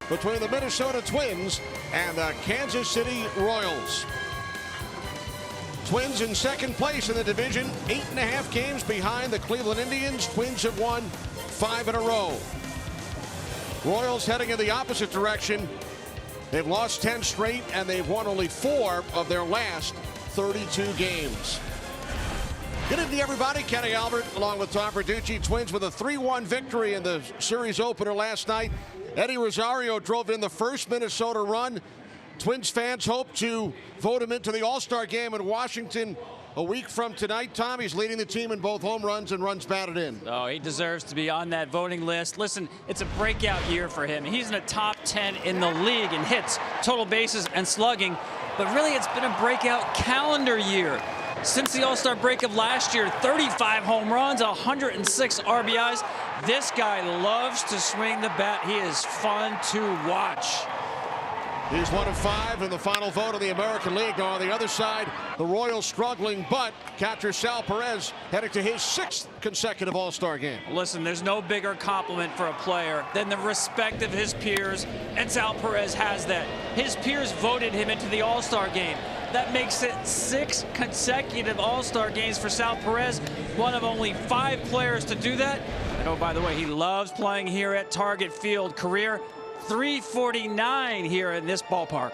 between the Minnesota Twins and the Kansas City Royals. Twins in second place in the division, 8.5 games behind the Cleveland Indians. Twins have won 5 in a row. Royals heading in the opposite direction. They've lost 10 straight, and they've won only 4 of their last 32 games. Good evening, everybody. Kenny Albert along with Tom Verducci. Twins with a 3-1 victory in the series opener last night. Eddie Rosario drove in the first Minnesota run. Twins fans hope to vote him into the All-Star game in Washington a week from tonight. Tom, he's leading the team in both home runs and runs batted in. Oh, he deserves to be on that voting list. Listen, it's a breakout year for him. He's in the top 10 in the league in hits, total bases, and slugging. But really, it's been a breakout calendar year. Since the All-Star break of last year, 35 home runs, 106 RBIs. This guy loves to swing the bat. He is fun to watch. He's 1 of 5 in the final vote of the American League. Now on the other side, the Royals struggling, but catcher Sal Perez heading to his 6th consecutive All-Star game. Listen, there's no bigger compliment for a player than the respect of his peers, and Sal Perez has that. His peers voted him into the All-Star game. That makes it 6 consecutive All-Star games for Sal Perez, one of only 5 players to do that. And oh, by the way, he loves playing here at Target Field. Career .349 here in this ballpark.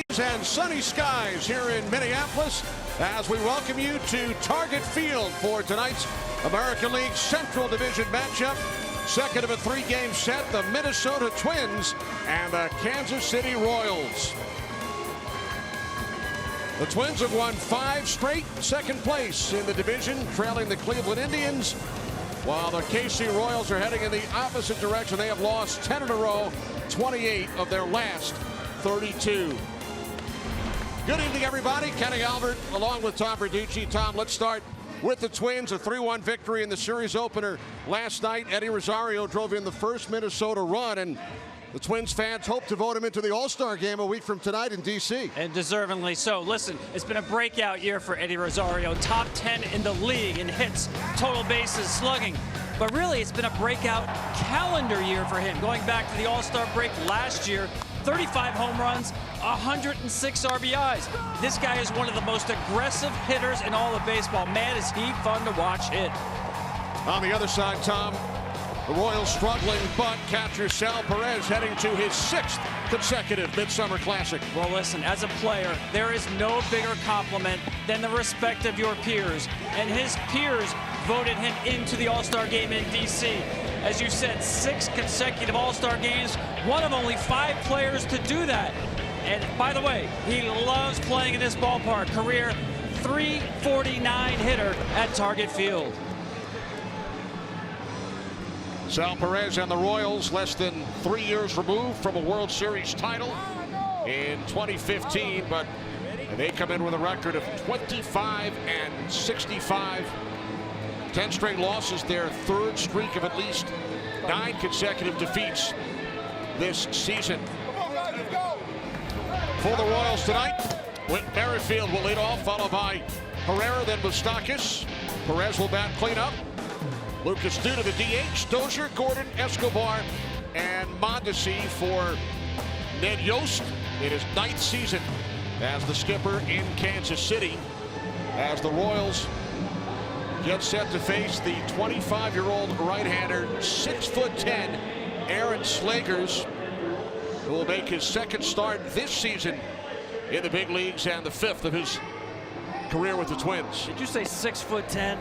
And sunny skies here in Minneapolis as we welcome you to Target Field for tonight's American League Central Division matchup. Second of a three-game set, the Minnesota Twins and the Kansas City Royals. The Twins have won 5 straight, second place in the division, trailing the Cleveland Indians, while the KC Royals are heading in the opposite direction. They have lost 10 in a row, 28 of their last 32. Good evening, everybody. Kenny Albert along with Tom Verducci. Tom, let's start with the Twins. A 3-1 victory in the series opener last night. Eddie Rosario drove in the first Minnesota run, and the Twins fans hope to vote him into the All-Star game a week from tonight in D.C. And deservingly so. Listen, it's been a breakout year for Eddie Rosario. Top 10 in the league in hits, total bases, slugging. But really, it's been a breakout calendar year for him. Going back to the All-Star break last year, 35 home runs, 106 RBIs. This guy is one of the most aggressive hitters in all of baseball. Man, is he fun to watch hit. On the other side, Tom, the Royals struggling, but catcher Sal Perez heading to his 6th consecutive Midsummer Classic. Well, listen, as a player, there is no bigger compliment than the respect of your peers. And his peers voted him into the All-Star game in D.C. As you said, 6 consecutive All-Star games, one of only 5 players to do that. And by the way, he loves playing in this ballpark. Career .349 hitter at Target Field. Sal Perez and the Royals less than 3 years removed from a World Series title in 2015, but they come in with a record of 25-65. 10 straight losses, their 3rd streak of at least 9 consecutive defeats this season. For the Royals tonight, Whit Merrifield will lead off, followed by Herrera, then Moustakas. Perez will bat cleanup. Lucas Duda the DH, Dozier, Gordon, Escobar, and Mondesi for Ned Yost in his 9th season as the skipper in Kansas City, as the Royals get set to face the 25-year-old right-hander, 6'10", Aaron Slegers, who will make his 2nd start this season in the big leagues and the 5th of his career with the Twins. Did you say 6'10"?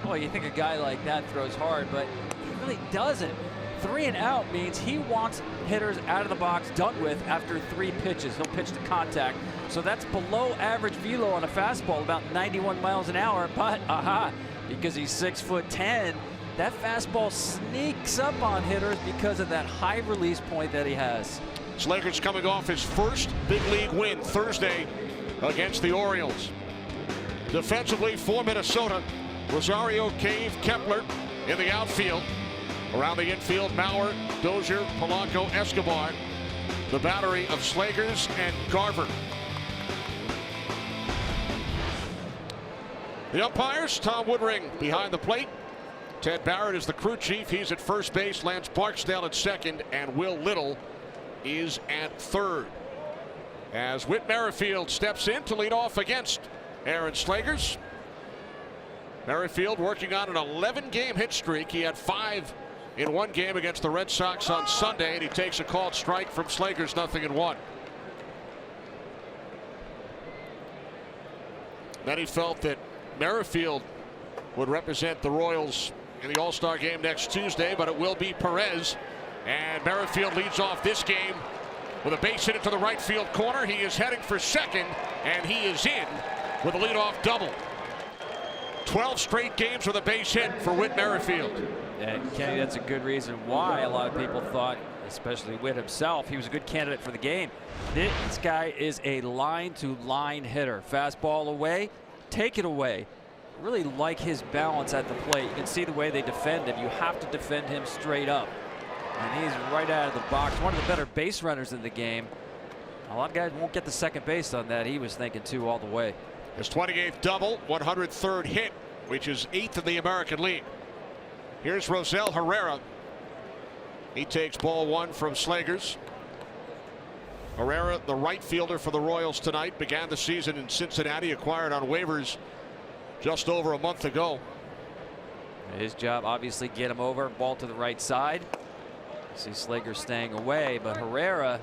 Well, you think a guy like that throws hard, but he really doesn't. 3 and out means he wants hitters out of the box done with after 3 pitches. He'll pitch to contact. So that's below average velo on a fastball, about 91 miles an hour. But, because he's 6'10", that fastball sneaks up on hitters because of that high release point that he has. Slegers coming off his first big league win Thursday against the Orioles. Defensively for Minnesota, Rosario, Cave, Kepler in the outfield. Around the infield, Mauer, Dozier, Polanco, Escobar. The battery of Slegers and Garver. The umpires, Tom Woodring behind the plate. Ted Barrett is the crew chief. He's at first base. Lance Barksdale at second, and Will Little is at third. As Whit Merrifield steps in to lead off against Aaron Slegers. Merrifield working on an 11-game hit streak. He had 5 in one game against the Red Sox on Sunday, and he takes a called strike from Slegers, 0-1. Then he felt that Merrifield would represent the Royals in the All-Star game next Tuesday, but it will be Perez. And Merrifield leads off this game with a base hit into the right field corner. He is heading for second, and he is in with a leadoff double. 12 straight games with a base hit for Whit Merrifield. And Kenny, that's a good reason why a lot of people thought, especially Whit himself, he was a good candidate for the game. This guy is a line-to-line hitter. Fastball away, take it away. Really like his balance at the plate. You can see the way they defend him. You have to defend him straight up. And he's right out of the box. One of the better base runners in the game. A lot of guys won't get the second base on that. He was thinking 2 all the way. His 28th double, 103rd hit, which is 8th in the American League. Here's Rosell Herrera. He takes ball 1 from Slegers. Herrera, the right fielder for the Royals tonight, began the season in Cincinnati, acquired on waivers just over a month ago. His job, obviously, get him over, ball to the right side. See Slegers staying away, but Herrera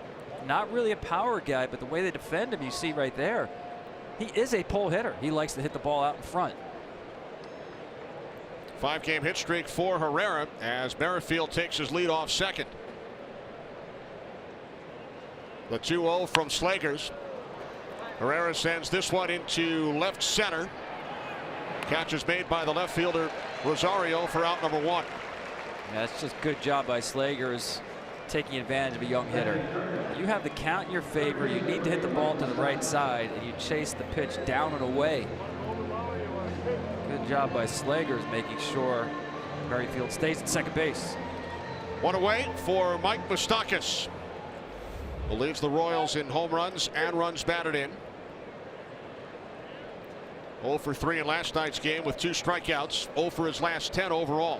Not really a power guy, but the way they defend him, you see right there. He is a pull hitter. He likes to hit the ball out in front. 5-game hit streak for Herrera as Merrifield takes his lead off second. The 2-0 from Slagers. Herrera sends this one into left center. Catch is made by the left fielder Rosario for out number 1. Yeah, that's just good job by Slagers, taking advantage of a young hitter. You have the count in your favor. You need to hit the ball to the right side, and you chase the pitch down and away. Good job by Slagers, making sure Merrifield stays at second base. One away for Mike Moustakas, who leads the Royals in home runs and runs batted in. 0 for 3 in last night's game with 2 strikeouts. 0 for his last 10 overall.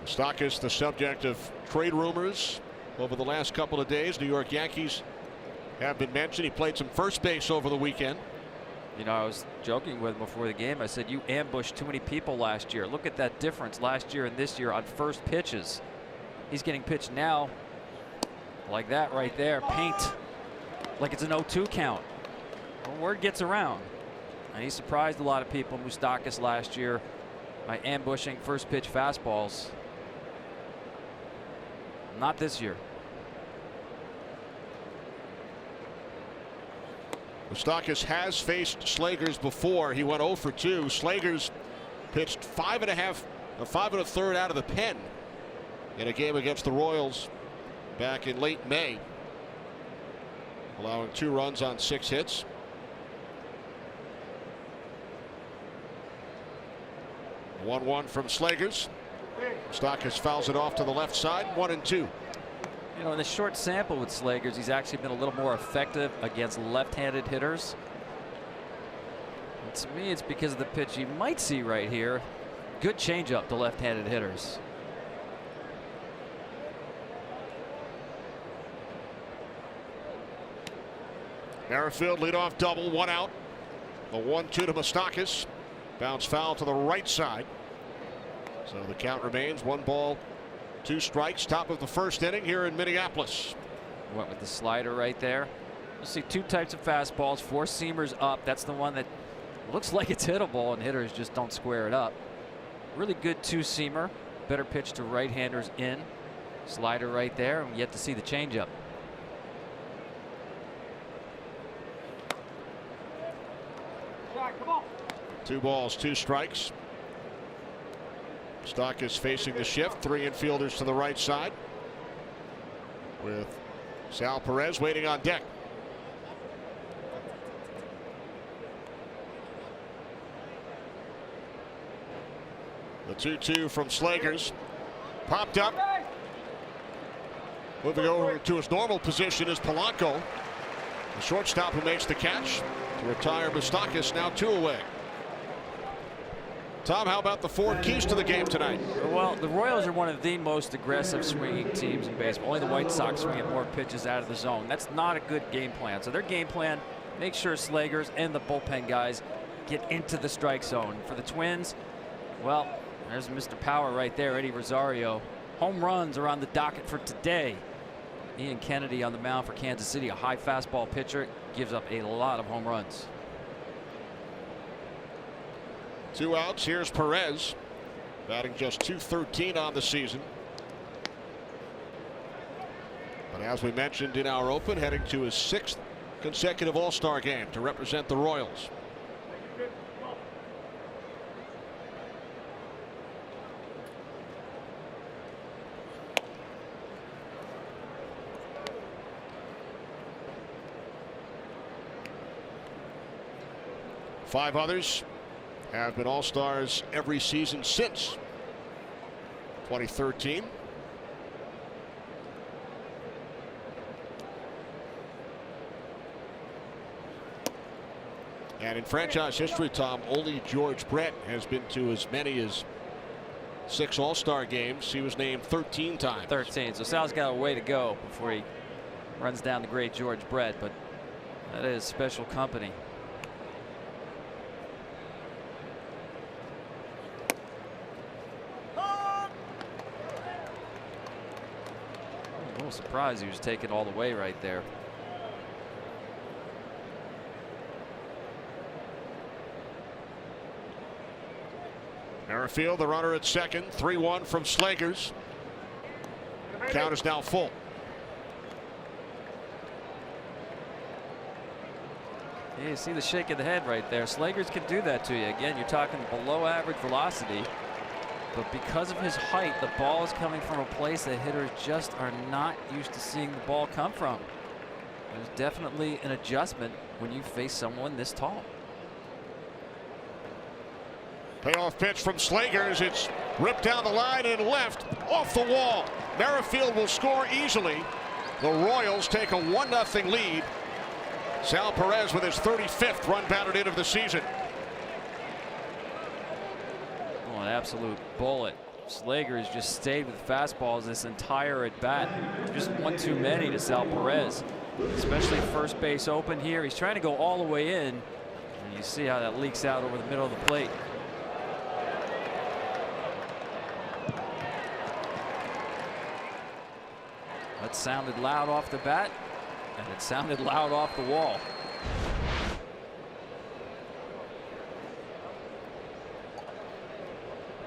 Moustakas, the subject of trade rumors over the last couple of days. New York Yankees have been mentioned. He played some first base over the weekend. You know, I was joking with him before the game. I said, you ambushed too many people last year. Look at that difference last year and this year on first pitches. He's getting pitched now like that right there. Paint like it's an 0-2 count. Well, word gets around. And he surprised a lot of people, Moustakas, last year by ambushing first pitch fastballs. Not this year. Moustakas has faced Slagers before. He went 0 for 2. Slagers pitched 5 1/3 out of the pen in a game against the Royals back in late May, allowing 2 runs on 6 hits. One 1 from Slagers. Moustakas fouls it off to the left side. 1-2. You know, in the short sample with Slagers, he's actually been a little more effective against left-handed hitters. And to me, it's because of the pitch you might see right here. Good changeup to left-handed hitters. Merrifield leadoff double, 1 out. A 1-2 to Moustakas. Bounce foul to the right side. So the count remains 1 ball, 2 strikes. Top of the first inning here in Minneapolis. Went with the slider right there. You'll see 2 types of fastballs. 4 seamers up. That's the one that looks like it's hittable, and hitters just don't square it up. Really good 2-seamer. Better pitch to right-handers in. Slider right there, and yet to see the changeup. Two balls, 2 strikes. Moustakas facing the shift. 3 infielders to the right side, with Sal Perez waiting on deck. The 2-2 from Slagers. Popped up. Moving over to his normal position is Polanco, the shortstop who makes the catch to retire Moustakas, now 2 away. Tom, how about the 4 keys to the game tonight? Well, the Royals are one of the most aggressive swinging teams in baseball. Only the White Sox swinging more pitches out of the zone. That's not a good game plan. So their game plan, make sure Slagers and the bullpen guys get into the strike zone. For the Twins, well, there's Mr. Power right there, Eddie Rosario. Home runs are on the docket for today. Ian Kennedy on the mound for Kansas City, a high fastball pitcher, gives up a lot of home runs. 2 outs. Here's Perez, batting just .213 on the season. But as we mentioned in our open, heading to his 6th consecutive All-Star game to represent the Royals. Five others have been All-Stars every season since 2013. And in franchise history, Tom, only George Brett has been to as many as 6 All-Star games. He was named 13 times. 13. So Sal's got a way to go before he runs down the great George Brett, but that is special company. little surprised he was taken all the way right there. Merrifield, the runner at second. 3-1 from Slagers. Count is now full. Yeah, you see the shake of the head right there. Slagers can do that to you. Again, you're talking below average velocity, but because of his height, the ball is coming from a place that hitters just are not used to seeing the ball come from. There's definitely an adjustment when you face someone this tall. Payoff pitch from Slagers. It's ripped down the line and left off the wall. Merrifield will score easily. The Royals take a 1-0 lead. Sal Perez with his 35th run batted in of the season. Oh, an absolute bullet. Slagers just stayed with fastballs this entire at bat. Just one too many to Sal Perez, especially first base open here. He's trying to go all the way in, and you see how that leaks out over the middle of the plate. That sounded loud off the bat, and it sounded loud off the wall.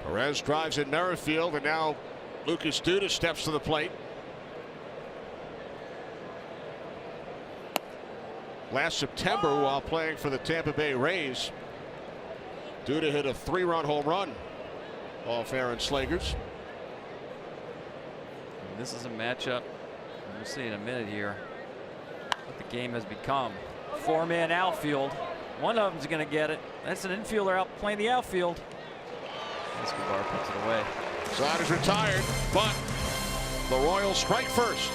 Perez drives in Merrifield, and now Lucas Duda steps to the plate. Last September, while playing for the Tampa Bay Rays, Duda hit a 3-run home run off Aaron Slagers. And this is a matchup, we'll see in a minute here, what the game has become. 4-man outfield. One of them's going to get it. That's an infielder out playing the outfield. Escobar puts it away. Side is retired, but the Royals strike first.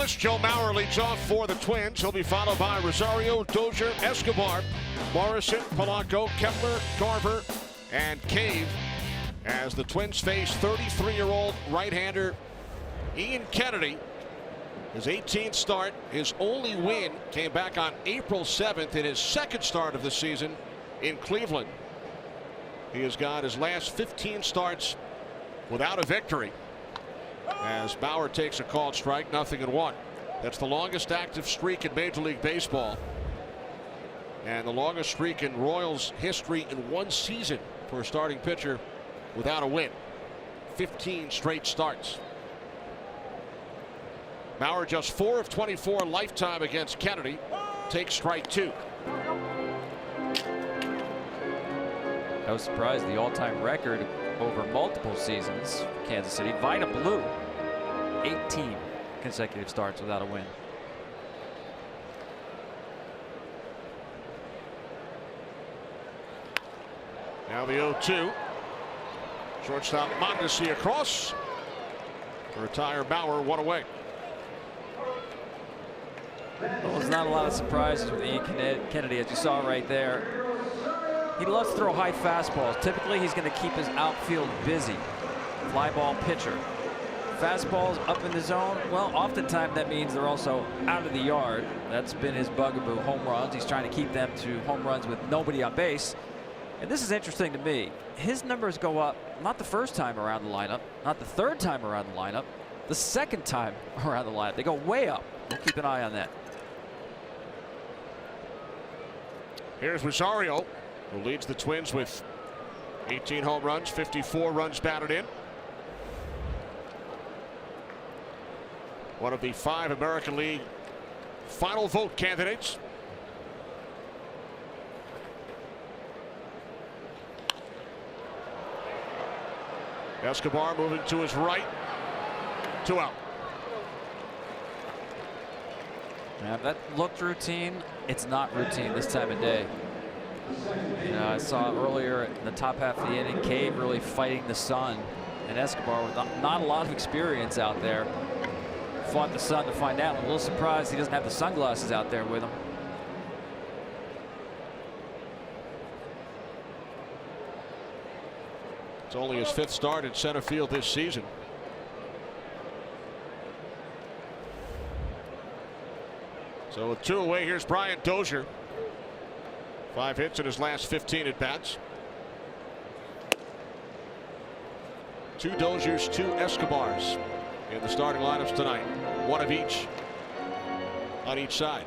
Joe Mauer leads off for the Twins. He'll be followed by Rosario, Dozier, Escobar, Morrison, Polanco, Kepler, Carver, and Cave as the Twins face 33-year-old right-hander Ian Kennedy. His 18th start, his only win came back on April 7th in his second start of the season in Cleveland. He has got his last 15 starts without a victory. As Bauer takes a called strike, 0-1. That's the longest active streak in Major League Baseball, and the longest streak in Royals history in one season for a starting pitcher without a win. 15 straight starts. Bauer just 4 of 24 lifetime against Kennedy. Takes strike 2. No surprise, the all-time record over multiple seasons for Kansas City. Vida Blue, 18 consecutive starts without a win. Now the 0-2. Shortstop Mondesi across. To retire Bauer, one away. Well, there's not a lot of surprises with Ian Kennedy, as you saw right there. He loves to throw high fastballs. Typically, he's going to keep his outfield busy. Fly ball pitcher. Fastballs up in the zone, well, oftentimes that means they're also out of the yard. That's been his bugaboo. Home runs. He's trying to keep them to home runs with nobody on base. And this is interesting to me. His numbers go up not the first time around the lineup, not the third time around the lineup, the second time around the lineup. They go way up. We'll keep an eye on that. Here's Rosario, who leads the Twins with 18 home runs, 54 runs batted in. One of the 5 American League final vote candidates. Escobar moving to his right. 2 out. Yeah, that looked routine. It's not routine this time of day. You know, I saw earlier in the top half of the inning, Cave really fighting the sun, and Escobar with not a lot of experience out there fought the sun to find out. I'm a little surprised he doesn't have the sunglasses out there with him. It's only his 5th start in center field this season. So with 2 away, here's Brian Dozier. 5 hits in his last 15 at bats. 2 Doziers, 2 Escobars in the starting lineups tonight. 1 of each on each side.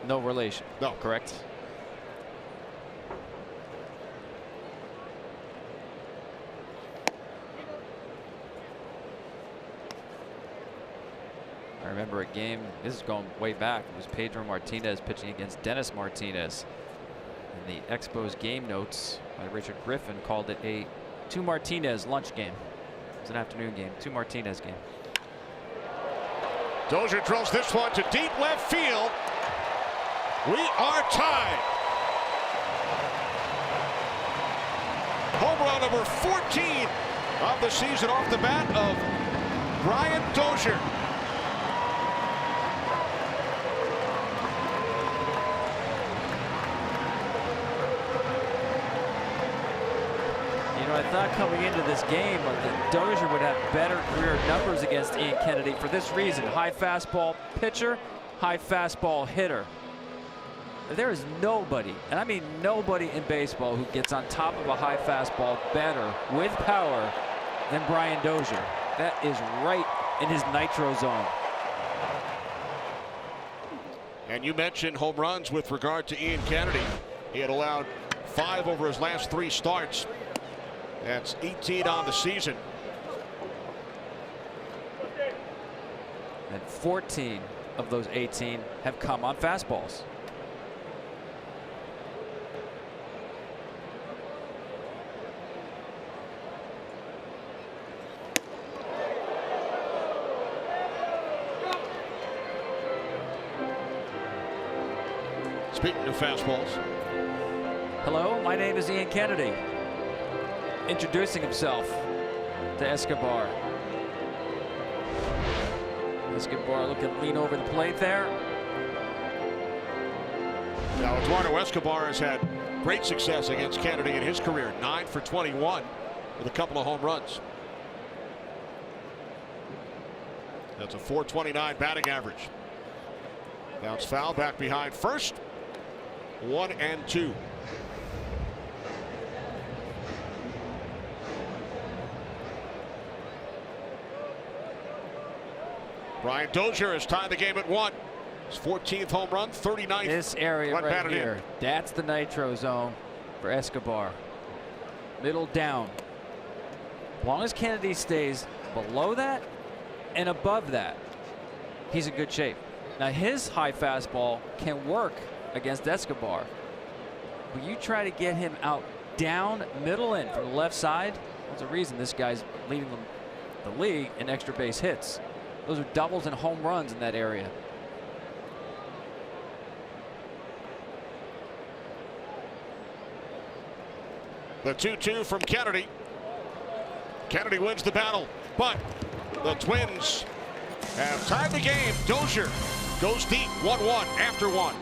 No relation. No. Correct. I remember a game, this is going way back, it was Pedro Martinez pitching against Dennis Martinez. And the Expos game notes by Richard Griffin called it a 2 Martinez lunch game. It was an afternoon game, 2 Martinez game. Dozier drills this one to deep left field. We are tied. Home run number 14 of the season off the bat of Brian Dozier. I thought coming into this game that Dozier would have better career numbers against Ian Kennedy for this reason. High fastball pitcher, high fastball hitter. There is nobody, and I mean nobody in baseball, who gets on top of a high fastball better with power than Brian Dozier. That is right in his nitro zone. And you mentioned home runs with regard to Ian Kennedy. He had allowed 5 over his last 3 starts. That's 18 on the season. And 14 of those 18 have come on fastballs. Speaking of fastballs. Hello, my name is Ian Kennedy. Introducing himself to Escobar. Escobar looking to lean over the plate there. Now Eduardo Escobar has had great success against Kennedy in his career. 9 for 21 with a couple of home runs. That's a .429 batting average. Bounce foul back behind first. 1-2. Brian Dozier has tied the game at 1. His 14th home run, 39th. This area right here, that's the nitro zone for Escobar. Middle down. As long as Kennedy stays below that and above that, he's in good shape. Now his high fastball can work against Escobar. But you try to get him out down middle in from the left side. There's a reason this guy's leading the league in extra base hits. Those are doubles and home runs in that area. The 2-2 from Kennedy. Kennedy wins the battle, but the Twins have tied the game. Dozier goes deep, 1-1 after 1.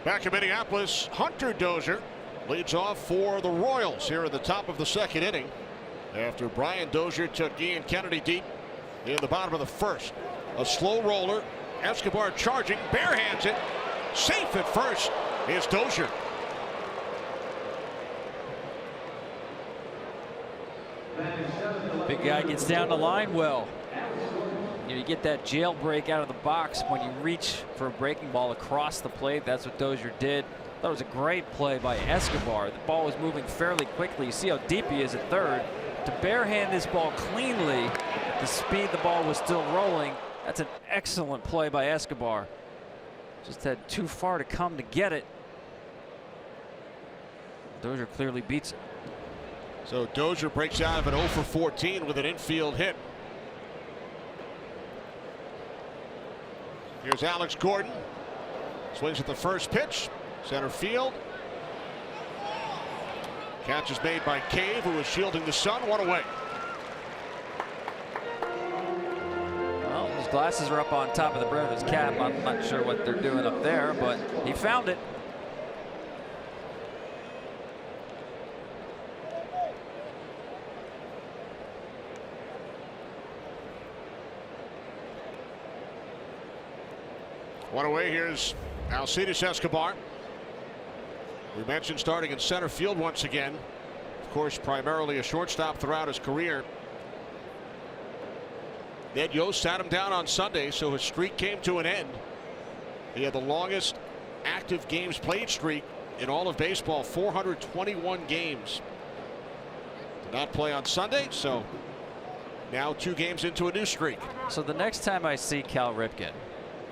Back in Minneapolis, Hunter Dozier leads off for the Royals here in the top of the second inning after Brian Dozier took Ian Kennedy deep in the bottom of the first. A slow roller, Escobar charging, barehands it, safe at first is Dozier. Big guy gets down the line well. You get that jailbreak out of the box when you reach for a breaking ball across the plate. That's what Dozier did. That was a great play by Escobar. The ball was moving fairly quickly. You see how deep he is at third. To barehand this ball cleanly at the speed the ball was still rolling, that's an excellent play by Escobar. Just had too far to come to get it. Dozier clearly beats it. So Dozier breaks out of an 0 for 14 with an infield hit. Here's Alex Gordon. Swings at the first pitch. Center field. Catch is made by Cave, who was shielding the sun. One away. Well, his glasses are up on top of the brim of his cap. I'm not sure what they're doing up there, but he found it. One away. Here's Alcides Escobar. We mentioned starting in center field once again. Of course, primarily a shortstop throughout his career. Ned Yost sat him down on Sunday, so his streak came to an end. He had the longest active games played streak in all of baseball, 421 games. Did not play on Sunday, so now 2 games into a new streak. So the next time I see Cal Ripken,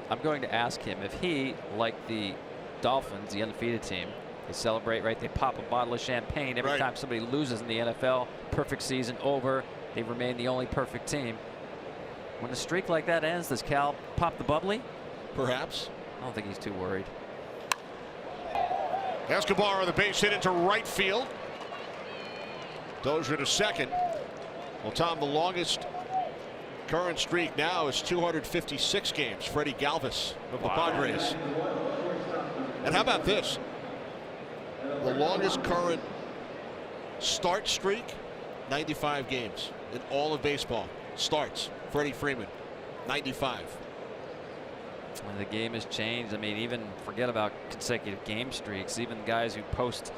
I'm going to ask him if he, like the Dolphins, the undefeated team, they celebrate, right? They pop a bottle of champagne every time somebody loses in the NFL. Perfect season over. They remain the only perfect team. When a streak like that ends, does Cal pop the bubbly? Perhaps. I don't think he's too worried. Escobar on the base hit into right field. Dozier to second. Well, Tom, the longest Current streak now is 256 games. Freddie Galvis of the Padres. And how about this? The longest current start streak, 95 games in all of baseball. Starts. Freddie Freeman, 95. And the game has changed. I mean, even forget about consecutive game streaks. Even guys who post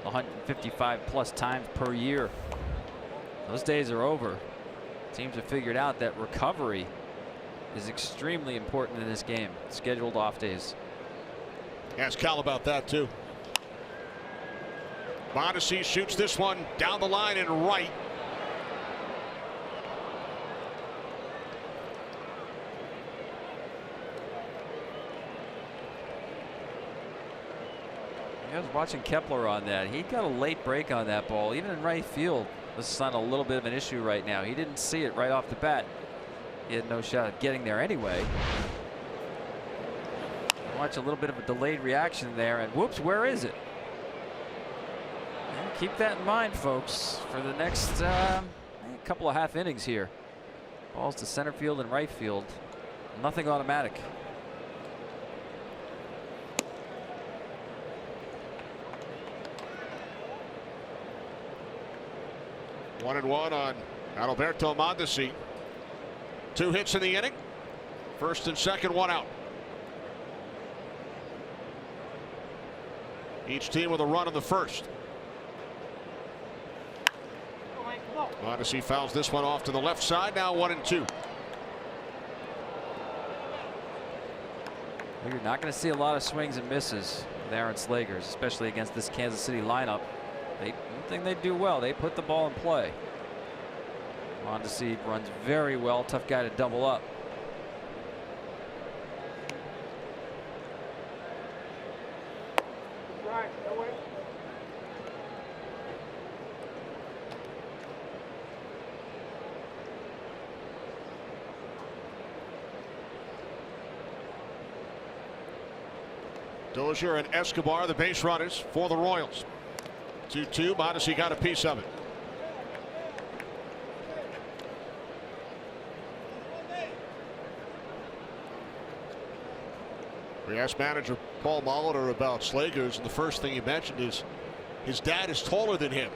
155 plus times per year, those days are over. Teams have figured out that recovery is extremely important in this game. Scheduled off days. Ask Cal about that too. Mondesi shoots this one down the line and right. I was watching Kepler on that. He got a late break on that ball, even in right field. This is not a little bit of an issue right now. He didn't see it right off the bat. He had no shot at getting there anyway. Watch a little bit of a delayed reaction there, and whoops, where is it? And keep that in mind, folks, for the next couple of half innings here. Balls to center field and right field. Nothing automatic. 1-1 on Adalberto Mondesi. 2 hits in the inning. First and second, 1 out. Each team with a run in the first. Mondesi fouls this one off to the left side. Now 1-2. You're not going to see a lot of swings and misses with Aaron Slegers, especially against this Kansas City lineup. One thing they do well, they put the ball in play. Mondesi runs very well. Tough guy to double up. Dozier and Escobar, the base runners for the Royals. 2-2. Mondesi got a piece of it. We asked manager Paul Molitor about Slegers, and the first thing he mentioned is his dad is taller than him.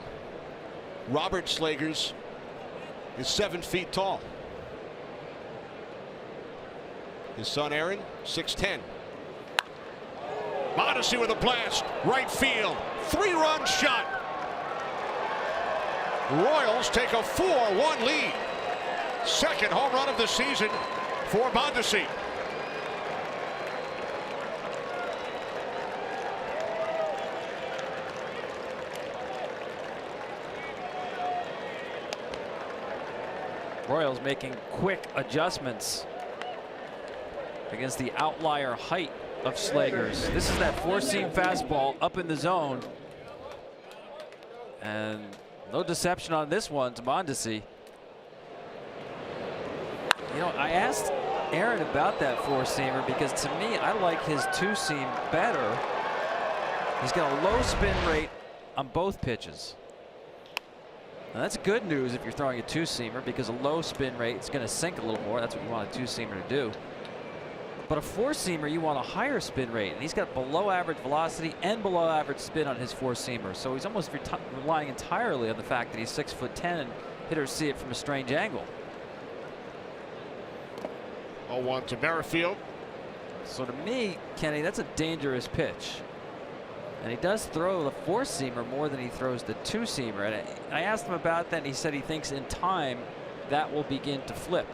Robert Slegers is 7 feet tall. His son Aaron, 6'10". Mondesi with a blast, right field, 3-run shot. Royals take a 4-1 lead. Second home run of the season for Mondesi. Royals making quick adjustments against the outlier height of Slegers. This is that 4-seam fastball up in the zone. And no deception on this one to Mondesi. You know, I asked Aaron about that 4-seamer because to me, I like his 2-seam better. He's got a low spin rate on both pitches. Now that's good news if you're throwing a 2-seamer, because a low spin rate is going to sink a little more. That's what you want a 2-seamer to do. But a 4-seamer, you want a higher spin rate, and he's got below average velocity and below average spin on his 4-seamer. So he's almost relying entirely on the fact that he's 6'10" and hitters see it from a strange angle. 0-1 to Merrifield. So to me, Kenny, that's a dangerous pitch. And he does throw the 4-seamer more than he throws the 2-seamer. And I asked him about that, and he said he thinks in time that will begin to flip.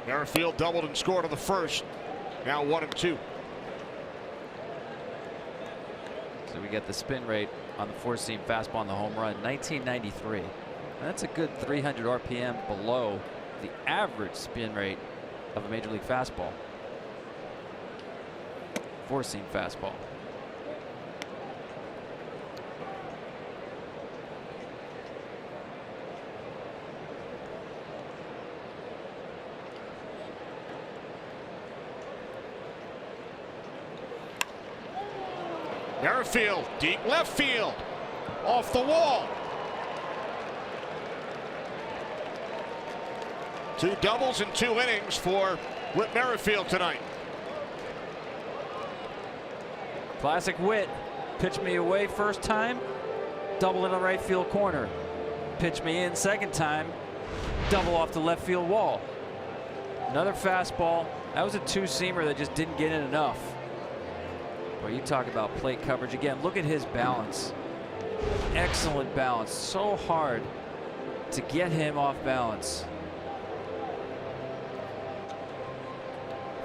Merrifield doubled and scored on the first. Now 1-2. So we get the spin rate on the 4-seam fastball on the home run, 1993. And that's a good 300 RPM below the average spin rate of a major league fastball. 4-seam fastball. Merrifield, deep left field. off the wall. 2 doubles in 2 innings for Whit Merrifield tonight. Classic Whit. Pitch me away first time, double in the right field corner. Pitch me in second time, double off the left field wall. Another fastball. That was a 2-seamer that just didn't get in enough. Well, you talk about plate coverage again. Look at his balance. Excellent balance. So hard to get him off balance.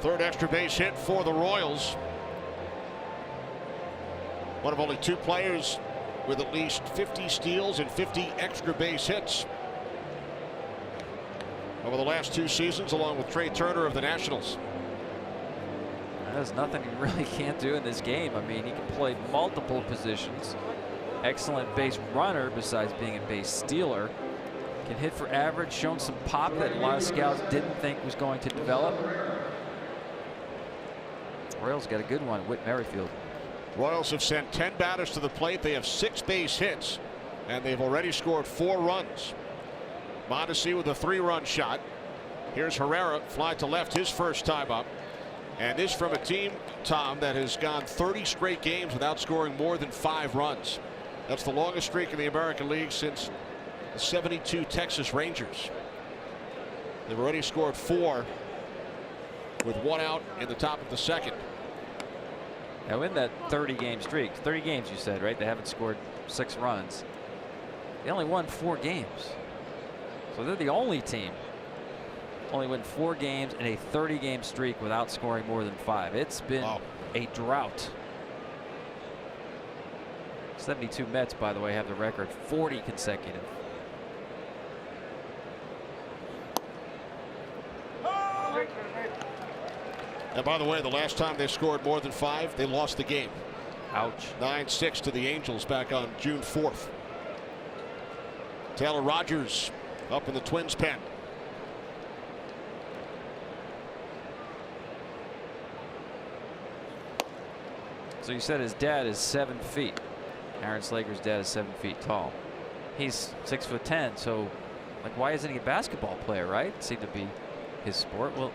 3rd extra base hit for the Royals. One of only 2 players with at least 50 steals and 50 extra base hits over the last 2 seasons, along with Trey Turner of the Nationals. There's nothing he really can't do in this game. I mean, he can play multiple positions. Excellent base runner besides being a base stealer. Can hit for average, shown some pop that a lot of scouts didn't think was going to develop. Royals got a good one, Whit Merrifield. Royals have sent 10 batters to the plate. They have 6 base hits, and they've already scored 4 runs. Mondesi with a 3-run shot. Here's Herrera, fly to left, his first time up. And this from a team, Tom, that has gone 30 straight games without scoring more than 5 runs. That's the longest streak in the American League since the '72 Texas Rangers. They've already scored 4 with 1 out in the top of the 2nd. Now in that 30-game streak, 30 games you said, right? They haven't scored 6 runs. They only won 4 games. So they're the only team. Only win 4 games in a 30-game streak without scoring more than 5. It's been a drought. 72 Mets, by the way, have the record, 40 consecutive. And by the way, the last time they scored more than 5, they lost the game. Ouch. 9-6 to the Angels back on June 4th. Taylor Rogers up in the Twins pen. So you said his dad is 7 feet. Aaron Slager's dad is 7 feet tall. He's 6'10", so like, why isn't he a basketball player, right? It seemed to be his sport. Well,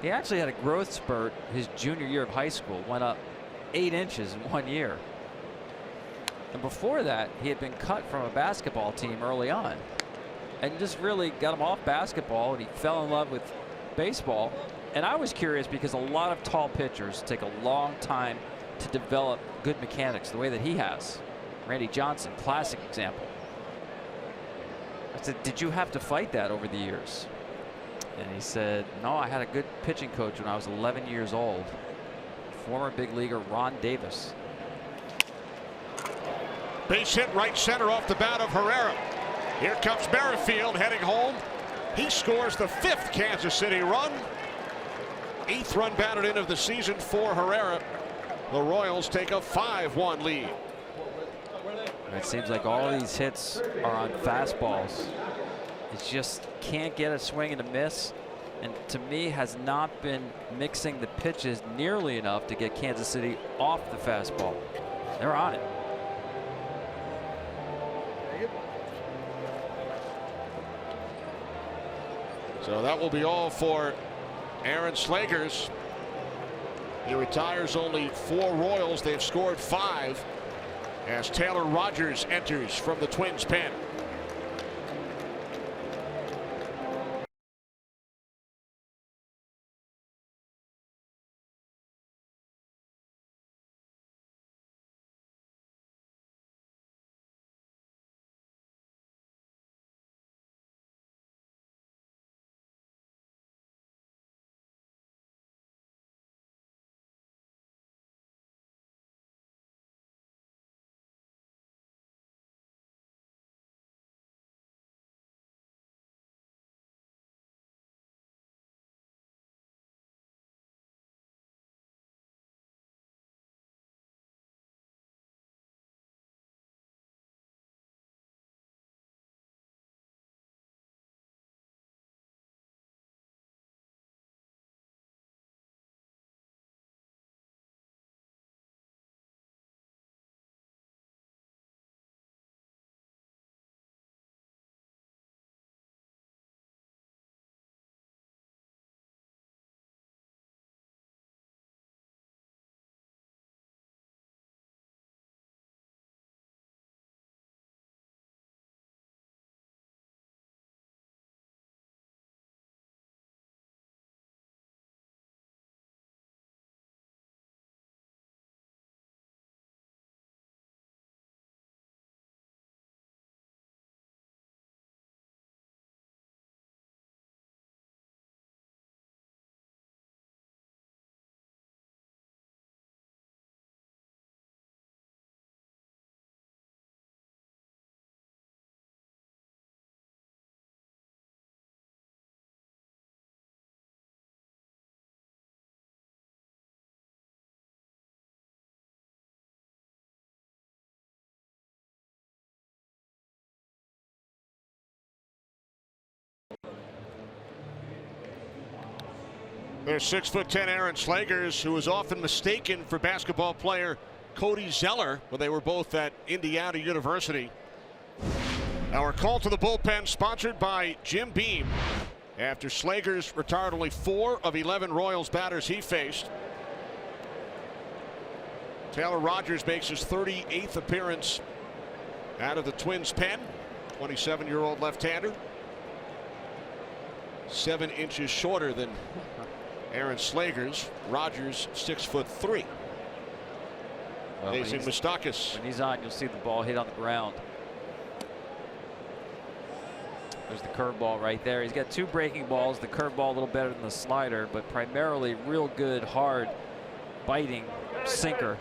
he actually had a growth spurt his junior year of high school, went up 8 inches in 1 year. And before that, he had been cut from a basketball team early on and just really got him off basketball, and he fell in love with baseball. And I was curious because a lot of tall pitchers take a long time to develop good mechanics the way that he has. Randy Johnson, classic example. I said, did you have to fight that over the years? And he said, no, I had a good pitching coach when I was 11 years old. Former big leaguer Ron Davis. Base hit right center off the bat of Herrera. Here comes Merrifield heading home. He scores the 5th Kansas City run. 8th run batted in of the season for Herrera. The Royals take a 5-1 lead. It seems like all these hits are on fastballs. It just can't get a swing and a miss, and to me has not been mixing the pitches nearly enough to get Kansas City off the fastball. They're on it. So that will be all for Aaron Slagers. He retires only 4 Royals. They've scored 5 as Taylor Rogers enters from the Twins pen. There's 6'10" Aaron Slagers, who was often mistaken for basketball player Cody Zeller when they were both at Indiana University. Our call to the bullpen sponsored by Jim Beam. After Slagers retired only 4 of 11 Royals batters he faced. Taylor Rogers makes his 38th appearance out of the Twins' pen. 27-year-old left-hander. 7 inches shorter than Aaron Slagers. Rogers 6'3". Well, Jason Moustakas. When he's on, you'll see the ball hit on the ground. There's the curveball right there. He's got 2 breaking balls. The curveball a little better than the slider, but primarily real good, hard, biting sinker.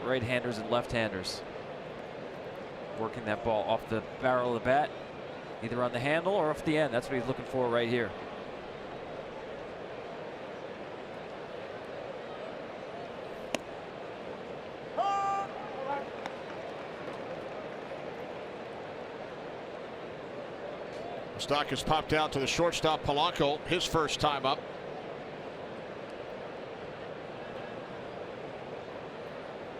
Right-handers and left-handers. Working that ball off the barrel of the bat, either on the handle or off the end. That's what he's looking for right here. Moustakas popped out to the shortstop Polanco, his first time up.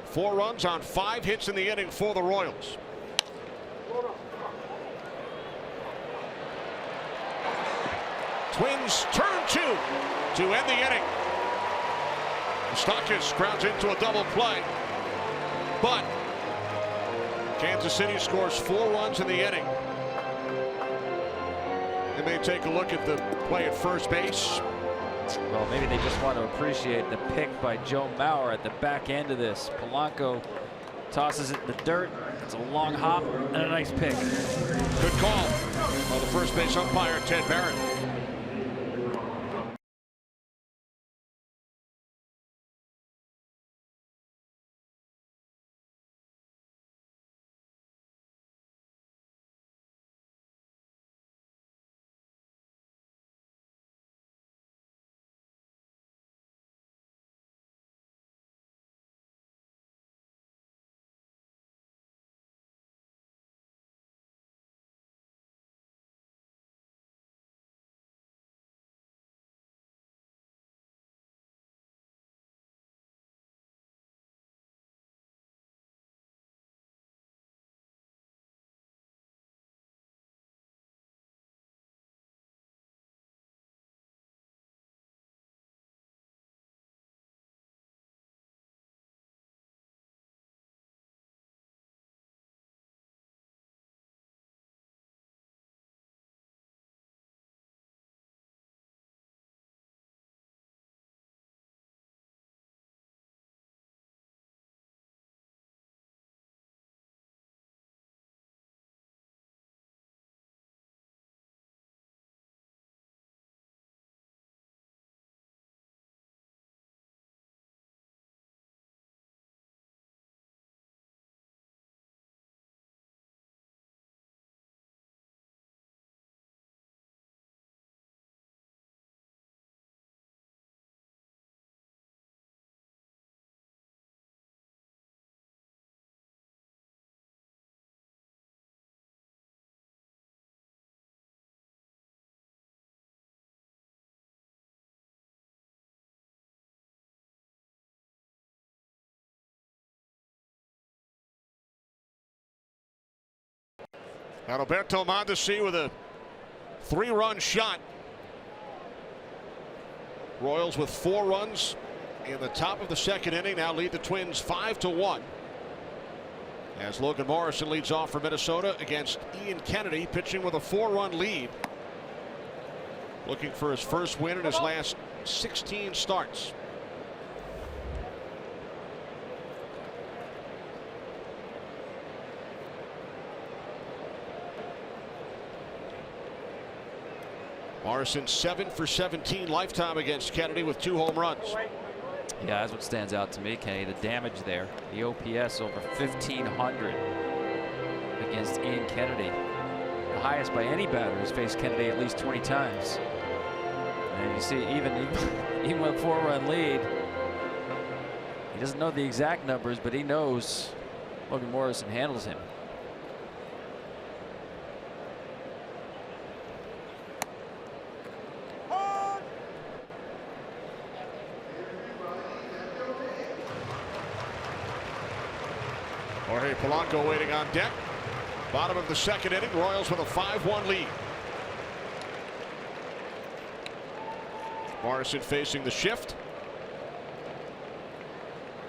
Four runs on 5 hits in the inning for the Royals. Twins turn 2 to end the inning. Moustakas grounds into a double play, but Kansas City scores 4 runs in the inning. They may take a look at the play at first base. Well, maybe they just want to appreciate the pick by Joe Mauer at the back end of this. Polanco tosses it in the dirt. It's a long hop and a nice pick. Good call by the first base umpire, Ted Barrett. Alberto Mondesi with a 3-run shot. Royals with 4 runs in the top of the second inning now lead the Twins 5-1. As Logan Morrison leads off for Minnesota against Ian Kennedy, pitching with a 4-run lead. Looking for his first win in his last 16 starts. Morrison 7 for 17 lifetime against Kennedy with 2 home runs. Yeah, that's what stands out to me, Kenny. The damage there. The OPS over 1,500 against Ian Kennedy. The highest by any batter who's faced Kennedy at least 20 times. And you see, even with a 4-run lead, he doesn't know the exact numbers, but he knows Logan Morrison handles him. Jorge Polanco waiting on deck. Bottom of the second inning, Royals with a 5-1 lead. Morrison facing the shift.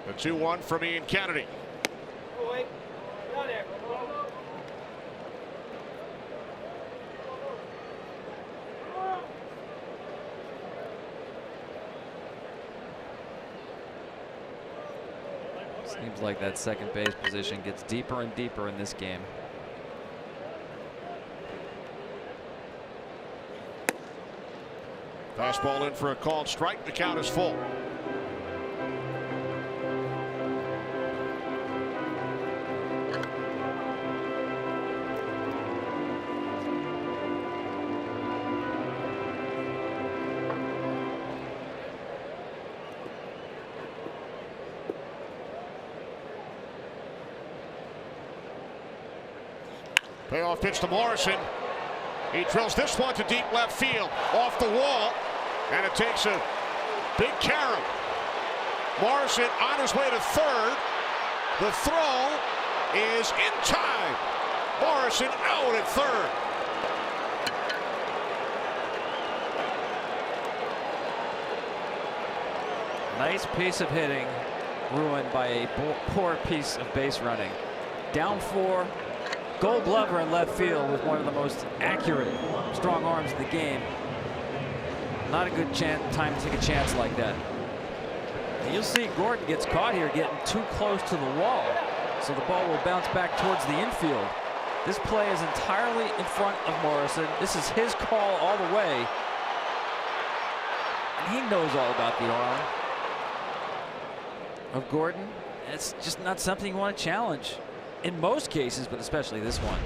The 2-1 from Ian Kennedy. Seems like that second base position gets deeper and deeper in this game. Fastball in for a called strike. The count is full. Payoff pitch to Morrison. He drills this one to deep left field, off the wall, and it takes a big carom. Morrison on his way to third. The throw is in time. Morrison out at third. Nice piece of hitting ruined by a poor piece of base running. Down 4. Gold Glover in left field with one of the most accurate strong arms in the game. Not a good time to take a chance like that. And you'll see Gordon gets caught here getting too close to the wall, so the ball will bounce back towards the infield. This play is entirely in front of Morrison. This is his call all the way, and he knows all about the arm of Gordon. It's just not something you want to challenge in most cases, but especially this one.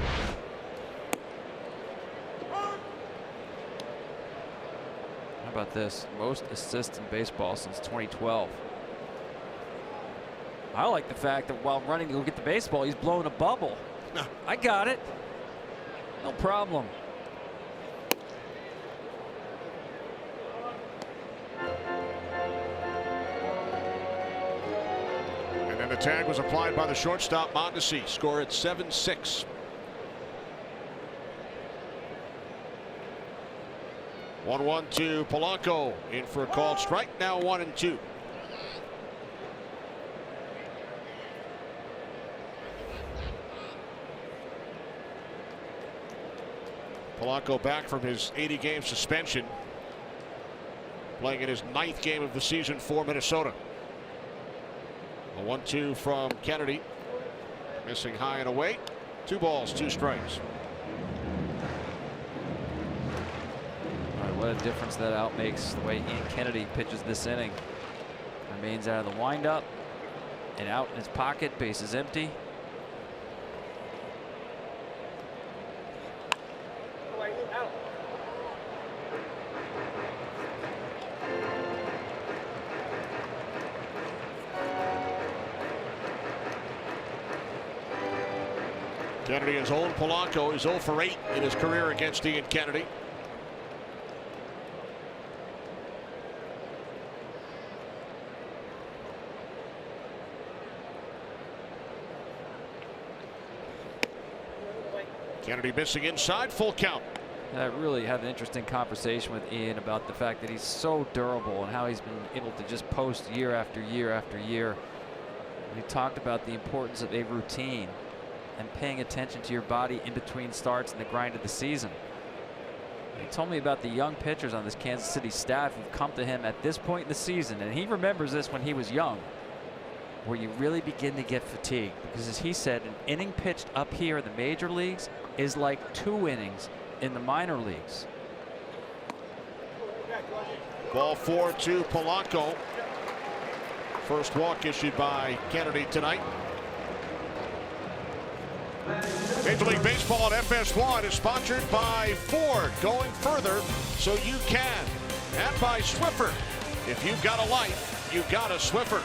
How about this? Most assists in baseball since 2012. I like the fact that while running to go get the baseball, he's blowing a bubble. I got it. No problem. And the tag was applied by the shortstop Mondesi. Score at 7-6. 1-1 to Polanco. In for a called strike. Now 1-2. Polanco back from his 80-game suspension, playing in his 9th game of the season for Minnesota. A 1-2 from Kennedy, missing high and away. 2 balls, 2 strikes. All right, what a difference that out makes the way Ian Kennedy pitches this inning. Remains out of the windup and out in his pocket. Base is empty. Kennedy has owned Polanco. He's 0 for 8 in his career against Ian Kennedy. Kennedy missing inside, full count. And I really had an interesting conversation with Ian about the fact that he's so durable and how he's been able to just post year after year after year. We talked about the importance of a routine and paying attention to your body in between starts and the grind of the season. He told me about the young pitchers on this Kansas City staff who've come to him at this point in the season, and he remembers this when he was young, where you really begin to get fatigued, because as he said, an inning pitched up here in the major leagues is like 2 innings in the minor leagues. Ball 4 to Polanco. First walk issued by Kennedy tonight. Major League Baseball at FS1 is sponsored by Ford. Going further so you can. And by Swiffer. If you've got a life, you've got a Swiffer.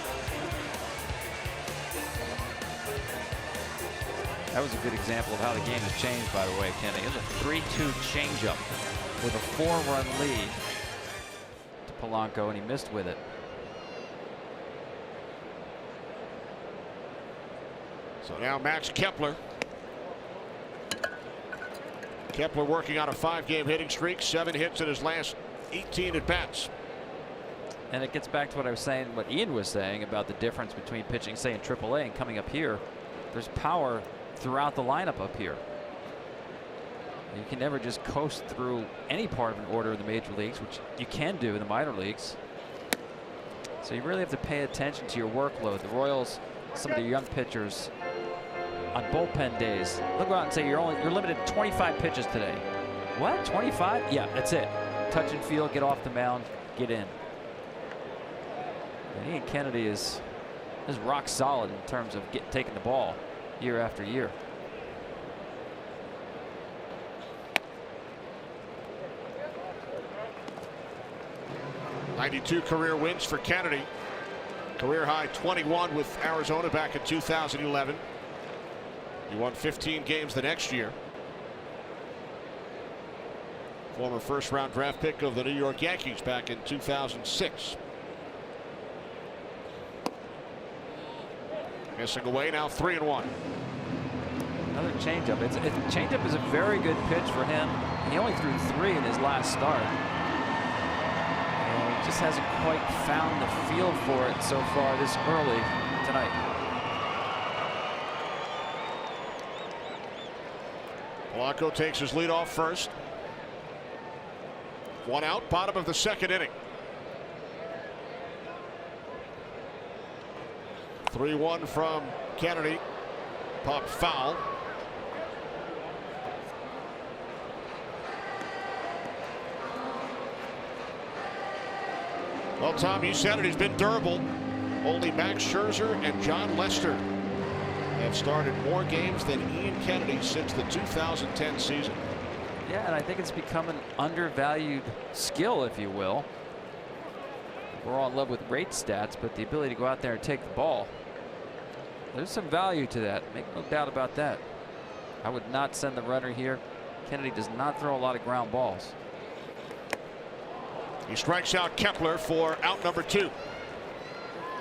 That was a good example of how the game has changed, by the way, Kenny. It was a 3-2 changeup with a 4-run lead to Polanco, and he missed with it. So now Max Kepler. Kepler working on a 5-game hitting streak, 7 hits in his last 18 at bats. And it gets back to what I was saying, what Ian was saying about the difference between pitching, say, in AAA and coming up here. There's power throughout the lineup up here. You can never just coast through any part of an order in the major leagues, which you can do in the minor leagues. So you really have to pay attention to your workload. The Royals, some of the young pitchers on bullpen days, they'll go out and say you're limited to 25 pitches today. What? 25? Yeah, that's it. Touch and feel, get off the mound, get in. And Ian Kennedy is rock solid in terms of taking the ball year after year. '92 career wins for Kennedy. Career high 21 with Arizona back in 2011. He won 15 games the next year. Former first-round draft pick of the New York Yankees back in 2006. Missing away now, 3-1. Another changeup. Changeup is a very good pitch for him. He only threw 3 in his last start. And he just hasn't quite found the feel for it so far this early tonight. Polanco takes his lead off first. 1 out, bottom of the 2nd inning. 3-1 from Kennedy. Pop foul. Well, Tom, you said it. He's been durable. Only Max Scherzer and John Lester have started more games than Ian Kennedy since the 2010 season. Yeah, and I think it's become an undervalued skill, if you will. We're all in love with rate stats, but the ability to go out there and take the ball, there's some value to that. Make no doubt about that. I would not send the runner here. Kennedy does not throw a lot of ground balls. He strikes out Kepler for out number 2.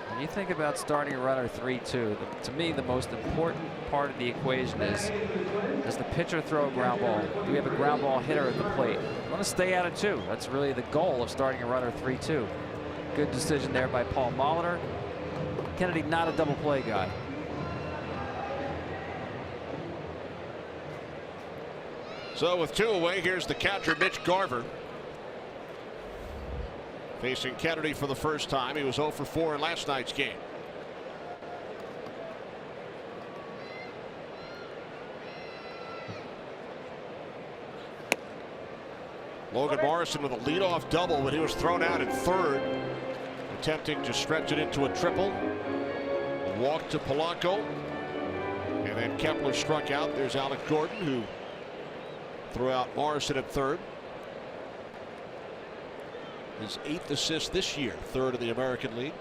When you think about starting a runner 3-2, to me the most important part of the equation is, does the pitcher throw a ground ball? Do we have a ground ball hitter at the plate? You want to stay out of 2. That's really the goal of starting a runner 3-2. Good decision there by Paul Molitor. Kennedy not a double play guy. So with 2 away, here's the catcher Mitch Garver. Facing Kennedy for the first time. He was 0 for 4 in last night's game. Logan Morrison with a leadoff double when he was thrown out at 3rd. Attempting to stretch it into a triple. Walk to Polanco. And then Kepler struck out. There's Alec Gordon, who threw out Morrison at 3rd. His 8th assist this year, 3rd in the American League.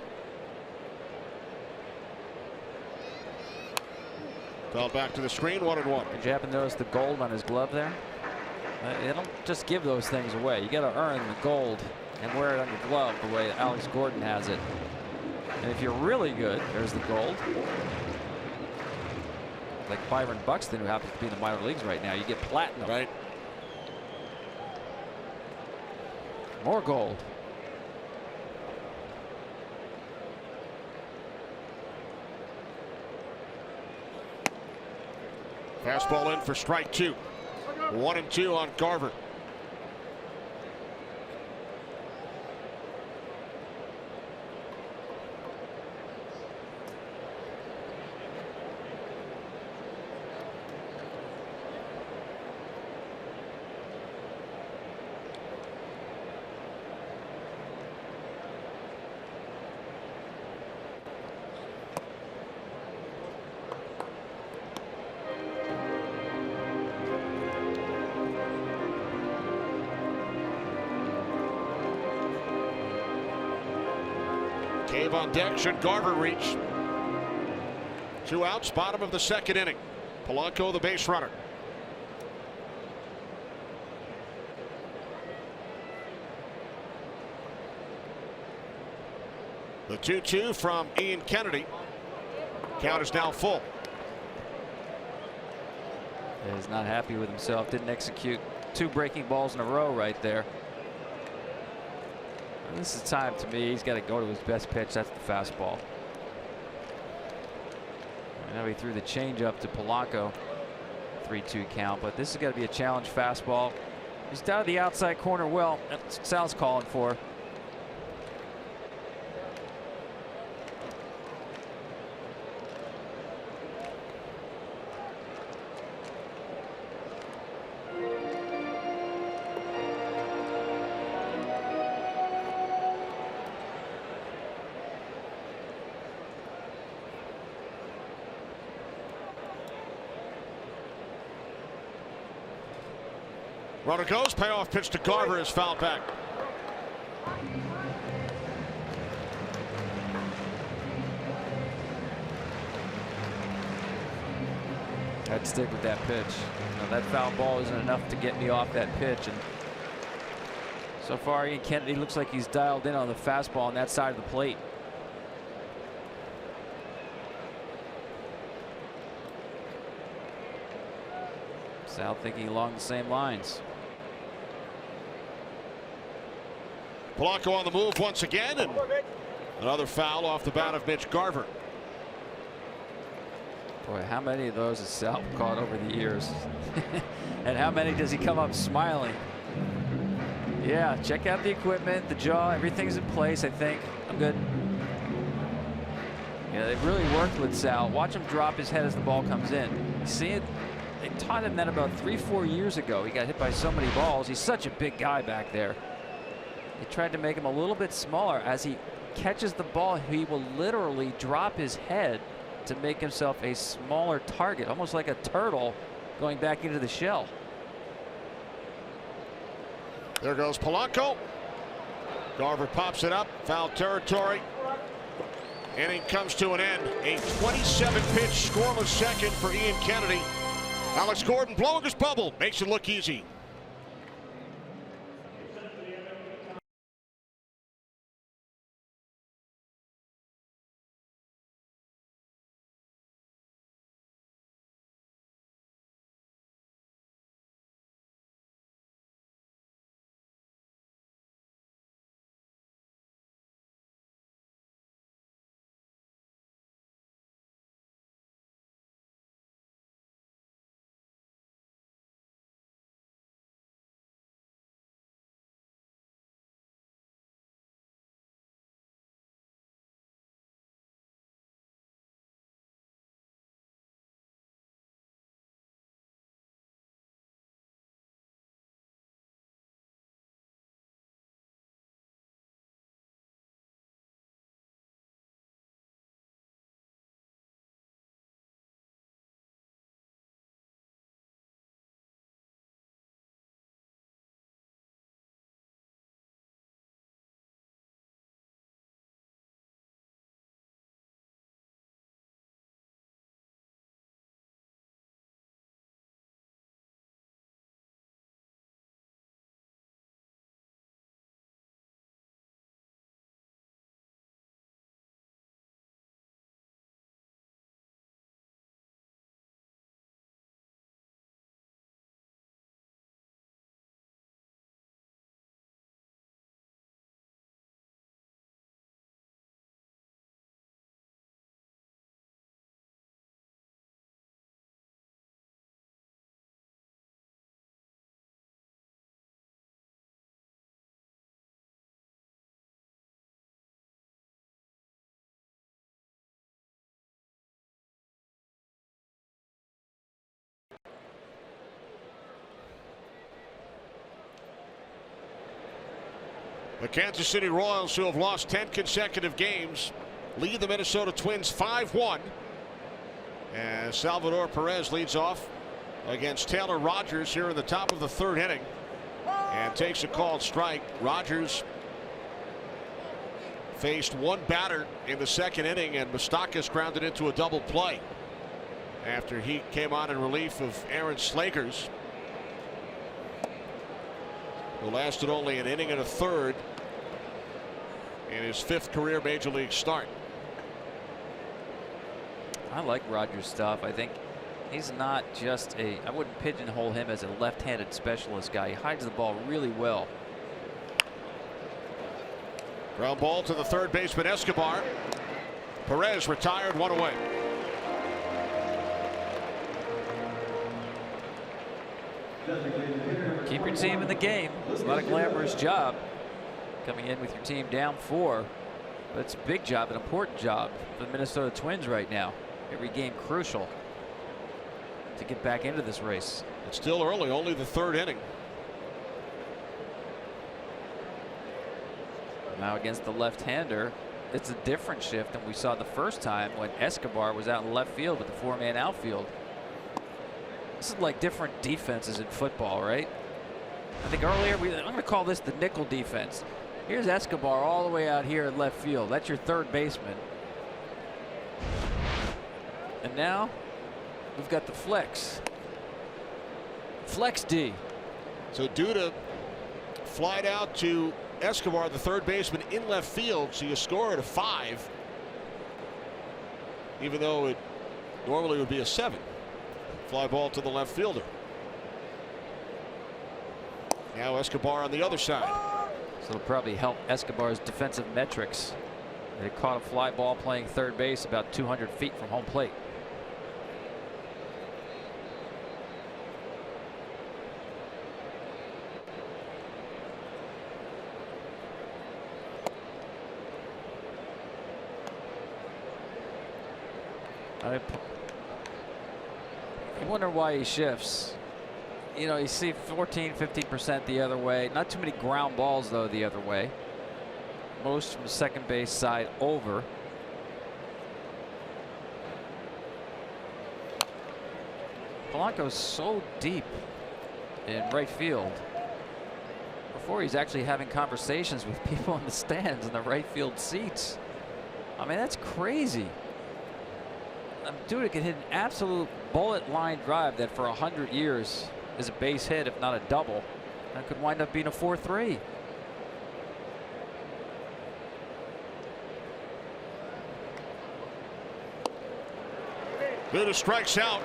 Fell back to the screen, 1-1. Did you happen to notice the gold on his glove there? They don't just give those things away. You got to earn the gold and wear it on your glove the way Alex Gordon has it. And if you're really good, there's the gold. Like Byron Buxton, who happens to be in the minor leagues right now, you get platinum. Right. More gold. Fastball in for strike 2. 1-2 on Garver. Cave on deck, should Garver reach. 2 outs, bottom of the 2nd inning. Polanco the base runner. The 2-2 from Ian Kennedy. Count is now full. Is not happy with himself. Didn't execute 2 breaking balls in a row right there. And this is time to me. He's got to go to his best pitch. That's the fastball. And now he threw the changeup to Polanco. 3-2 count, but this has got to be a challenge fastball. He's down the outside corner. Well, that's what Sal's calling for. Runner goes, payoff pitch to Garver is fouled back. I'd stick with that pitch. That foul ball isn't enough to get me off that pitch, and so far Ian Kennedy looks like he's dialed in on the fastball on that side of the plate. Sal thinking along the same lines. Polanco on the move once again, and another foul off the bat of Mitch Garver. Boy, how many of those has Sal caught over the years? And how many does he come up smiling? Yeah, check out the equipment, the jaw, everything's in place, I think. I'm good. Yeah, they've really worked with Sal. Watch him drop his head as the ball comes in. You see it? They taught him that about 3-4 years ago. He got hit by so many balls. He's such a big guy back there. They tried to make him a little bit smaller. As he catches the ball, he will literally drop his head to make himself a smaller target, almost like a turtle going back into the shell. There goes Polanco. Garver pops it up, foul territory. Inning comes to an end. A 27-pitch scoreless second for Ian Kennedy. Alex Gordon blowing his bubble makes it look easy. The Kansas City Royals, who have lost 10 consecutive games, lead the Minnesota Twins 5-1. And Salvador Perez leads off against Taylor Rogers here in the top of the 3rd inning and takes a called strike. Rogers faced one batter in the 2nd inning, and Moustakas grounded into a double play after he came on in relief of Aaron Slakers, who lasted only an inning and a third in his 5th career major league start. I like Rogers' stuff. I think He's not just I wouldn't pigeonhole him as a left-handed specialist guy. He hides the ball really well. Ground ball to the third baseman, Escobar. Perez retired, 1 away. Keep your team in the game. It's not a glamorous job coming in with your team down 4, but it's a big job, an important job for the Minnesota Twins right now. Every game crucial to get back into this race. It's still early, only the 3rd inning. Now against the left-hander, it's a different shift than we saw the first time when Escobar was out in left field with the 4-man outfield. This is like different defenses in football, right? I think earlier I'm going to call this the nickel defense. Here's Escobar all the way out here in left field. That's your third baseman. And now we've got the flex. Flex D. So Duda flied out to Escobar, the third baseman, in left field, so you score at a 5, even though it normally would be a 7. Fly ball to the left fielder. Now Escobar on the other side. So it'll probably help Escobar's defensive metrics. They caught a fly ball playing third base about 200 feet from home plate. I wonder why he shifts. You know, you see 14-15% the other way. Not too many ground balls, though, the other way. Most from the second base side over. Polanco's so deep in right field. Before he's actually having conversations with people in the stands in the right field seats. I mean, that's crazy. Duda can hit an absolute bullet line drive that for 100 years is a base hit, if not a double. That could wind up being a 4-3. Duda strikes out.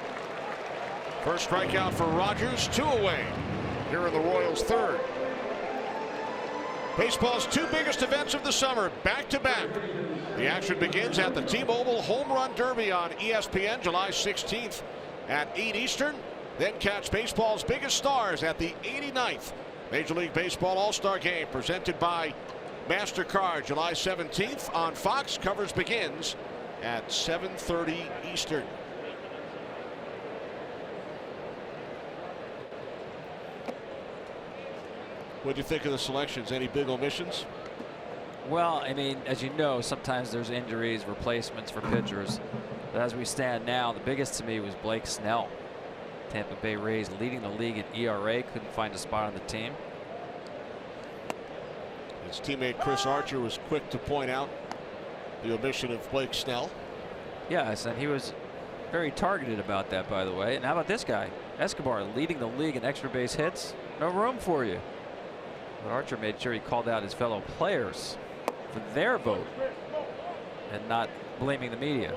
First strikeout for Rogers, 2 away here in the Royals' 3rd. Baseball's 2 biggest events of the summer, back-to-back. The action begins at the T-Mobile Home Run Derby on ESPN July 16th at 8 Eastern. Then catch baseball's biggest stars at the 89th Major League Baseball All-Star Game presented by MasterCard July 17th on Fox. Coverage begins at 7:30 Eastern. What do you think of the selections? Any big omissions? Well, I mean, as you know, sometimes there's injuries, replacements for pitchers. But as we stand now, the biggest to me was Blake Snell. Tampa Bay Rays leading the league in ERA, couldn't find a spot on the team. His teammate Chris Archer was quick to point out the omission of Blake Snell. Yes, and he was very targeted about that, by the way. And how about this guy? Escobar leading the league in extra base hits. No room for you. But Archer made sure he called out his fellow players for their vote and not blaming the media.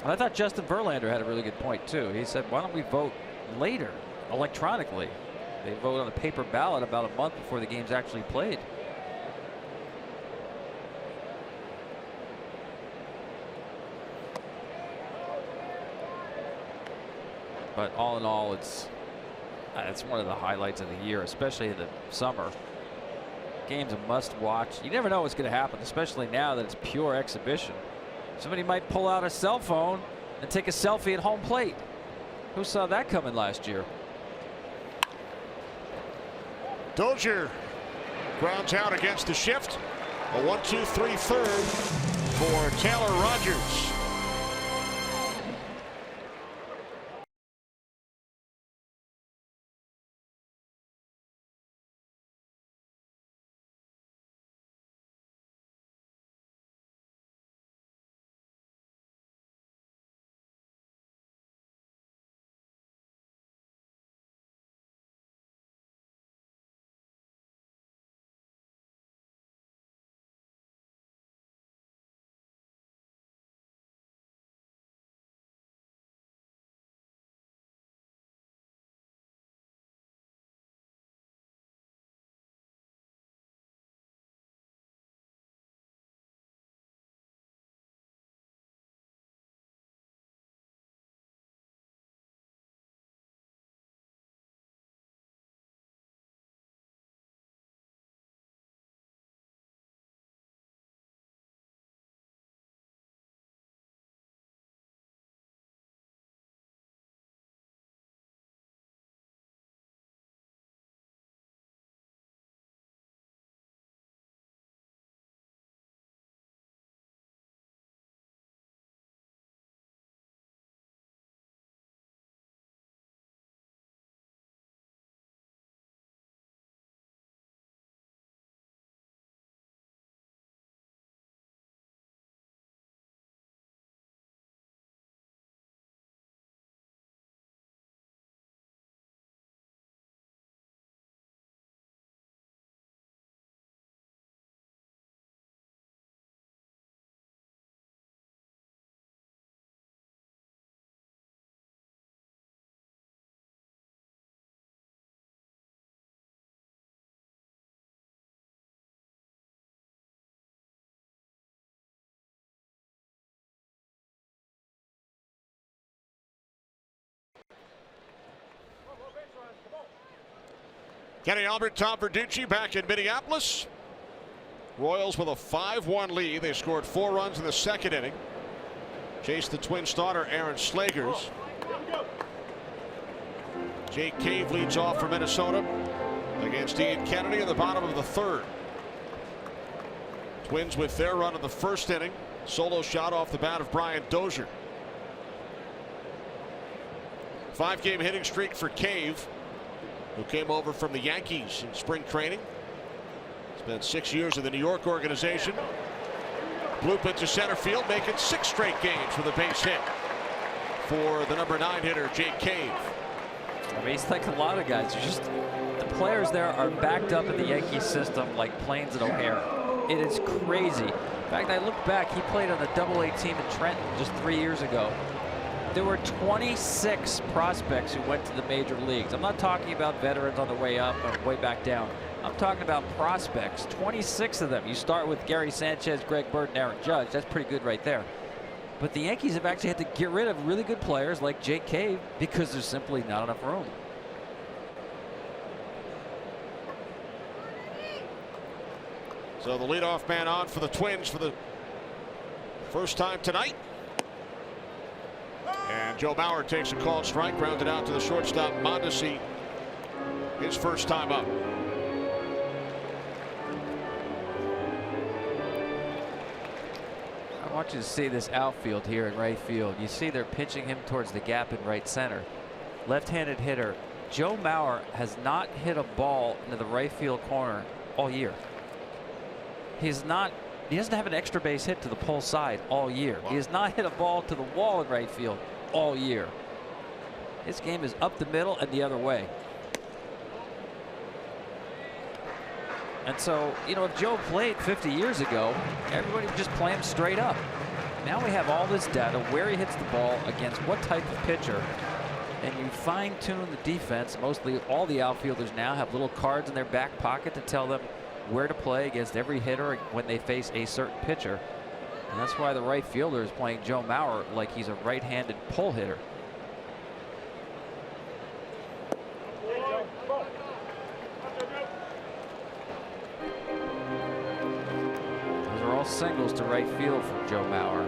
And I thought Justin Verlander had a really good point too. He said, why don't we vote later electronically? They vote on a paper ballot about a month before the game's actually played. But all in all, it's one of the highlights of the year, especially in the summer. Game's a must watch. You never know what's going to happen, especially now that it's pure exhibition. Somebody might pull out a cell phone and take a selfie at home plate. Who saw that coming last year? Dozier grounds out against the shift. A 1-2-3 third for Taylor Rogers. Kenny Albert, Tom Verducci back in Minneapolis. Royals with a 5-1 lead. They scored 4 runs in the second inning. Chased the Twin starter Aaron Slagers. Jake Cave leads off for Minnesota against Ian Kennedy in the bottom of the third. Twins with their run in the first inning. Solo shot off the bat of Brian Dozier. 5-game hitting streak for Cave, who came over from the Yankees in spring training. Spent 6 years in the New York organization. Bloop into center field, making 6 straight games with a base hit for the number 9 hitter, Jake Cave. I mean, he's like a lot of guys. Just the players there are backed up in the Yankee system like planes at O'Hare. It is crazy. In fact, I look back, he played on the AA team in Trenton just 3 years ago. There were 26 prospects who went to the major leagues. I'm not talking about veterans on the way up or way back down. I'm talking about prospects, 26 of them. You start with Gary Sanchez, Greg Bird, and Aaron Judge. That's pretty good right there. But the Yankees have actually had to get rid of really good players like Jake Cave because there's simply not enough room. So the leadoff man on for the Twins for the first time tonight. And Joe Bauer takes a called strike, grounded out to the shortstop Mondesi, his first time up. I want you to see this outfield here in right field. You see they're pitching him towards the gap in right center. Left-handed hitter. Joe Mauer has not hit a ball into the right field corner all year. He doesn't have an extra base hit to the pull side all year. Wow. He has not hit a ball to the wall in right field all year. His game is up the middle and the other way. And so, you know, if Joe played 50 years ago, everybody would just play him straight up. Now we have all this data, where he hits the ball against what type of pitcher, and you fine-tune the defense. Mostly all the outfielders now have little cards in their back pocket to tell them where to play against every hitter when they face a certain pitcher. And that's why the right fielder is playing Joe Mauer like he's a right-handed pull hitter. Those are all singles to right field from Joe Mauer.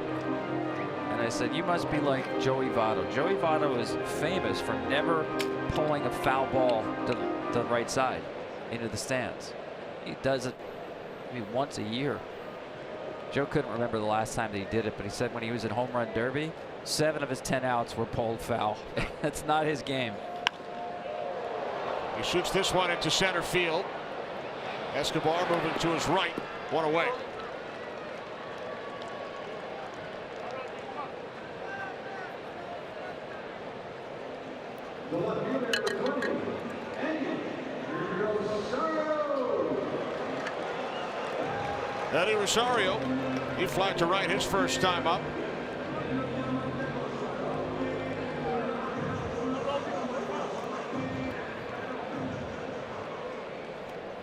And I said, you must be like Joey Votto. Joey Votto is famous for never pulling a foul ball to the right side into the stands. He does it maybe once a year. Joe couldn't remember the last time that he did it, but he said when he was at Home Run Derby, 7 of his 10 outs were pulled foul. That's not his game. He shoots this one into center field. Escobar moving to his right, 1 away. Eddie Rosario, he flied to right his first time up.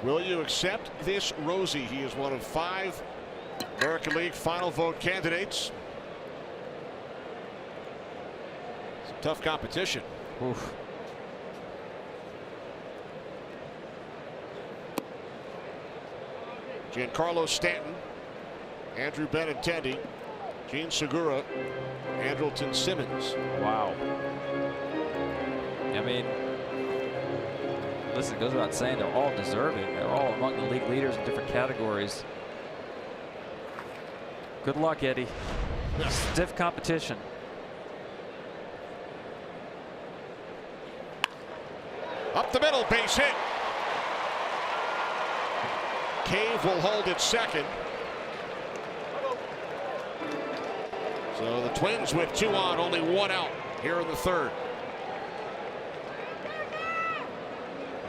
Will you accept this, Rosie? He is one of 5 American League final vote candidates. Some tough competition. Oof. Giancarlo Stanton, Andrew Benintendi, Gene Segura, Andrelton Simmons. Wow. I mean, listen, it goes without saying they're all deserving. They're all among the league leaders in different categories. Good luck, Eddie. Stiff competition. Up the middle, base hit. Cave will hold at second. So the Twins with 2 on, only 1 out here in the third.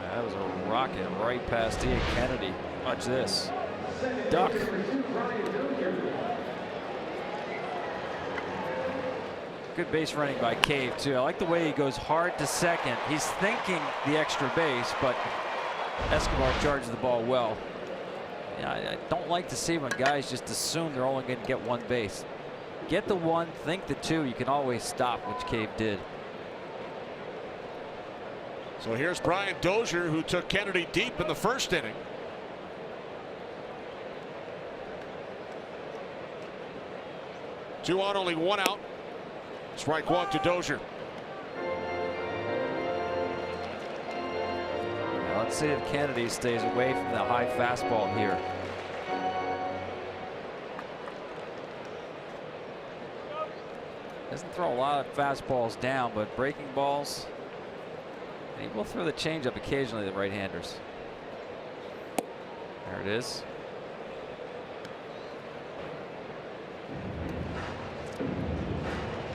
That was a rocket right past Ian Kennedy. Watch this. Duck. Good base running by Cave, too. I like the way he goes hard to second. He's thinking the extra base, but Escobar charges the ball well. Yeah, I don't like to see when guys just assume they're only going to get 1 base. Get the 1, think the 2. You can always stop, which Cave did. So here's Brian Dozier, who took Kennedy deep in the first inning. Two on, only one out. Strike one to Dozier. Now let's see if Kennedy stays away from the high fastball here. Doesn't throw a lot of fastballs down, but breaking balls. And he will throw the changeup occasionally to the right-handers. There it is.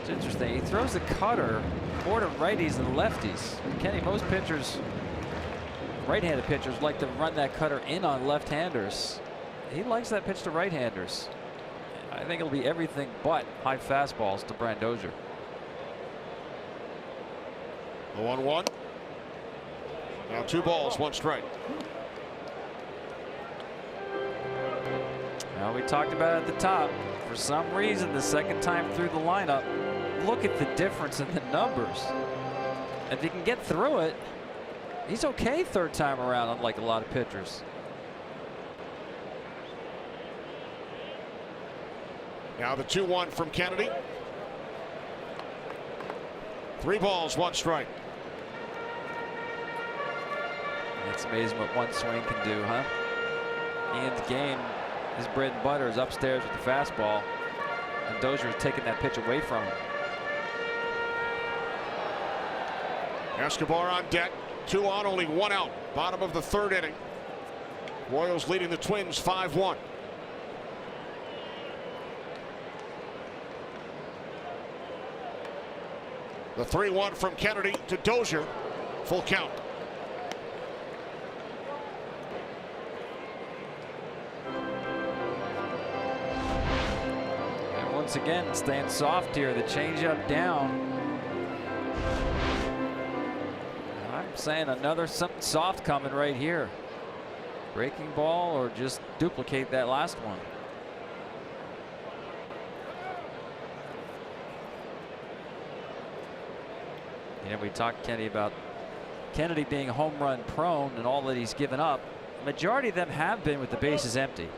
It's interesting. He throws the cutter more to righties than lefties. Kenny, most pitchers, right-handed pitchers, like to run that cutter in on left-handers. He likes that pitch to right-handers. I think it'll be everything but high fastballs to Brian Dozier. The 1-1. Now 2 balls, 1 strike. Now we talked about it at the top. For some reason, the second time through the lineup, look at the difference in the numbers. If he can get through it, he's okay third time around, unlike a lot of pitchers. Now the 2-1 from Kennedy. 3 balls, 1 strike. It's amazing what one swing can do, huh? Ian's game, his bread and butter is upstairs with the fastball, and Dozier is taking that pitch away from him. Escobar on deck. 2 on, only 1 out. Bottom of the 3rd inning. Royals leading the Twins 5-1. The 3-1 from Kennedy to Dozier. Full count. And once again, staying soft here. The changeup down. I'm saying another something soft coming right here. Breaking ball or just duplicate that last one. You know, we talked, Kenny, about Kennedy being home run prone and all that he's given up. Majority of them have been with the bases empty.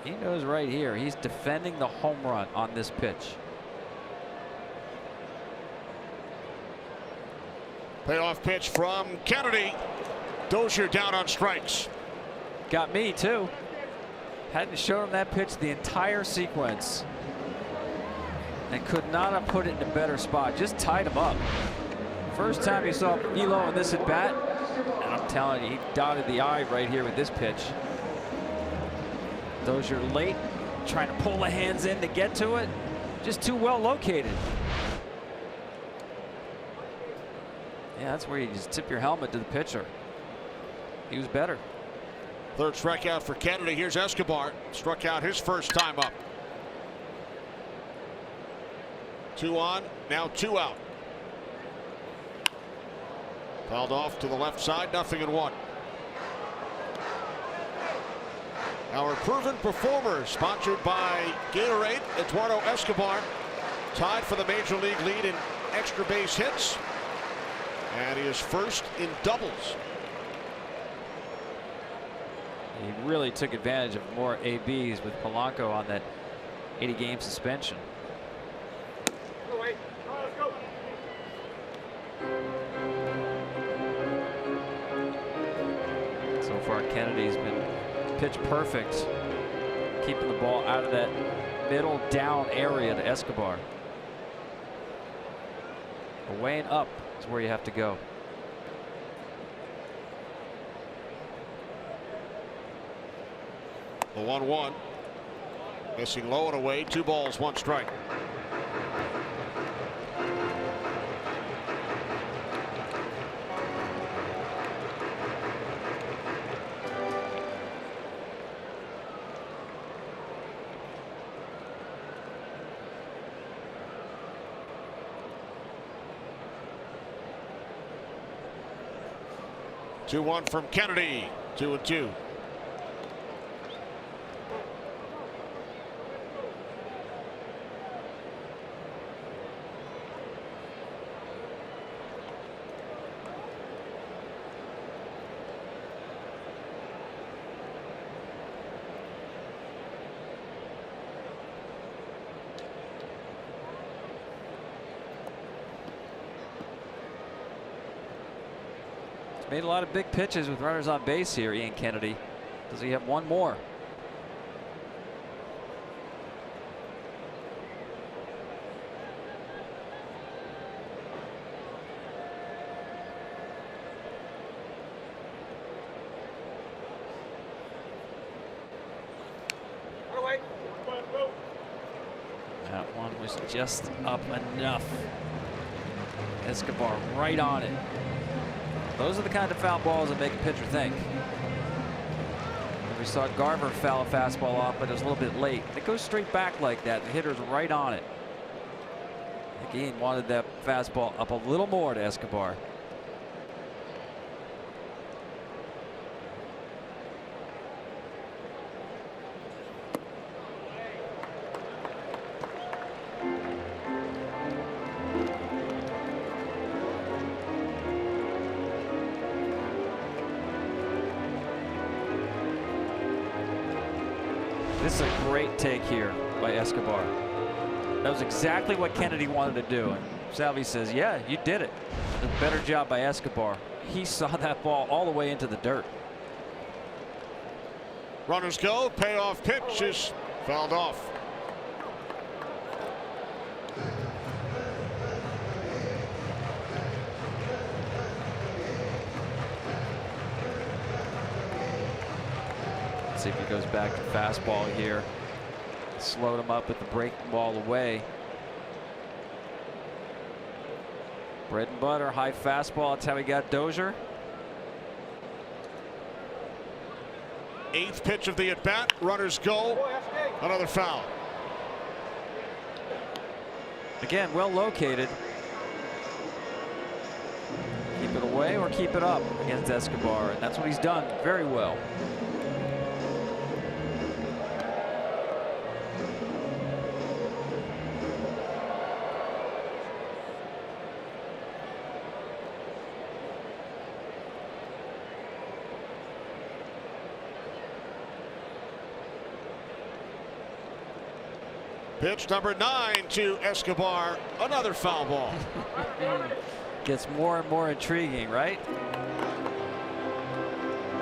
He knows right here he's defending the home run on this pitch. Payoff pitch from Kennedy. Dozier down on strikes. Got me too. Hadn't shown him that pitch the entire sequence. And could not have put it in a better spot. Just tied him up. First time you saw Elo in this at bat, and I'm telling you, he dotted the I right here with this pitch. Dozier late, trying to pull the hands in to get to it. Just too well located. Yeah, that's where you just tip your helmet to the pitcher. He was better. 3rd strikeout for Kennedy. Here's Escobar. Struck out his first time up. 2 on, now 2 out. Fouled off to the left side, 0-1. Our proven performer, sponsored by Gatorade, Eduardo Escobar, tied for the major league lead in extra base hits, and he is first in doubles. He really took advantage of more ABs with Polanco on that 80-game suspension. So far, Kennedy's been pitch perfect, keeping the ball out of that middle down area to Escobar. Away and up is where you have to go. The 1-1. Missing low and away. 2 balls, 1 strike. Two 2-1 from Kennedy. 2-2. Made a lot of big pitches with runners on base here, Ian Kennedy. Does he have one more? That one was just up enough. Escobar right on it. Those are the kind of foul balls that make a pitcher think. We saw Garver foul a fastball off, but it was a little bit late. It goes straight back like that. The hitter's right on it. I think Ian wanted that fastball up a little more to Escobar. This is a great take here by Escobar. That was exactly what Kennedy wanted to do. And Salvi says, yeah, you did it. A better job by Escobar. He saw that ball all the way into the dirt. Runners go. Payoff pitch is fouled off. See if he goes back to fastball here. Slowed him up with the breaking ball away. Bread and butter, high fastball. That's how he got Dozier. 8th pitch of the at bat. Runners go. Another foul. Again, well located. Keep it away or keep it up against Escobar, and that's what he's done very well. Pitch number 9 to Escobar. Another foul ball. Gets more and more intriguing, right?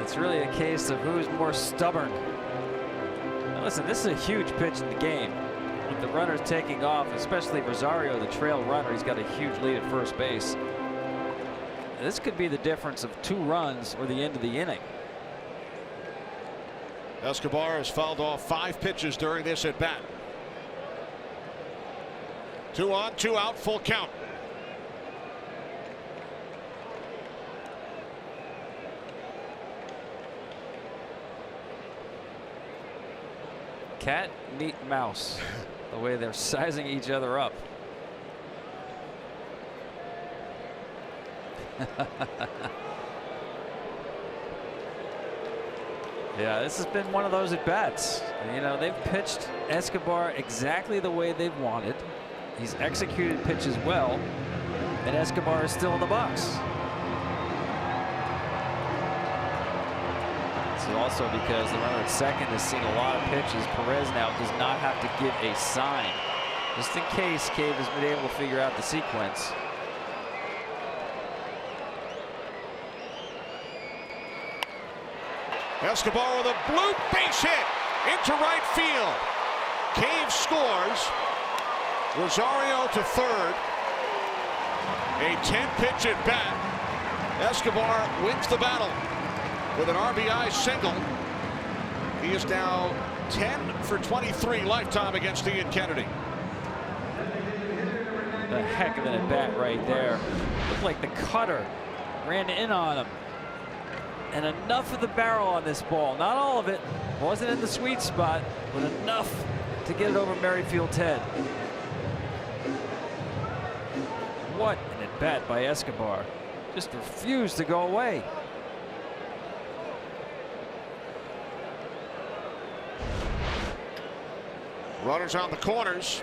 It's really a case of who's more stubborn. Now listen, this is a huge pitch in the game. With the runners taking off, especially Rosario, the trail runner, he's got a huge lead at first base. This could be the difference of 2 runs or the end of the inning. Escobar has fouled off 5 pitches during this at bat. 2 on, 2 out, full count. Cat, meat, mouse. The way they're sizing each other up. Yeah, this has been one of those at bats. You know, they've pitched Escobar exactly the way they've wanted. He's executed pitches well, and Escobar is still in the box. This is also because the runner at second has seen a lot of pitches. Perez now does not have to give a sign, just in case Cave has been able to figure out the sequence. Escobar with a bloop base hit into right field. Cave scores. Rosario to third. A 10-pitch at bat. Escobar wins the battle with an RBI single. He is now 10 for 23 lifetime against Ian Kennedy. A heck of an at bat right there. Looked like the cutter ran in on him. And enough of the barrel on this ball. Not all of it. Wasn't in the sweet spot, but enough to get it over Merrifield's head. What an at bat by Escobar. Just refused to go away. Runners on the corners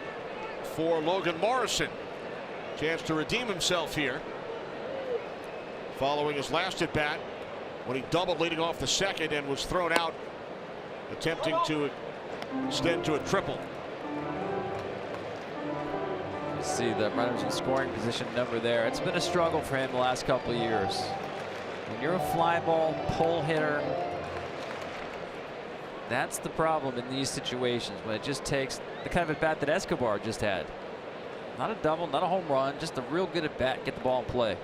for Logan Morrison. Chance to redeem himself here. Following his last at bat when he doubled leading off the second and was thrown out, attempting to extend to a triple. See the runners in scoring position number there. It's been a struggle for him the last couple of years. When you're a fly ball pull hitter, that's the problem in these situations, when it just takes the kind of at bat that Escobar just had. Not a double, not a home run, just a real good at bat, get the ball in play.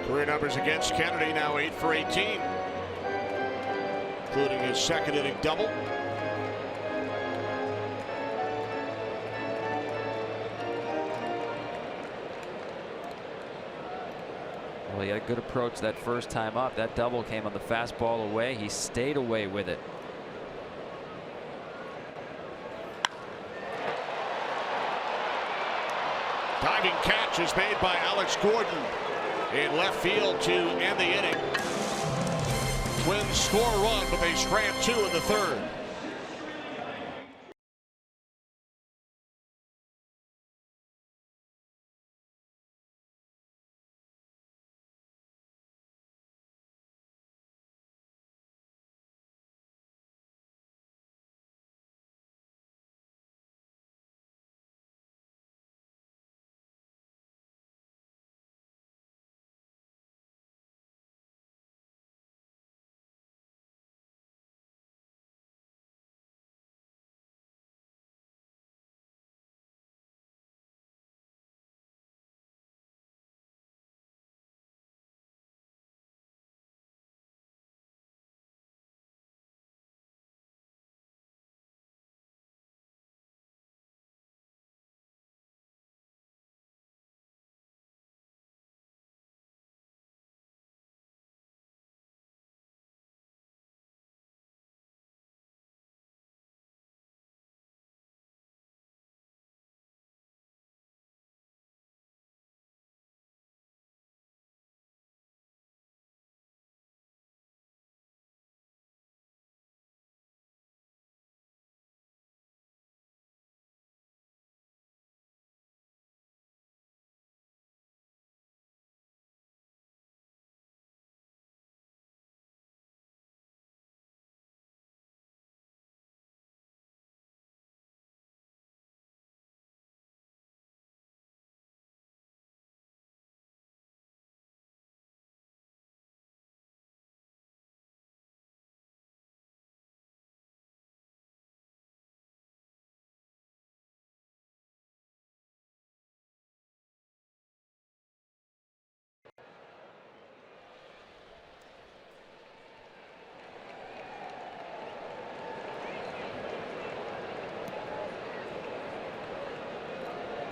Career numbers against Kennedy now 8 for 18, including his second inning double. Well, he had a good approach that first time up. That double came on the fastball away. He stayed away with it. Diving catch is made by Alex Gordon in left field to end the inning. Twins score a run, but they strand 2 in the third.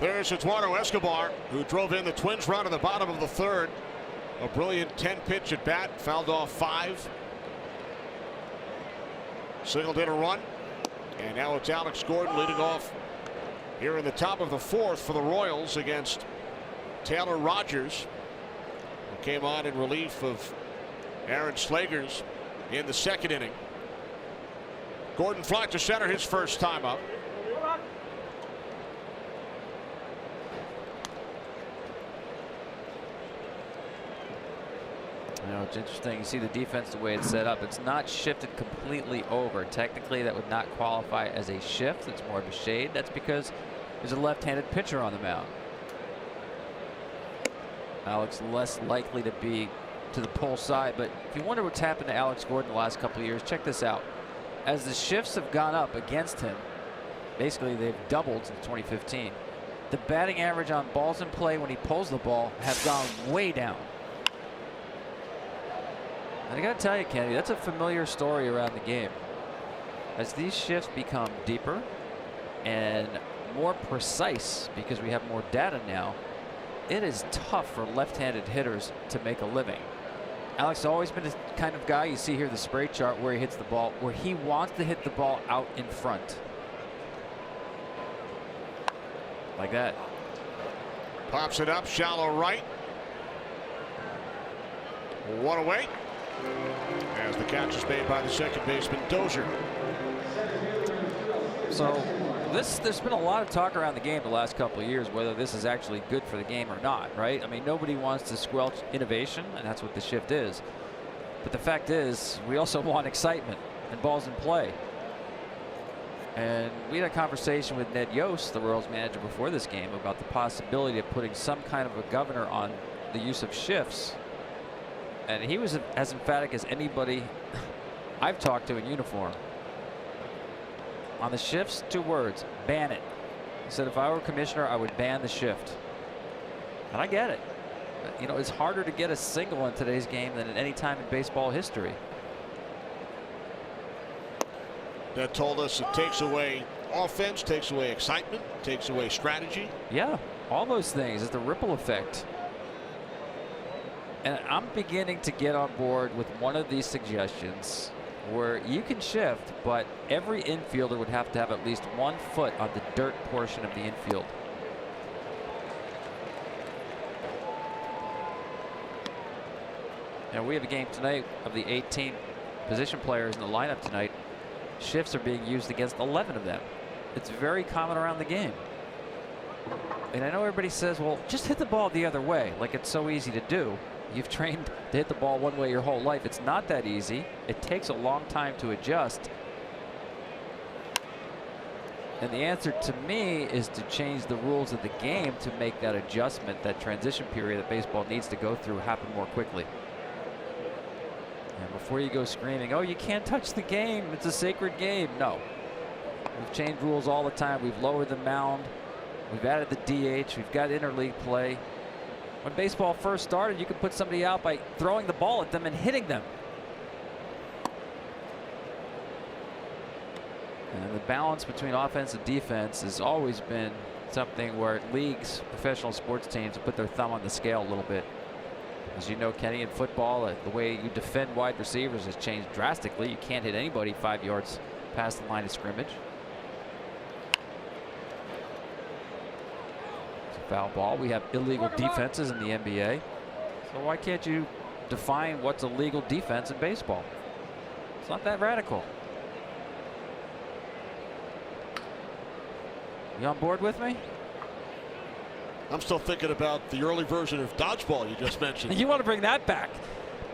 There's Eduardo Escobar, who drove in the Twins run in the bottom of the third. A brilliant 10-pitch at bat, fouled off 5. Singled in a run, and now it's Alex Gordon leading off here in the top of the 4th for the Royals against Taylor Rogers, who came on in relief of Aaron Slagers in the 2nd inning. Gordon flies to center his first time up. You know, it's interesting. You see the defense, the way it's set up. It's not shifted completely over. Technically, that would not qualify as a shift. It's more of a shade. That's because there's a left-handed pitcher on the mound. Alex less likely to be to the pull side. But if you wonder what's happened to Alex Gordon the last couple of years, check this out. As the shifts have gone up against him, basically they've doubled since 2015. The batting average on balls in play when he pulls the ball has gone way down. I got to tell you, Kennedy, that's a familiar story around the game. As these shifts become deeper and more precise, because we have more data now, it is tough for left-handed hitters to make a living. Alex has always been the kind of guy, you see here the spray chart where he hits the ball, where he wants to hit the ball out in front. Like that. Pops it up, shallow right. 1 away. As the catch is made by the second baseman, Dozier. So there's been a lot of talk around the game the last couple of years whether this is actually good for the game or not, right? I mean, nobody wants to squelch innovation, and that's what the shift is. But the fact is, we also want excitement and balls in play. And we had a conversation with Ned Yost, the Royals manager, before this game about the possibility of putting some kind of a governor on the use of shifts. And he was as emphatic as anybody I've talked to in uniform. On the shifts, 2 words: ban it. He said if I were commissioner, I would ban the shift. And I get it. You know, it's harder to get a single in today's game than at any time in baseball history. That told us it takes away offense, takes away excitement, takes away strategy. Yeah, all those things. It's the ripple effect. And I'm beginning to get on board with one of these suggestions where you can shift, but every infielder would have to have at least 1 foot on the dirt portion of the infield. Now we have a game tonight of the 18 position players in the lineup tonight. Shifts are being used against 11 of them. It's very common around the game. And I know everybody says, well, just hit the ball the other way, like it's so easy to do. You've trained to hit the ball one way your whole life. It's not that easy. It takes a long time to adjust. And the answer to me is to change the rules of the game to make that adjustment, that transition period that baseball needs to go through, happen more quickly. And before you go screaming, oh, you can't touch the game, it's a sacred game. No. We've changed rules all the time. We've lowered the mound. We've added the DH. We've got interleague play. When baseball first started, you could put somebody out by throwing the ball at them and hitting them. And the balance between offense and defense has always been something where leagues, professional sports teams, put their thumb on the scale a little bit. As you know, Kenny, in football, the way you defend wide receivers has changed drastically. You can't hit anybody 5 yards past the line of scrimmage. It's a foul ball. We have illegal defenses in the NBA. So why can't you define what's a legal defense in baseball? It's not that radical. You on board with me? I'm still thinking about the early version of dodgeball you just mentioned. You want to bring that back?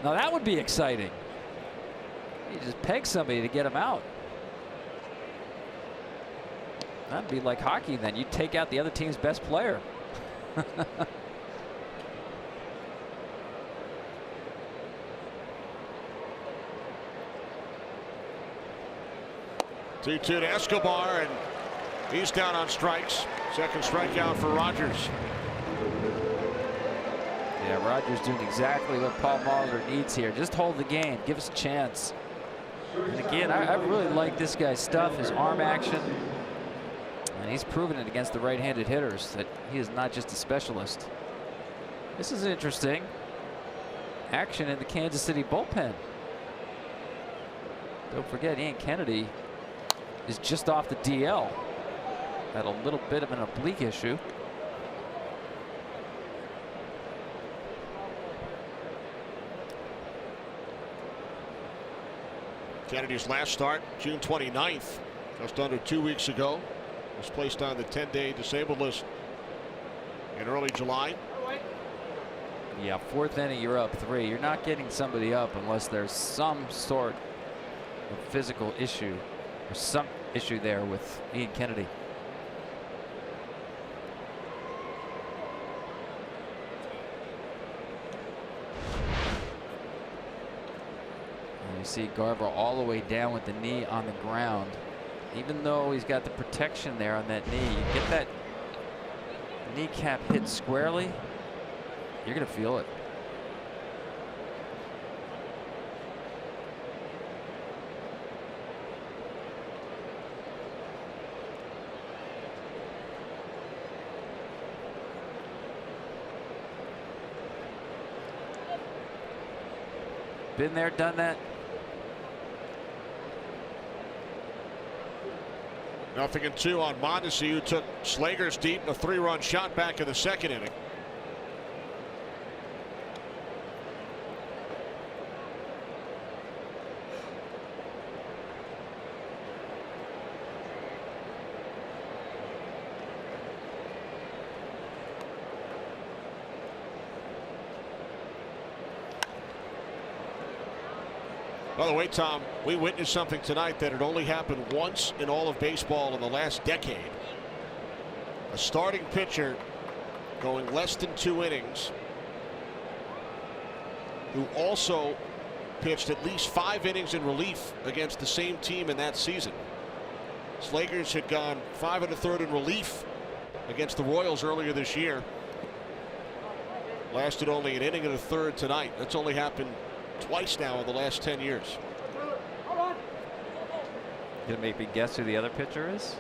Now that would be exciting. You just peg somebody to get him out. That'd be like hockey then. You take out the other team's best player. 2-2 to Escobar, and he's down on strikes. Second strikeout for Rogers. Yeah, Rogers doing exactly what Paul Molitor needs here. Just hold the game. Give us a chance. And again, I really like this guy's stuff, his arm action. And he's proven it against the right-handed hitters that he is not just a specialist. This is interesting. Action in the Kansas City bullpen. Don't forget, Ian Kennedy is just off the DL. Had a little bit of an oblique issue. Kennedy's last start, June 29th, just under 2 weeks ago, was placed on the 10-day disabled list in early July. Yeah, 4th inning, you're up 3. You're not getting somebody up unless there's some sort of physical issue or some issue there with Ian Kennedy. You see Garver all the way down with the knee on the ground. Even though he's got the protection there on that knee, you get that kneecap hit squarely, you're going to feel it. Been there, done that. 0-2 on Mondesi, who took Slager's deep, a 3-run shot back in the second inning. By the way, Tom, we witnessed something tonight that had only happened once in all of baseball in the last decade. A starting pitcher going less than 2 innings, who also pitched at least 5 innings in relief against the same team in that season. Slagers had gone 5 1/3 in relief against the Royals earlier this year. Lasted only an inning and a third tonight. That's only happened twice now in the last 10 years. Gonna make me guess who the other pitcher is?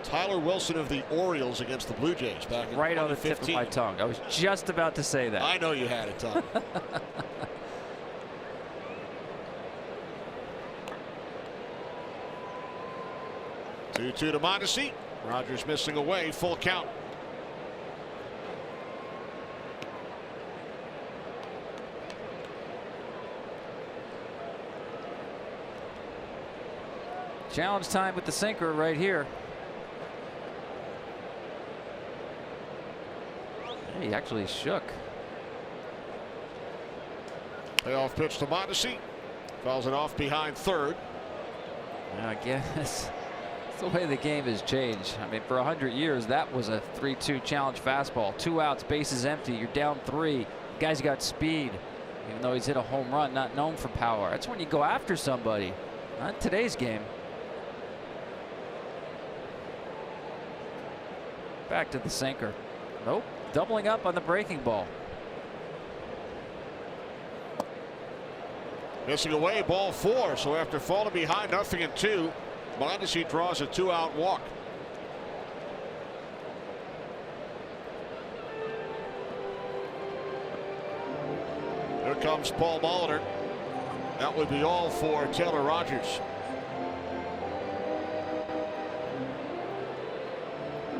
Tyler Wilson of the Orioles against the Blue Jays back in Right on the 2015. tip of my tongue. I was just about to say that. I know you had it, Tom. 2-2 to Mondesi. Rogers missing away, full count. Challenge time with the sinker right here. He actually shook. Payoff pitch to Mondesi. Fouls it off behind third. I guess that's the way the game has changed. I mean, for 100 years, that was a 3-2 challenge fastball. 2 outs, bases empty. You're down 3. The guy's got speed. Even though he's hit a home run, not known for power. That's when you go after somebody. Not today's game. Back to the sinker. Nope. Doubling up on the breaking ball. Missing away, ball 4. So after falling behind 0-2, Mondesi draws a 2-out walk. Here comes Paul Molitor. That would be all for Taylor Rogers.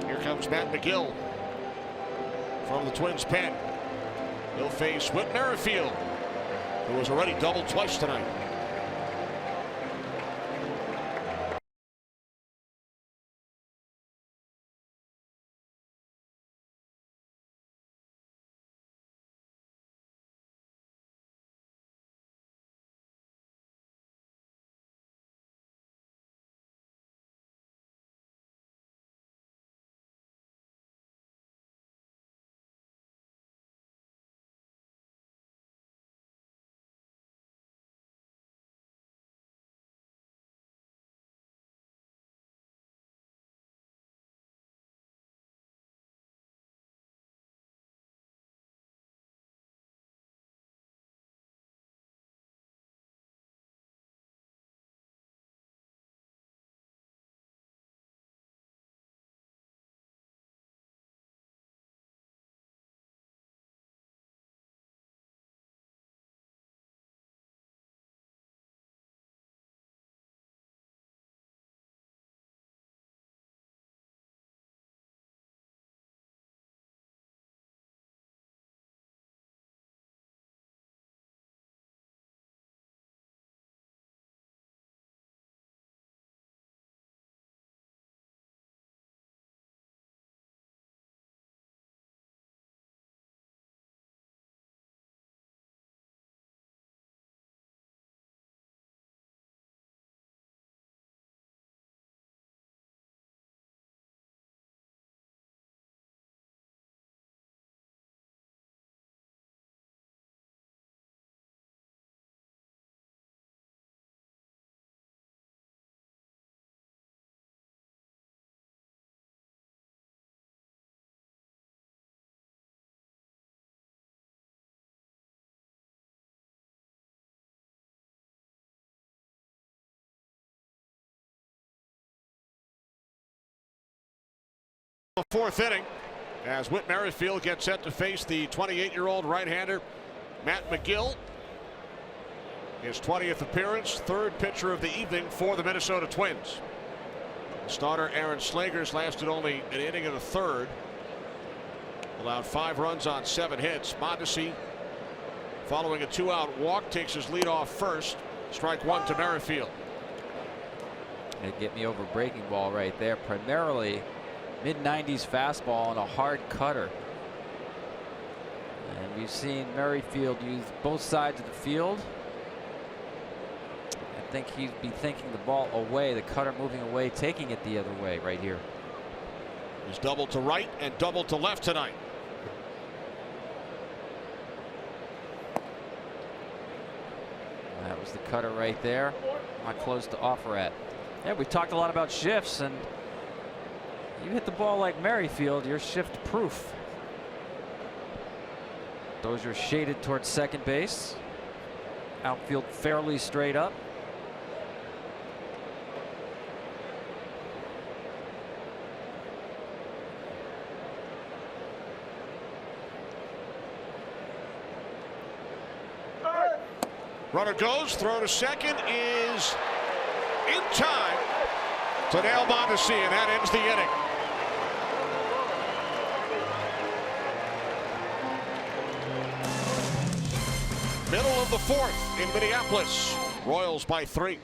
Here comes Matt McGill from the Twins pen. He'll face Whit Merrifield, who was already doubled twice tonight. The 4th inning, as Whit Merrifield gets set to face the 28-year-old right-hander Matt McGill. His 20th appearance, 3rd pitcher of the evening for the Minnesota Twins. Starter Aaron Slagers lasted only an inning and a third. Allowed 5 runs on 7 hits. Mondesi, following a 2-out walk, takes his lead off first. Strike 1 to Merrifield. They get me over breaking ball right there. Primarily mid-90s fastball and a hard cutter. And we've seen Merrifield use both sides of the field. think he'd be thinking the ball away, the cutter moving away, taking it the other way right here. He's double to right and double to left tonight. That was the cutter right there. Not close to offer at. Yeah, we talked a lot about shifts, and you hit the ball like Merrifield, you're shift proof. Dozier shaded towards second base. Outfield fairly straight up. Runner goes, throw to second is in time to nail Mondesi, and that ends the inning. Middle of the fourth in Minneapolis. Royals by 3.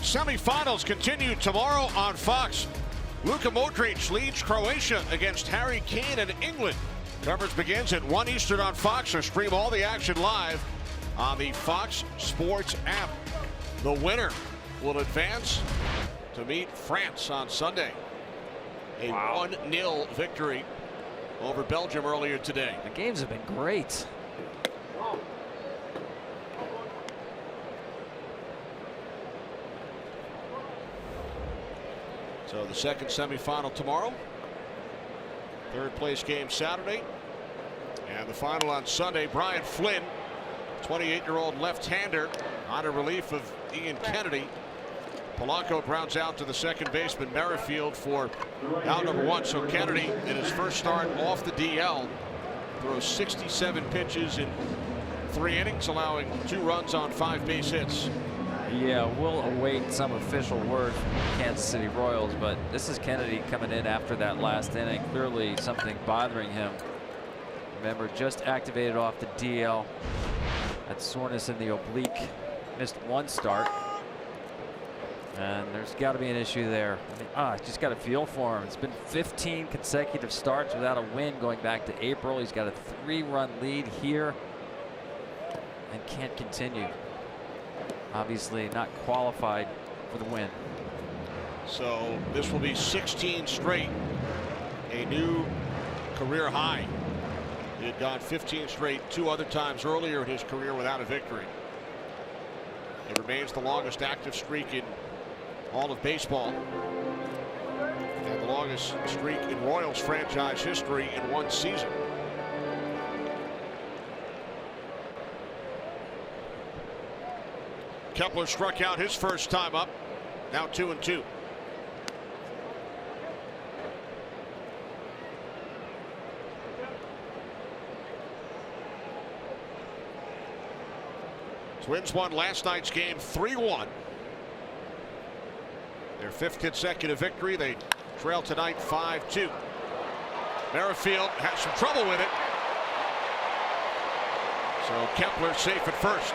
Semifinals continue tomorrow on Fox. Luka Modric leads Croatia against Harry Kane and England. Coverage begins at 1 Eastern on Fox, or stream all the action live on the Fox Sports app. The winner will advance to meet France on Sunday. A 1-0 victory over Belgium earlier today. The games have been great. So the second semifinal tomorrow, third place game Saturday, and the final on Sunday. Brian Flynn, 28-year-old left-hander, on a relief of Ian Kennedy. Polanco grounds out to the second baseman Merrifield for out number 1. So Kennedy, in his first start off the DL, throws 67 pitches in 3 innings, allowing 2 runs on 5 base hits. Yeah, we'll await some official word from the Kansas City Royals, but this is Kennedy coming in after that last inning. Clearly something bothering him. Remember, just activated off the DL. That soreness in the oblique. Missed 1 start. And there's got to be an issue there. I mean, just got a feel for him. It's been 15 consecutive starts without a win going back to April. He's got a 3-run lead here and can't continue. Obviously not qualified for the win. So this will be 16 straight, a new career high. He had gone 15 straight 2 other times earlier in his career without a victory. It remains the longest active streak in all of baseball, and the longest streak in Royals franchise history in 1 season. Kepler struck out his first time up. Now 2-2. Twins won last night's game 3-1. Their 5th consecutive victory. They trail tonight 5-2. Merrifield has some trouble with it. So Kepler safe at first.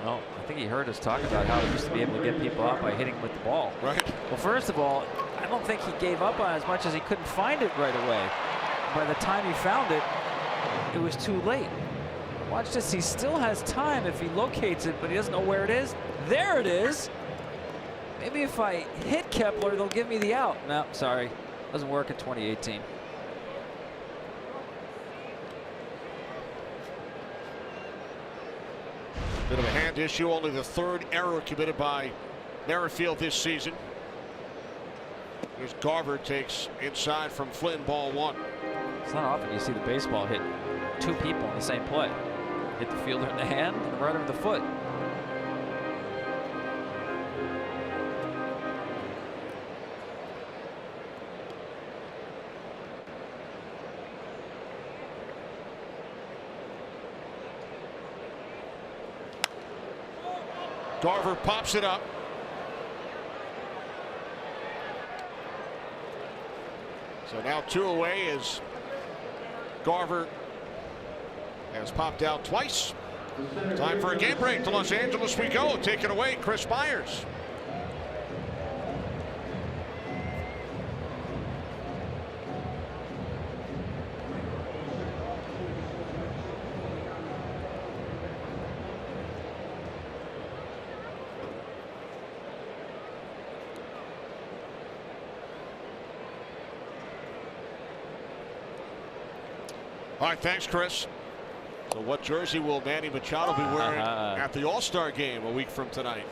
Well, I think he heard us talk about how he used to be able to get people out by hitting with the ball. Right. Well, first of all, I don't think he gave up on it as much as he couldn't find it right away. By the time he found it, it was too late. Watch this. He still has time if he locates it, but he doesn't know where it is. There it is. Maybe if I hit Kepler, they'll give me the out. No, sorry. Doesn't work in 2018. Bit of a hand issue, only the 3rd error committed by Merrifield this season. Here's Garver, takes inside from Flynn, ball 1. It's not often you see the baseball hit 2 people in the same play. Hit the fielder in the hand and the runner in the foot. Garver pops it up. So now 2 away as Garver has popped out twice. Time for a game break. To Los Angeles we go. Take it away, Chris Myers. All right, thanks, Chris. So what jersey will Manny Machado be wearing at the All-Star game a week from tonight?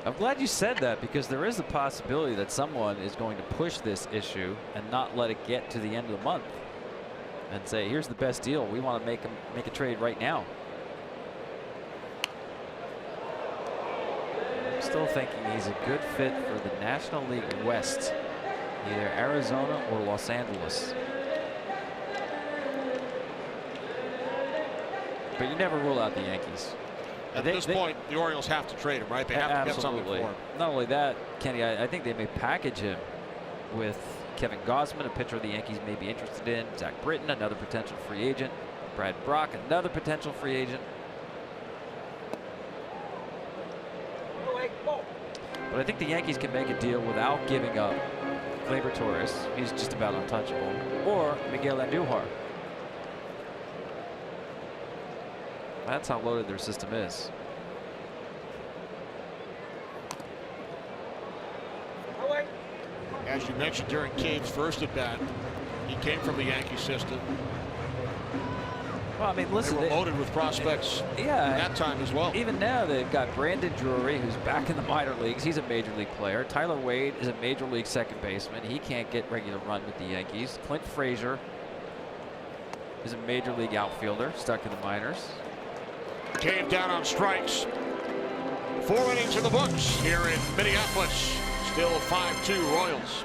I'm glad you said that, because there is a possibility that someone is going to push this issue and not let it get to the end of the month and say, here's the best deal. We want to make a trade right now. I'm still thinking he's a good fit for the National League West, either Arizona or Los Angeles. But you never rule out the Yankees. At this point, the Orioles have to trade him, right? They have to get something for him. Not only that, Kenny, I think they may package him with Kevin Gausman, a pitcher the Yankees may be interested in. Zach Britton, another potential free agent. Brad Brock, another potential free agent. But I think the Yankees can make a deal without giving up Gleyber Torres. He's just about untouchable. Or Miguel Andujar. That's how loaded their system is. As you mentioned during Cade's first at bat, he came from the Yankee system. Well, I mean, listen, they were loaded with prospects that time as well. Even now, they've got Brandon Drury, who's back in the minor leagues. He's a major league player. Tyler Wade is a major league second baseman. He can't get regular run with the Yankees. Clint Frazier is a major league outfielder, stuck in the minors. Came down on strikes. 4 innings in the books here in Minneapolis. Still 5-2 Royals.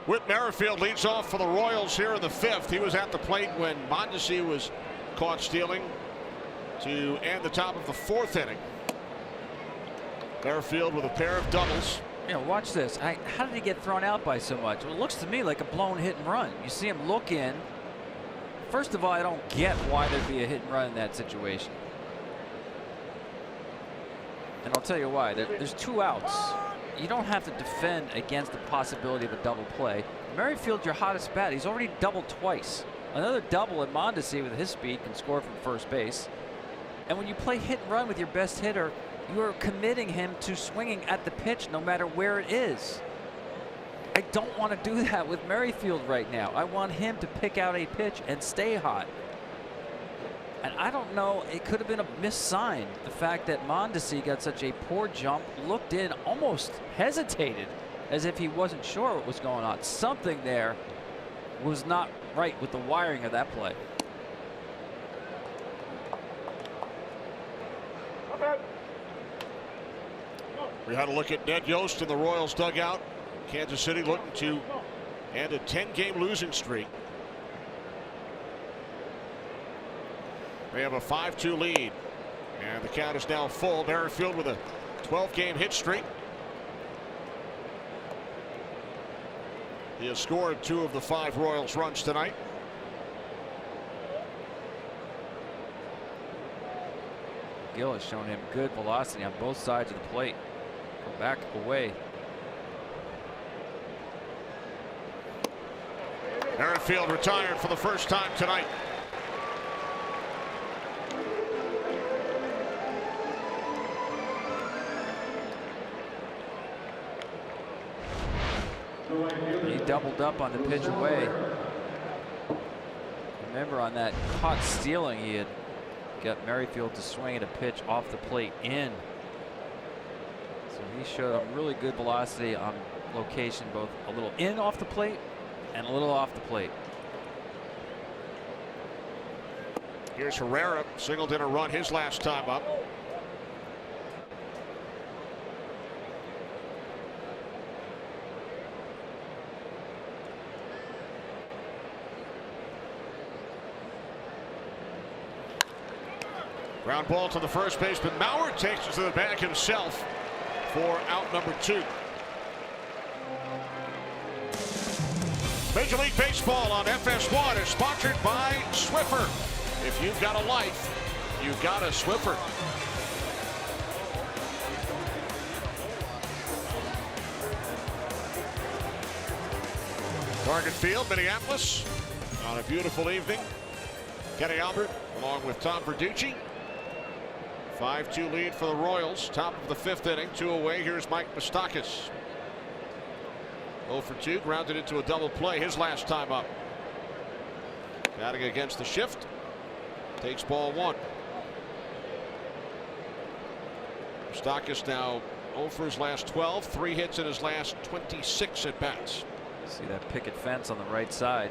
Whit Merrifield leads off for the Royals here in the 5th. He was at the plate when Mondesi was caught stealing to end the top of the 4th inning. Merrifield with a pair of doubles. You know, watch this. How did he get thrown out by so much? Well, it looks to me like a blown hit and run. You see him look in. First of all, I don't get why there'd be a hit and run in that situation. And I'll tell you why. There's 2 outs. You don't have to defend against the possibility of a double play. Merrifield, your hottest bat. He's already doubled twice. Another double at Mondesi with his speed can score from first base. And when you play hit and run with your best hitter, you are committing him to swinging at the pitch no matter where it is. I don't want to do that with Merrifield right now. I want him to pick out a pitch and stay hot. And I don't know, it could have been a missed sign. The fact that Mondesi got such a poor jump, looked in, almost hesitated as if he wasn't sure what was going on. Something there was not right with the wiring of that play. We had a look at Ned Yost in the Royals dugout. Kansas City looking to end a 10-game losing streak. They have a 5-2 lead, and the count is now full. Merrifield with a 12-game hit streak. He has scored 2 of the 5 Royals runs tonight. Gill has shown him good velocity on both sides of the plate. From back away. Merrifield retired for the first time tonight. He doubled up on the pitch away. Remember, on that caught stealing, he had got Merrifield to swing at a pitch off the plate in. So he showed a really good velocity on location, both a little in off the plate and a little off the plate. Here's Herrera, singled in a run his last time up. Ground ball to the first baseman. Mauer takes it to the bag himself for out number 2. Major League Baseball on FS1 is sponsored by Swiffer. If you've got a life, you've got a Swiffer. Target Field, Minneapolis, on a beautiful evening. Kenny Albert along with Tom Verducci. 5-2 lead for the Royals. Top of the 5th inning. 2 away. Here's Mike Moustakas. 0 for 2. Grounded into a double play his last time up. Batting against the shift. Takes ball 1. Moustakas now 0 for his last 12. 3 hits in his last 26 at bats. See that picket fence on the right side.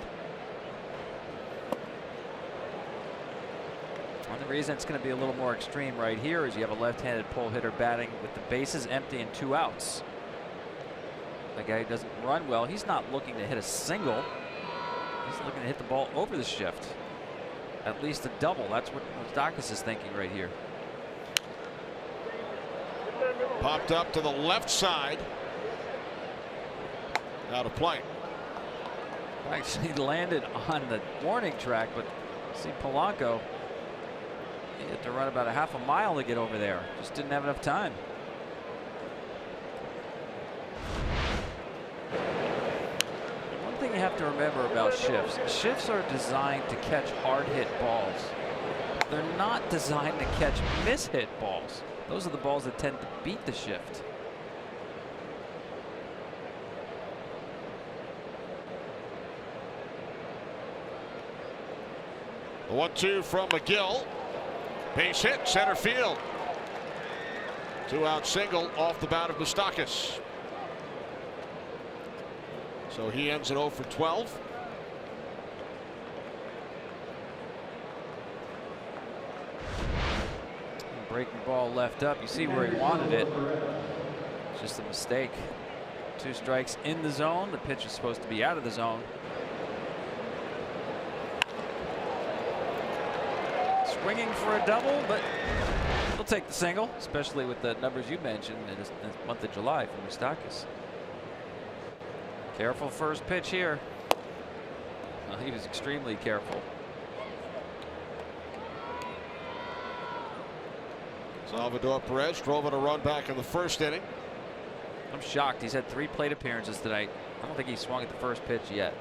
One reason it's going to be a little more extreme right here is you have a left-handed pull hitter batting with the bases empty and 2 outs. The guy who doesn't run well, he's not looking to hit a single. He's looking to hit the ball over the shift. At least a double. That's what Moustakas is thinking right here. Popped up to the left side. Out of play. Actually landed on the warning track, but see Polanco, he had to run about a half a mile to get over there. Just didn't have enough time. One thing you have to remember about shifts. Shifts are designed to catch hard hit balls. They're not designed to catch miss-hit balls. Those are the balls that tend to beat the shift. The 1-2 from McGill. Base hit, center field. 2-out single off the bat of Moustakas. So he ends at 0 for 12. Breaking ball left up. You see where he wanted it. It's just a mistake. 2 strikes in the zone. The pitch is supposed to be out of the zone. Swinging for a double, but he'll take the single, especially with the numbers you mentioned in this month of July from Mustakas. Careful first pitch here. Well, he was extremely careful. Salvador Perez drove in a run back in the first inning. I'm shocked. He's had 3 plate appearances tonight. I don't think he swung at the first pitch yet.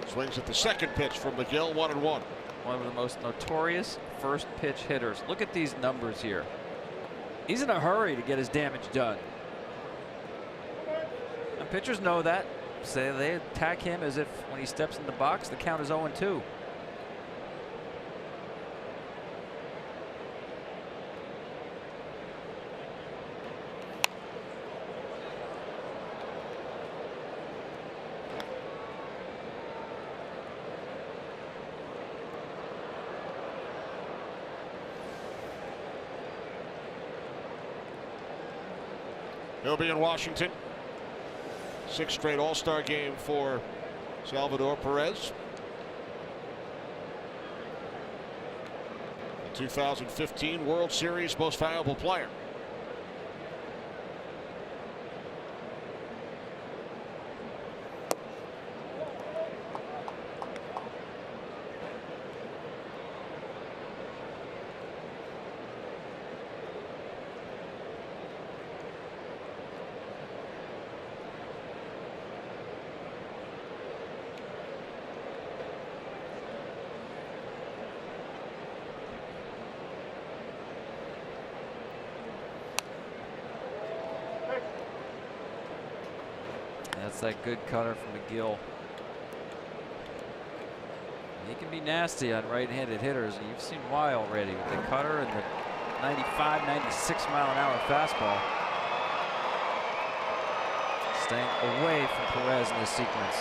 Swings at the second pitch from McGill, 1-1. One of the most notorious first pitch hitters. Look at these numbers here. He's in a hurry to get his damage done. And pitchers know that. So they attack him as if when he steps in the box, the count is 0-2. He'll be in Washington. 6th straight All-Star game for Salvador Perez. The 2015 World Series Most Valuable Player. That's that good cutter from McGill. He can be nasty on right-handed hitters, and you've seen why already with the cutter and the 95, 96 mile an hour fastball. Staying away from Perez in this sequence.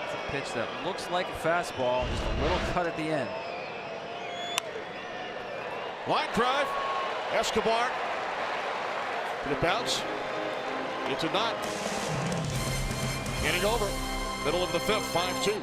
It's a pitch that looks like a fastball, just a little cut at the end. Line drive. Escobar. The bounce. It's a knot. Getting over. Middle of the 5th, 5-2.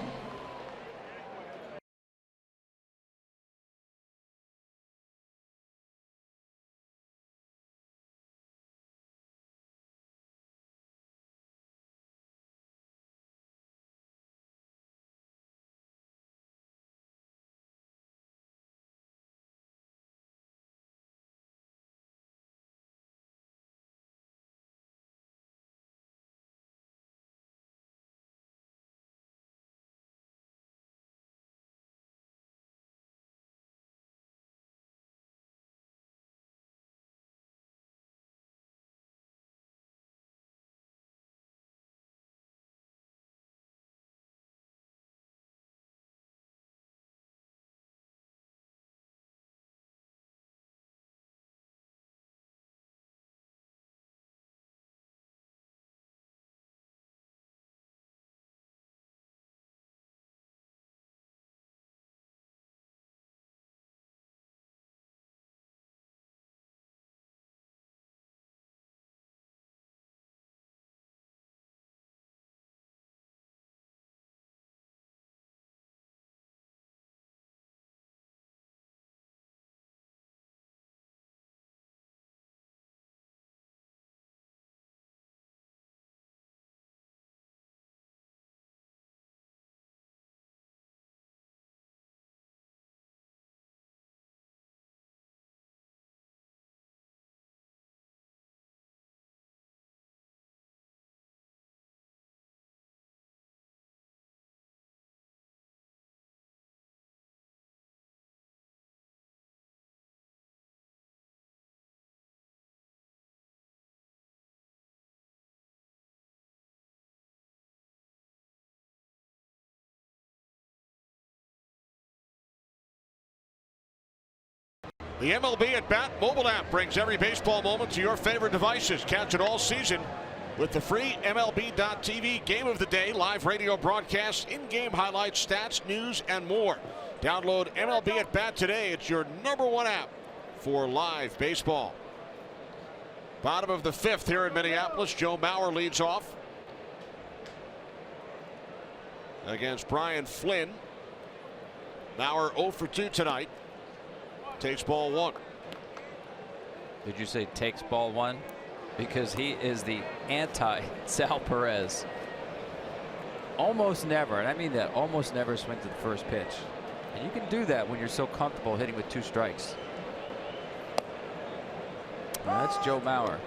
The MLB at Bat mobile app brings every baseball moment to your favorite devices. Catch it all season with the free MLB.tv Game of the Day, live radio broadcasts, in-game highlights, stats, news, and more. Download MLB at Bat today. It's your #1 app for live baseball. Bottom of the 5th here in Minneapolis. Joe Mauer leads off against Brian Flynn. Mauer 0 for 2 tonight. Takes ball 1. Did you say takes ball 1? Because he is the anti-Sal Perez. Almost never, and I mean that, almost never swings at the first pitch. And you can do that when you're so comfortable hitting with 2 strikes. Well, that's Joe Mauer.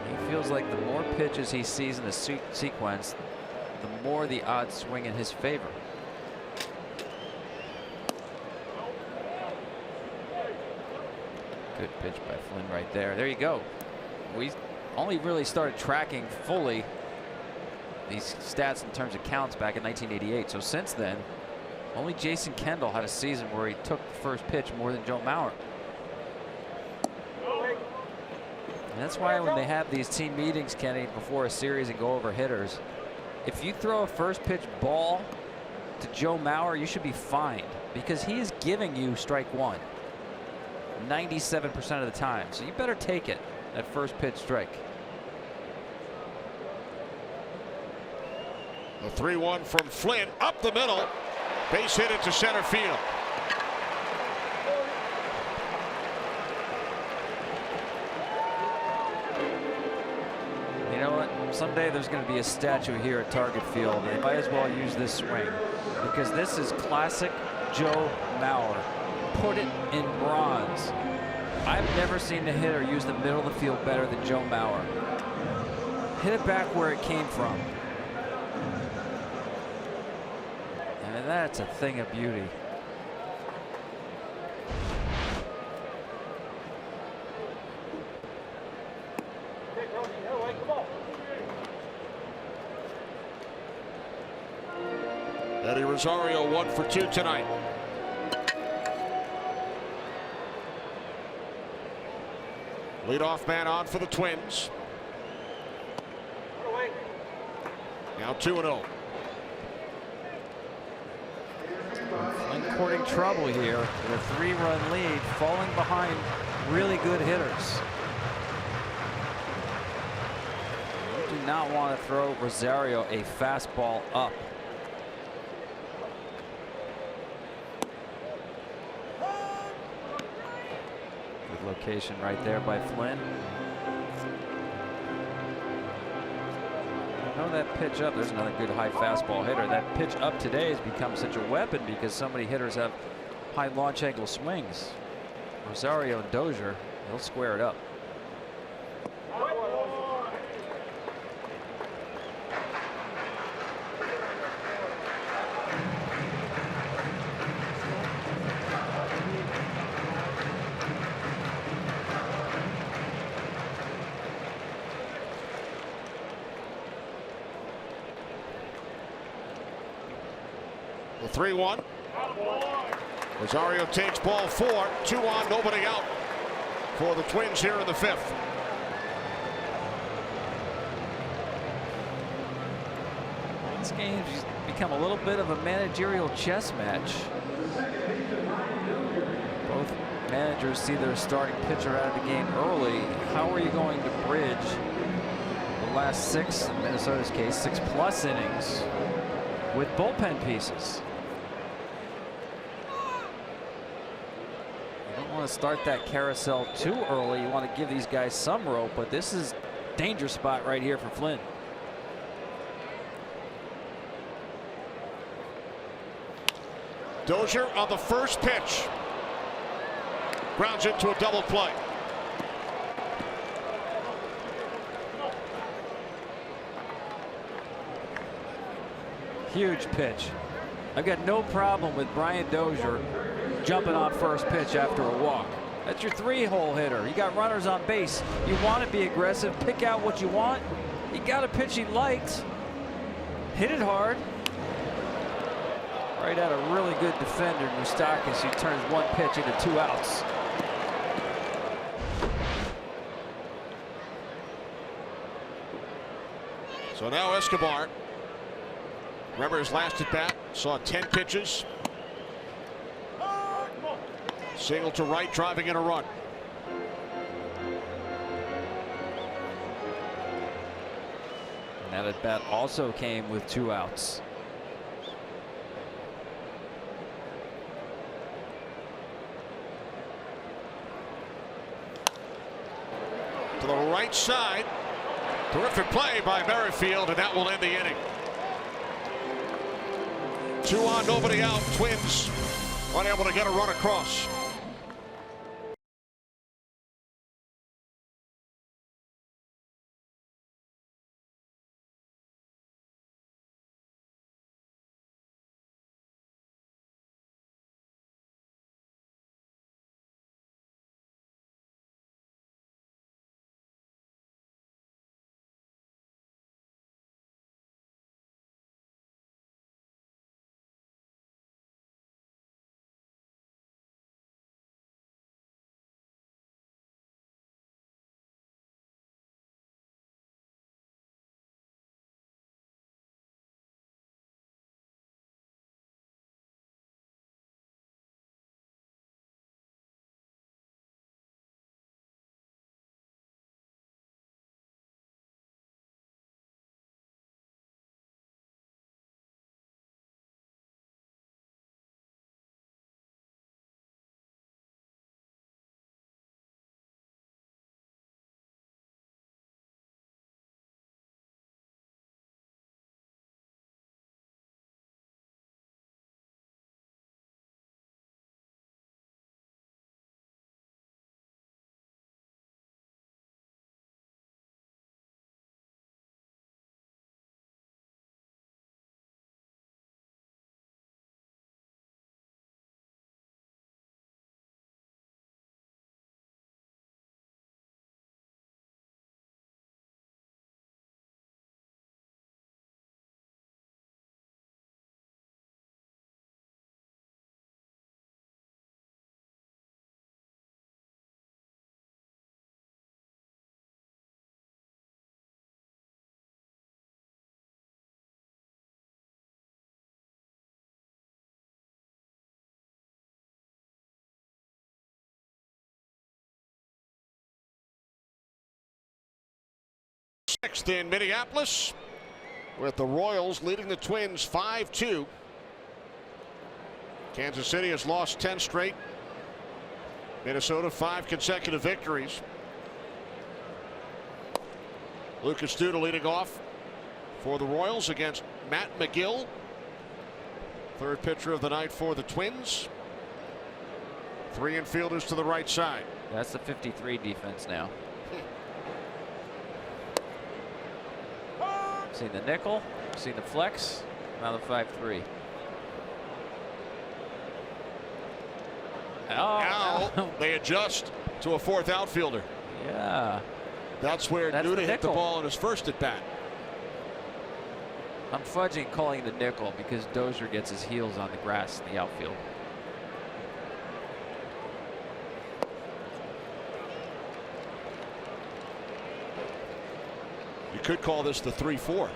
He feels like the more pitches he sees in the sequence, the more the odds swing in his favor. Good pitch by Flynn right there. There you go. We only really started tracking fully these stats in terms of counts back in 1988. So since then, only Jason Kendall had a season where he took the first pitch more than Joe Mauer. And that's why when they have these team meetings, Kenny, before a series and go over hitters, if you throw a first pitch ball to Joe Mauer, you should be fined, because he is giving you strike 1 97% of the time. So you better take it, that first pitch strike. The 3-1 from Flynn, up the middle, base hit into center field. You know what? Someday there's going to be a statue here at Target Field. They might as well use this swing, because this is classic Joe Mauer. Put it in bronze. I've never seen a hitter use the middle of the field better than Joe Mauer. Hit it back where it came from. And that's a thing of beauty. Eddie Rosario 1 for 2 tonight. Leadoff man on for the Twins. Now 2-0. Flynn courting trouble here with a 3-run lead, falling behind really good hitters. You do not want to throw Rosario a fastball up. Good location right there by Flynn. I know that pitch up, there's another good high fastball hitter. That pitch up today has become such a weapon because so many hitters have high launch angle swings. Rosario and Dozier, they'll square it up. The 3-1. Rosario takes ball 4. 2 on, nobody out for the Twins here in the 5th. This game's become a little bit of a managerial chess match. Both managers see their starting pitcher out of the game early. How are you going to bridge the last 6, in Minnesota's case, 6+ innings with bullpen pieces? You don't want to start that carousel too early. You want to give these guys some rope, but this is a danger spot right here for Flynn. Dozier on the first pitch. Grounds into a double play. Huge pitch. I've got no problem with Brian Dozier jumping on first pitch after a walk. That's your 3-hole hitter. You got runners on base. You want to be aggressive. Pick out what you want. You got a pitch he liked. Hit it hard. Right at a really good defender, Moustakas, who turns one pitch into 2 outs. So now Escobar, remember his last at bat, saw 10 pitches. Single to right, driving in a run. And that at bat also came with 2 outs. To the right side. Terrific play by Merrifield, and that will end the inning. 2 on, nobody out. Twins unable to get a run across. Sixth in Minneapolis, with the Royals leading the Twins 5-2. Kansas City has lost 10 straight. Minnesota 5 consecutive victories. Lucas Duda leading off for the Royals against Matt McGill. Third pitcher of the night for the Twins. 3 infielders to the right side. That's the 53 defense now. Seen the nickel, seen the flex, now the 5-3. Now they adjust to a 4th outfielder. Yeah. That's where Duda hit the ball in his first at bat. I'm fudging calling the nickel because Dozier gets his heels on the grass in the outfield. You could call this the 3-4.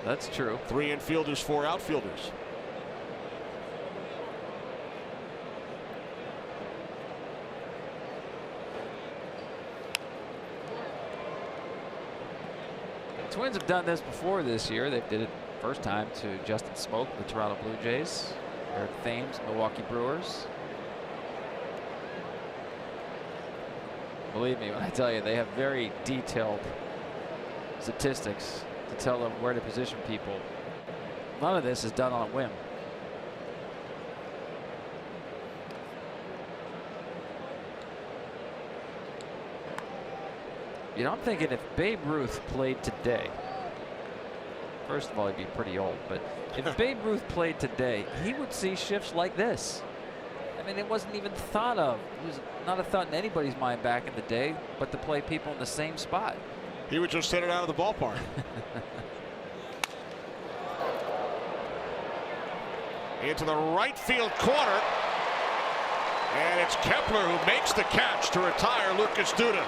That's true. 3 infielders, 4 outfielders. The Twins have done this before this year. They did it first time to Justin Smoke, the Toronto Blue Jays. Eric Thames, Milwaukee Brewers. Believe me when I tell you, they have very detailed statistics to tell them where to position people. None of this is done on a whim. You know, I'm thinking if Babe Ruth played today, first of all, he'd be pretty old, but if Babe Ruth played today, he would see shifts like this. I mean, it wasn't even thought of. It was not a thought in anybody's mind back in the day, but to play people in the same spot. He would just hit it out of the ballpark. into the right field corner. And it's Kepler who makes the catch to retire Lucas Duda.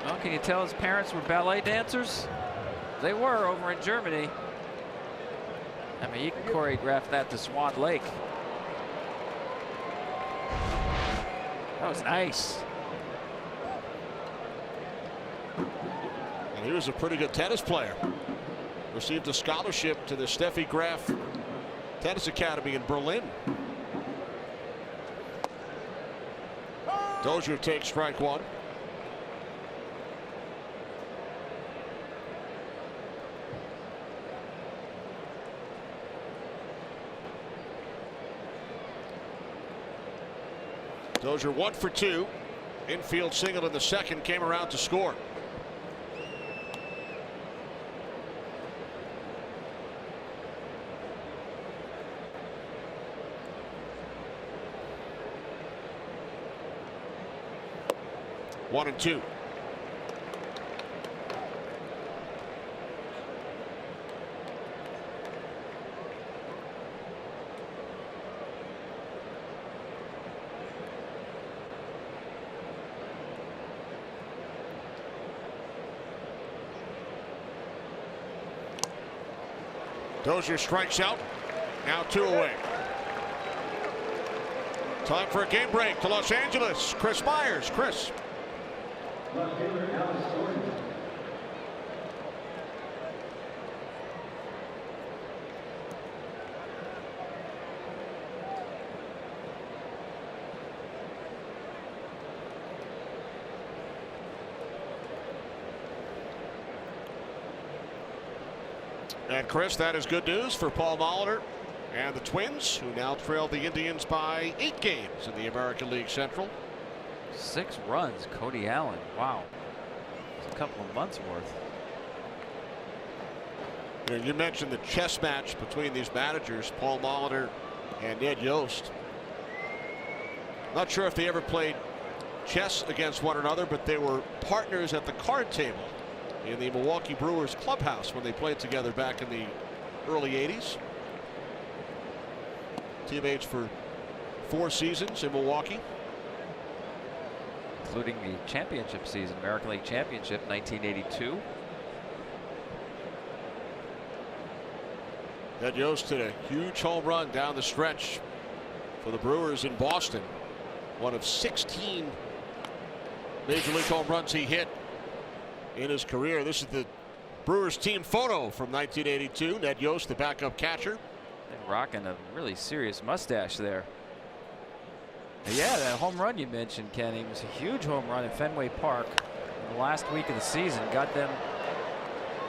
Well, can you tell his parents were ballet dancers? They were over in Germany. I mean, you can choreograph that to Swan Lake. That was nice. And he was a pretty good tennis player. Received a scholarship to the Steffi Graf Tennis Academy in Berlin. Dozier takes strike one. Dozier 1 for 2. Infield single in the second, came around to score. One and two. Dozier strikes out. Now 2 away. Time for a game break to Los Angeles. Chris Myers. Chris. And Chris, that is good news for Paul Molitor and the Twins, who now trail the Indians by 8 games in the American League Central. 6 runs, Cody Allen. Wow. It's a couple of months worth. You mentioned the chess match between these managers, Paul Molitor and Ned Yost. Not sure if they ever played chess against one another, but they were partners at the card table in the Milwaukee Brewers clubhouse when they played together back in the early 80s. Teammates for 4 seasons in Milwaukee, including the championship season, American League Championship 1982. Ned Yost hit a huge home run down the stretch for the Brewers in Boston. One of 16 major league home runs he hit in his career. This is the Brewers team photo from 1982. Ned Yost, the backup catcher. And rocking a really serious mustache there. And yeah, that home run you mentioned, Kenny, was a huge home run in Fenway Park in the last week of the season. Got them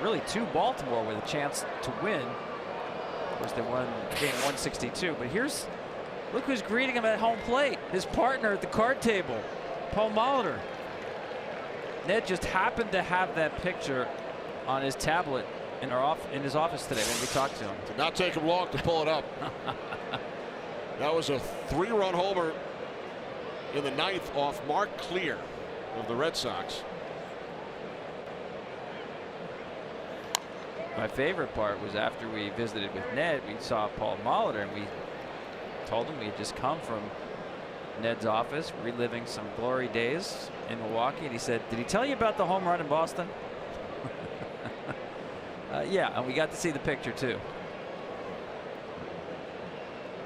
really to Baltimore with a chance to win. Of course, they won game 162. But look who's greeting him at home plate. His partner at the card table, Paul Molitor. Ned just happened to have that picture on his tablet in his office today when we talked to him. Did not take him long to pull it up. That was a 3-run homer in the 9th off Mark Clear of the Red Sox. My favorite part was after we visited with Ned, we saw Paul Molitor and we told him we had just come from Ned's office, reliving some glory days in Milwaukee, and he said, "Did he tell you about the home run in Boston?" Yeah, and we got to see the picture too.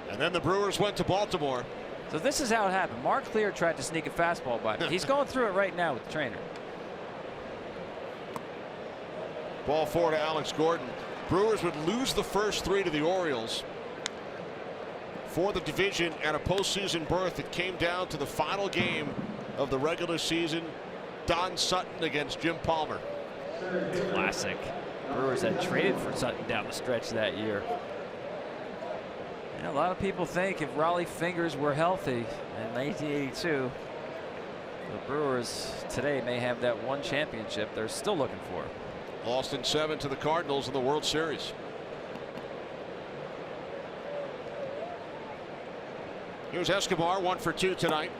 And then the Brewers went to Baltimore. So this is how it happened. Mark Clear tried to sneak a fastball by me. He's going through it right now with the trainer. Ball 4 to Alex Gordon. Brewers would lose the first 3 to the Orioles for the division and a postseason berth. It came down to the final game of the regular season. Don Sutton against Jim Palmer. Classic. Brewers had traded for Sutton down the stretch that year. And a lot of people think if Raleigh Fingers were healthy in 1982, the Brewers today may have that one championship they're still looking for. Lost in 7 to the Cardinals in the World Series. Here's Escobar, 1 for 2 tonight.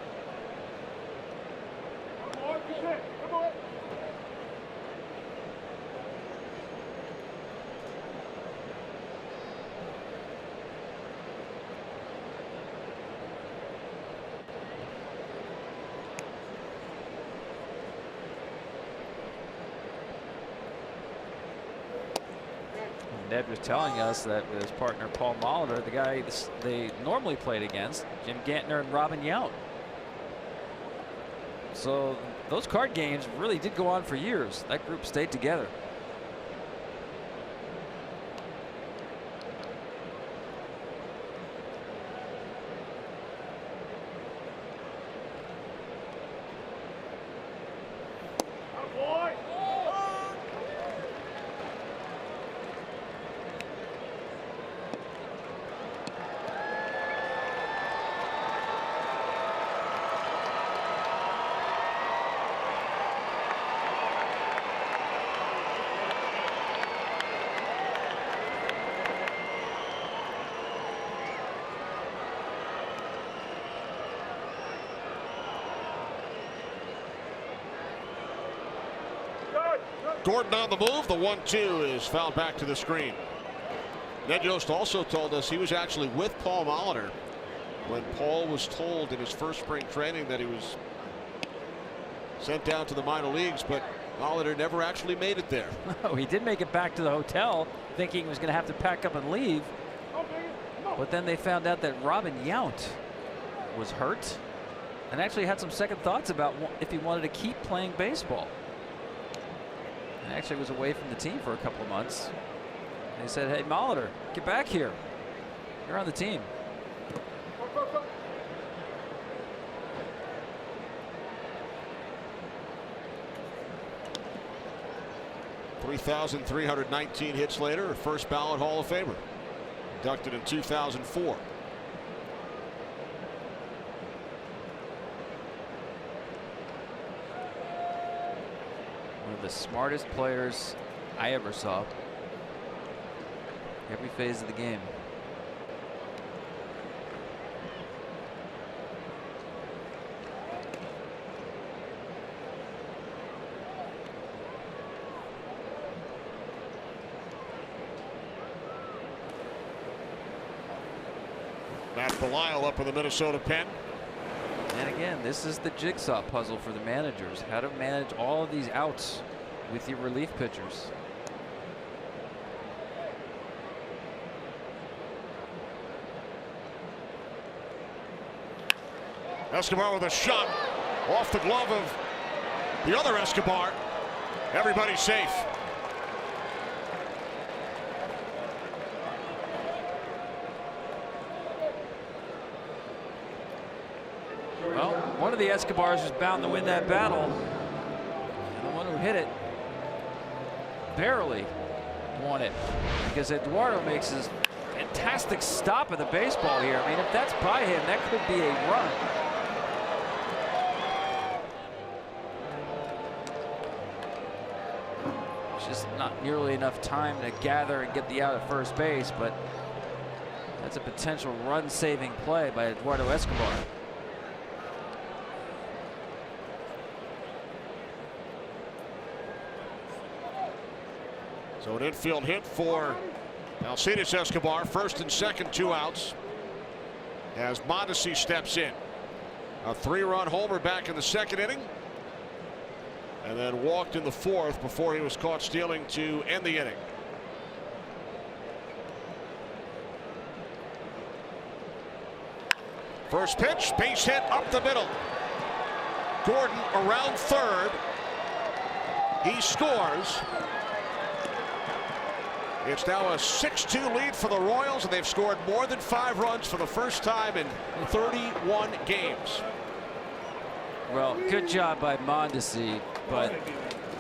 Ed was telling us that with his partner Paul Molitor, the guy they normally played against, Jim Gantner and Robin Yount. So those card games really did go on for years. That group stayed together. Gordon on the move. The 1-2 is fouled back to the screen. Ned Yost also told us he was actually with Paul Molitor when Paul was told in his first spring training that he was sent down to the minor leagues, but Molitor never actually made it there. No, he did make it back to the hotel thinking he was going to have to pack up and leave. But then they found out that Robin Yount was hurt and actually had some second thoughts about if he wanted to keep playing baseball. And actually was away from the team for a couple of months. And he said, hey, Molitor, get back here. You're on the team. (3,319) hits later, a first ballot Hall of Famer, inducted in 2004. One of the smartest players I ever saw. Every phase of the game. Matt Belisle up in the Minnesota pen. And again, this is the jigsaw puzzle for the managers. How to manage all of these outs with your relief pitchers. Escobar with a shot off the glove of the other Escobar. Everybody's safe. Well, one of the Escobars was bound to win that battle. And the one who hit it barely won it, because Eduardo makes his fantastic stop at the baseball here. I mean, if that's by him, that could be a run. It's just not nearly enough time to gather and get the out at first base, but that's a potential run-saving play by Eduardo Escobar. So an infield hit for Alcides Escobar. First and second, 2 outs, as Mondesi steps in. A 3-run homer back in the second inning, and then walked in the fourth before he was caught stealing to end the inning. First pitch, base hit up the middle. Gordon around third. He scores. It's now a 6-2 lead for the Royals, and they've scored more than 5 runs for the first time in 31 games. Well, good job by Mondesi, but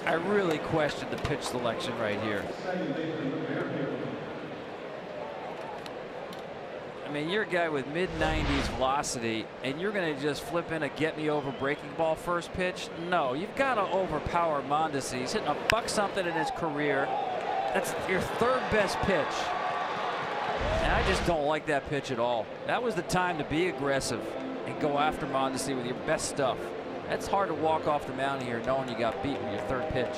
I really question the pitch selection right here. I mean, you're a guy with mid-90s velocity, and you're going to just flip in a get-me-over breaking ball first pitch? No, you've got to overpower Mondesi. He's hitting a buck-something in his career. That's your third best pitch. And I just don't like that pitch at all. That was the time to be aggressive and go after Mondesi with your best stuff. That's hard to walk off the mound here knowing you got beat with your third pitch.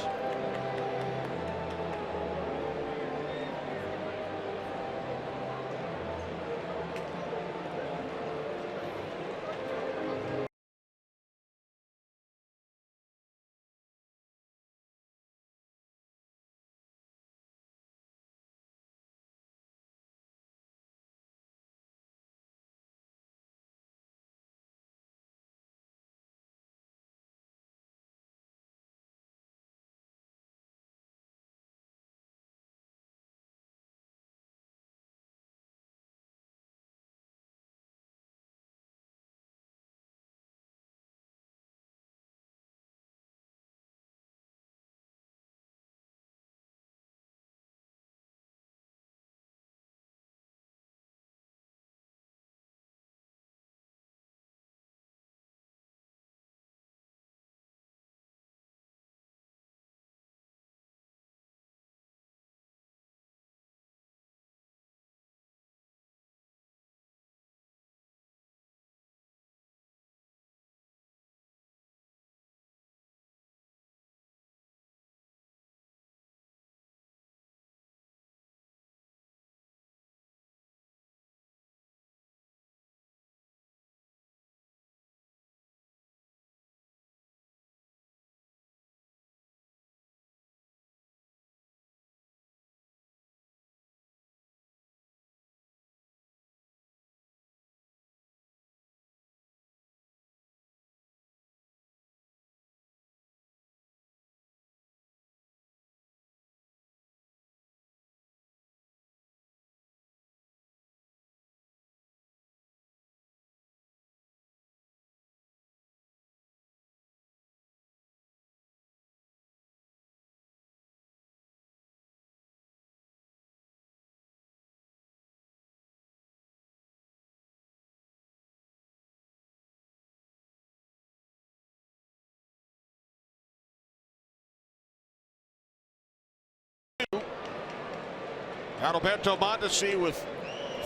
Adalberto Mondesi with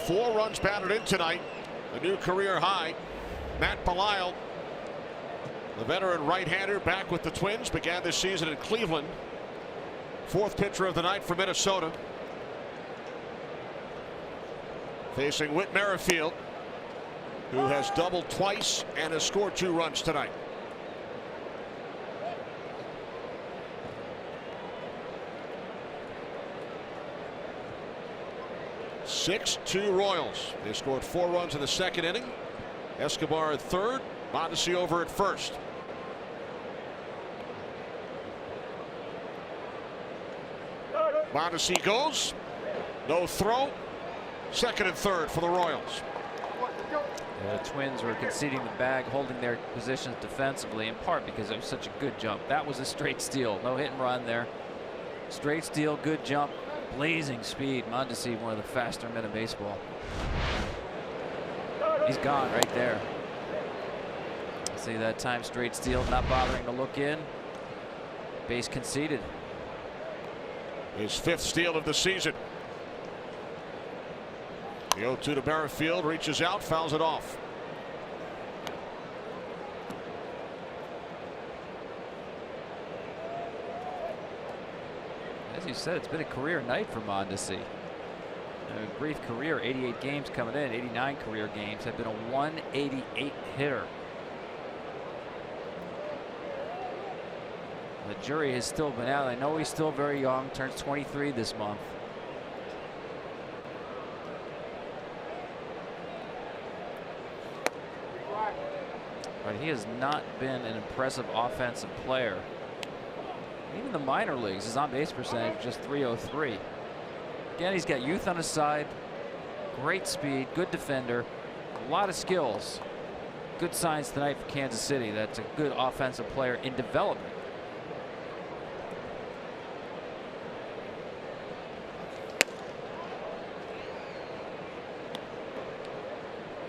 4 runs batted in tonight, a new career high. Matt Belisle, the veteran right-hander, back with the Twins, began this season in Cleveland. 4th pitcher of the night for Minnesota. Facing Whit Merrifield, who has doubled twice and has scored 2 runs tonight. (6-2) Royals. They scored 4 runs in the 2nd inning. Escobar at 3rd, Mondesi over at 1st. Mondesi goes, no throw. 2nd and 3rd for the Royals. The Twins were conceding the bag, holding their positions defensively, in part because it was such a good jump. That was a straight steal. No hit and run there. Straight steal, good jump, blazing speed. Mondesi, one of the faster men in baseball. He's gone right there. See that time, straight steal, not bothering to look in. Base conceded. His 5th steal of the season. The 0-2 to Merrifield, reaches out, fouls it off. As you said, it's been a career night for Mondesi. A brief career, 88 games coming in, 89 career games, have been a 188 hitter. The jury has still been out. I know he's still very young, turns 23 this month. But he has not been an impressive offensive player. Even the minor leagues, his on-base percentage just .303. Again, he's got youth on his side, great speed, good defender, a lot of skills. Good signs tonight for Kansas City. That's a good offensive player in development.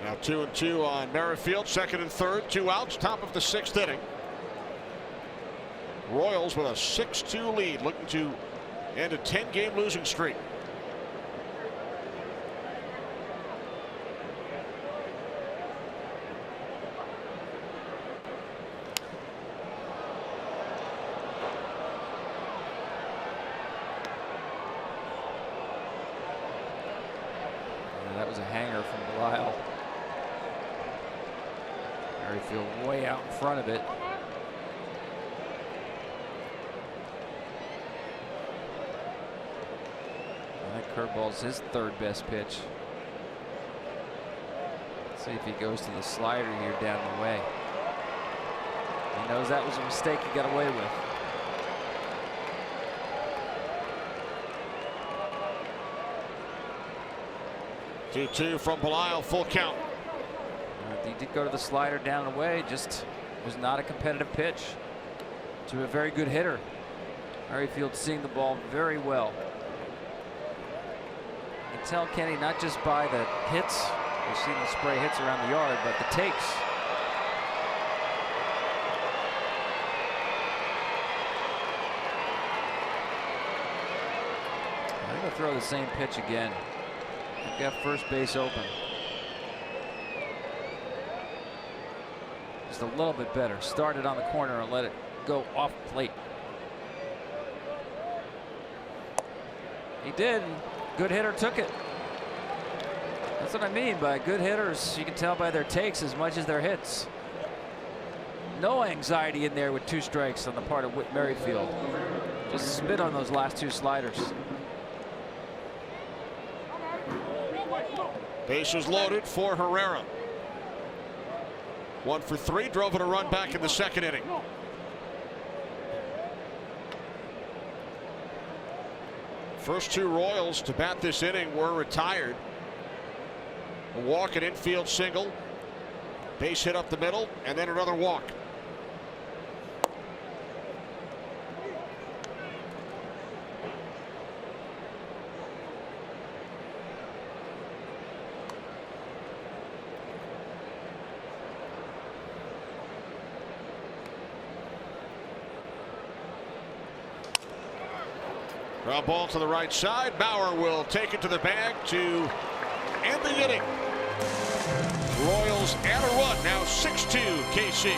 Now 2-2 on Merrifield, 2nd and 3rd, 2 outs, top of the 6th inning. Royals with a 6-2 lead, looking to end a 10-game losing streak. And that was a hanger from Belisle. Merrifield way out in front of it. That curveball's his 3rd best pitch. Let's see if he goes to the slider here down the way. He knows that was a mistake he got away with. Two from Belisle, full count. He did go to the slider down and away, just was not a competitive pitch to a very good hitter. Merrifield seeing the ball very well. You can tell, Kenny, not just by the hits, we've seen him spray hits around the yard, but the takes. I'm going to throw the same pitch again. I've got first base open. Just a little bit better. Started on the corner and let it go off plate. He did. Good hitter took it. That's what I mean by good hitters. You can tell by their takes as much as their hits. No anxiety in there with 2 strikes on the part of Whit Merrifield. Just spit on those last 2 sliders. Bases loaded for Herrera. 1 for 3, drove in a run back in the 2nd inning. First 2 Royals to bat this inning were retired. A walk, an infield single, base hit up the middle, and then another walk. Ground ball to the right side. Bauer will take it to the bag to end the inning. Royals add a run, now 6-2 KC.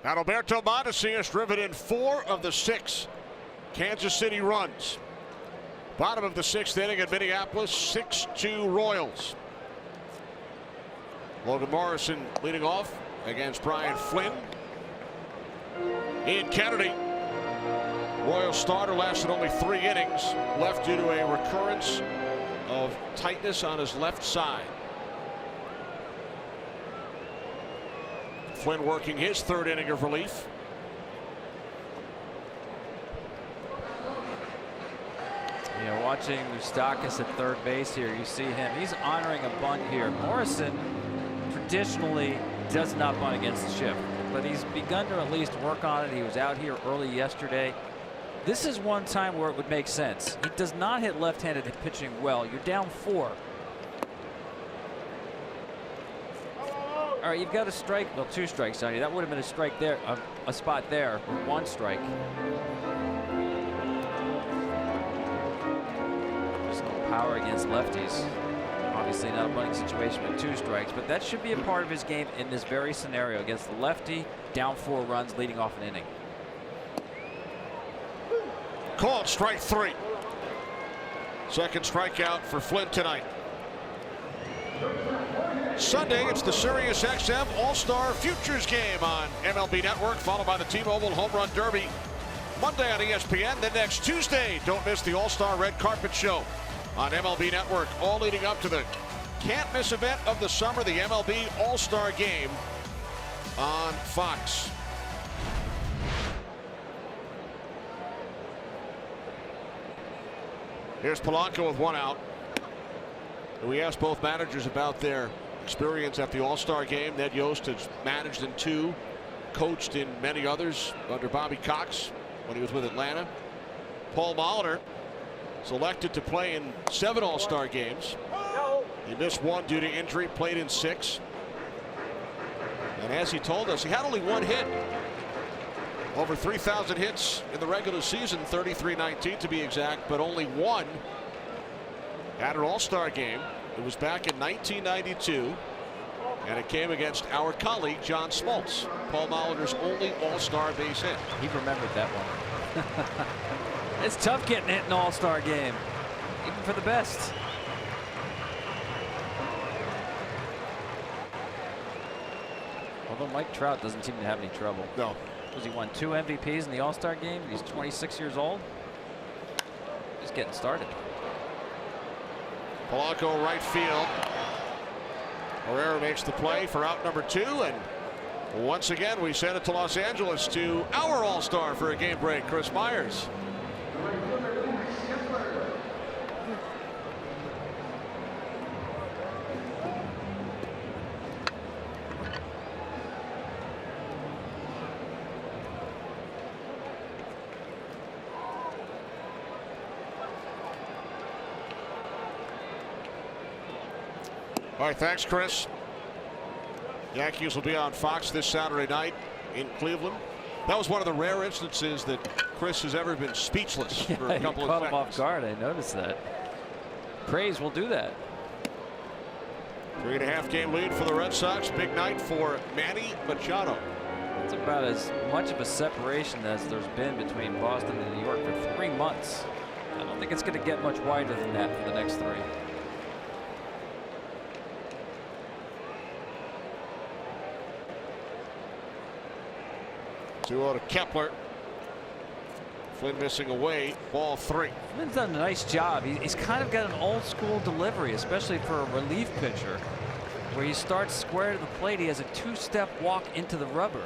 Adalberto Mondesi has driven in 4 of the 6 Kansas City runs. Bottom of the 6th inning at Minneapolis, 6-2 Royals. Logan Morrison leading off against Brian Flynn. Ian Kennedy, Royals starter, lasted only 3 innings, left due to a recurrence of tightness on his left side. Flynn working his 3rd inning of relief. You know, watching Moustakas at third base here, you see him. He's honoring a bunt here. Morrison traditionally does not bunt against the shift, but he's begun to at least work on it. He was out here early yesterday. This is one time where it would make sense. He does not hit left-handed pitching well. You're down 4. All right, you've got a strike. Well, 2 strikes on you. That would have been a strike there, a spot there, 1 strike. Just no power against lefties. Obviously not a bunting situation with 2 strikes, but that should be a part of his game in this very scenario against the lefty, down 4 runs, leading off an inning. Called strike 3. Second strikeout for Flynn tonight. Sunday, it's the SiriusXM All-Star Futures game on MLB Network, followed by the T-Mobile Home Run Derby Monday on ESPN. Then next Tuesday, don't miss the All-Star Red Carpet Show on MLB Network, all leading up to the can't-miss event of the summer, the MLB All-Star Game on Fox. Here's Polanco with 1 out. We asked both managers about their experience at the All-Star game. Ned Yost has managed in 2, coached in many others under Bobby Cox when he was with Atlanta. Paul Molitor selected to play in 7 All-Star games. He missed 1 due to injury, played in 6. And as he told us, he had only 1 hit. Over 3,000 hits in the regular season, 33-19 to be exact, but only 1 at an All-Star game. It was back in 1992, and it came against our colleague John Smoltz, Paul Molitor's only All-Star base hit. He remembered that one. It's tough getting hit in an All-Star game, even for the best. Although Mike Trout doesn't seem to have any trouble. No. Was he won 2 MVPs in the All-Star game? He's 26 years old. Just getting started. Polanco right field. Herrera makes the play for out number 2, and once again we send it to Los Angeles to our All-Star for a game break, Chris Myers. All right, thanks, Chris. Yankees will be on Fox this Saturday night in Cleveland. That was one of the rare instances that Chris has ever been speechless for a couple of seconds. Caught him off guard. I noticed that. Praise will do that. 3.5 game lead for the Red Sox. Big night for Manny Machado. It's about as much of a separation as there's been between Boston and New York for 3 months. I don't think it's going to get much wider than that for the next 3. 2-0 to Kepler. Flynn missing away. Ball 3. Flynn's done a nice job. He's kind of got an old school delivery, especially for a relief pitcher, where he starts square to the plate. He has a 2-step walk into the rubber.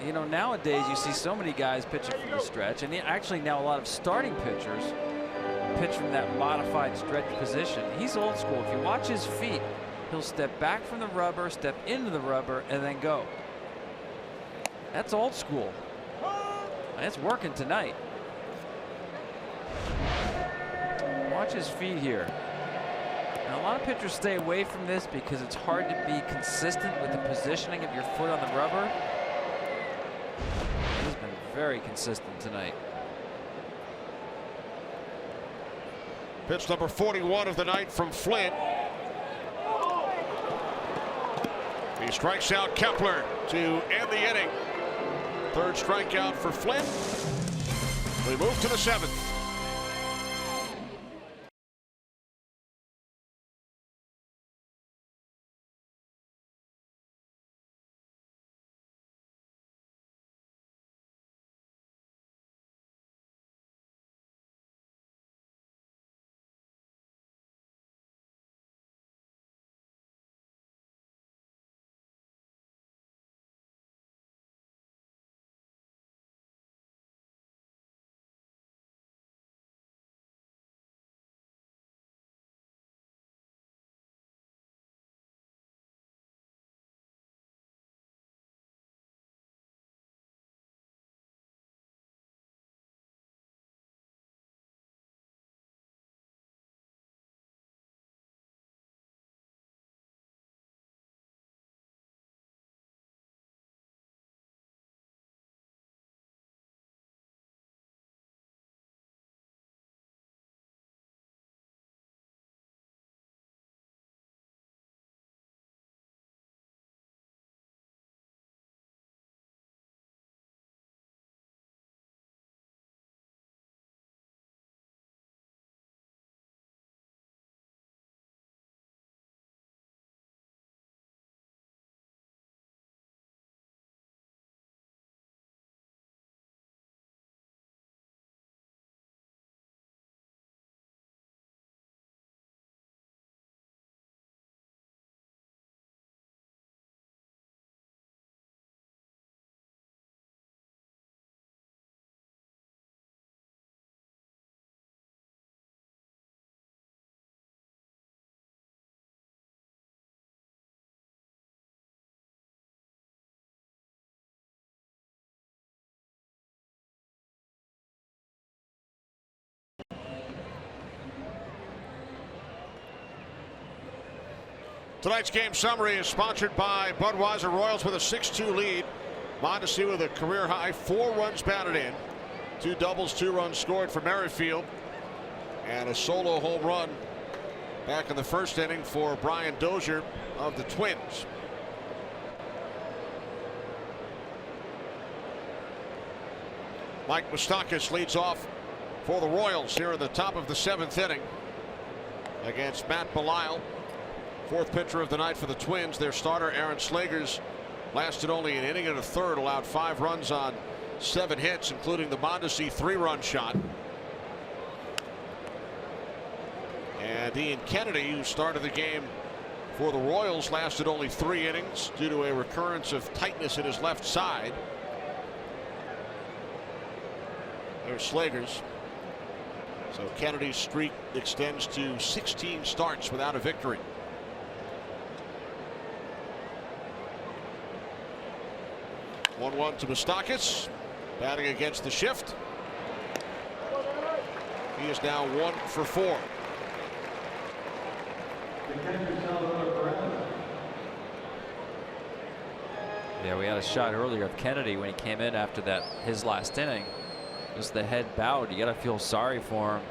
You know, nowadays you see so many guys pitching from the stretch, and actually now a lot of starting pitchers pitch from that modified stretch position. He's old school. If you watch his feet, he'll step back from the rubber, step into the rubber, and then go. That's old school. And it's working tonight. Watch his feet here. Now, a lot of pitchers stay away from this because it's hard to be consistent with the positioning of your foot on the rubber. He's been very consistent tonight. Pitch number 41 of the night from Flynn. He strikes out Kepler to end the inning. 3rd strikeout for Flynn. We move to the 7th. Tonight's game summary is sponsored by Budweiser. Royals with a 6-2 lead. Mondesi with a career high 4 runs batted in, 2 doubles, 2 runs scored for Merrifield, and a solo home run back in the 1st inning for Brian Dozier of the Twins. Mike Moustakas leads off for the Royals here in the top of the 7th inning against Matt Belisle. 4th pitcher of the night for the Twins. Their starter Aaron Slegers lasted only an inning and a third, allowed 5 runs on 7 hits, including the Mondesi 3-run shot. And Ian Kennedy, who started the game for the Royals, lasted only 3 innings due to a recurrence of tightness in his left side. There's Slagers. So Kennedy's streak extends to 16 starts without a victory. One to Moustakas, batting against the shift. He is now 1 for 4. Yeah, we had a shot earlier of Kennedy when he came in after that his last inning. Just the head bowed. You got to feel sorry for him.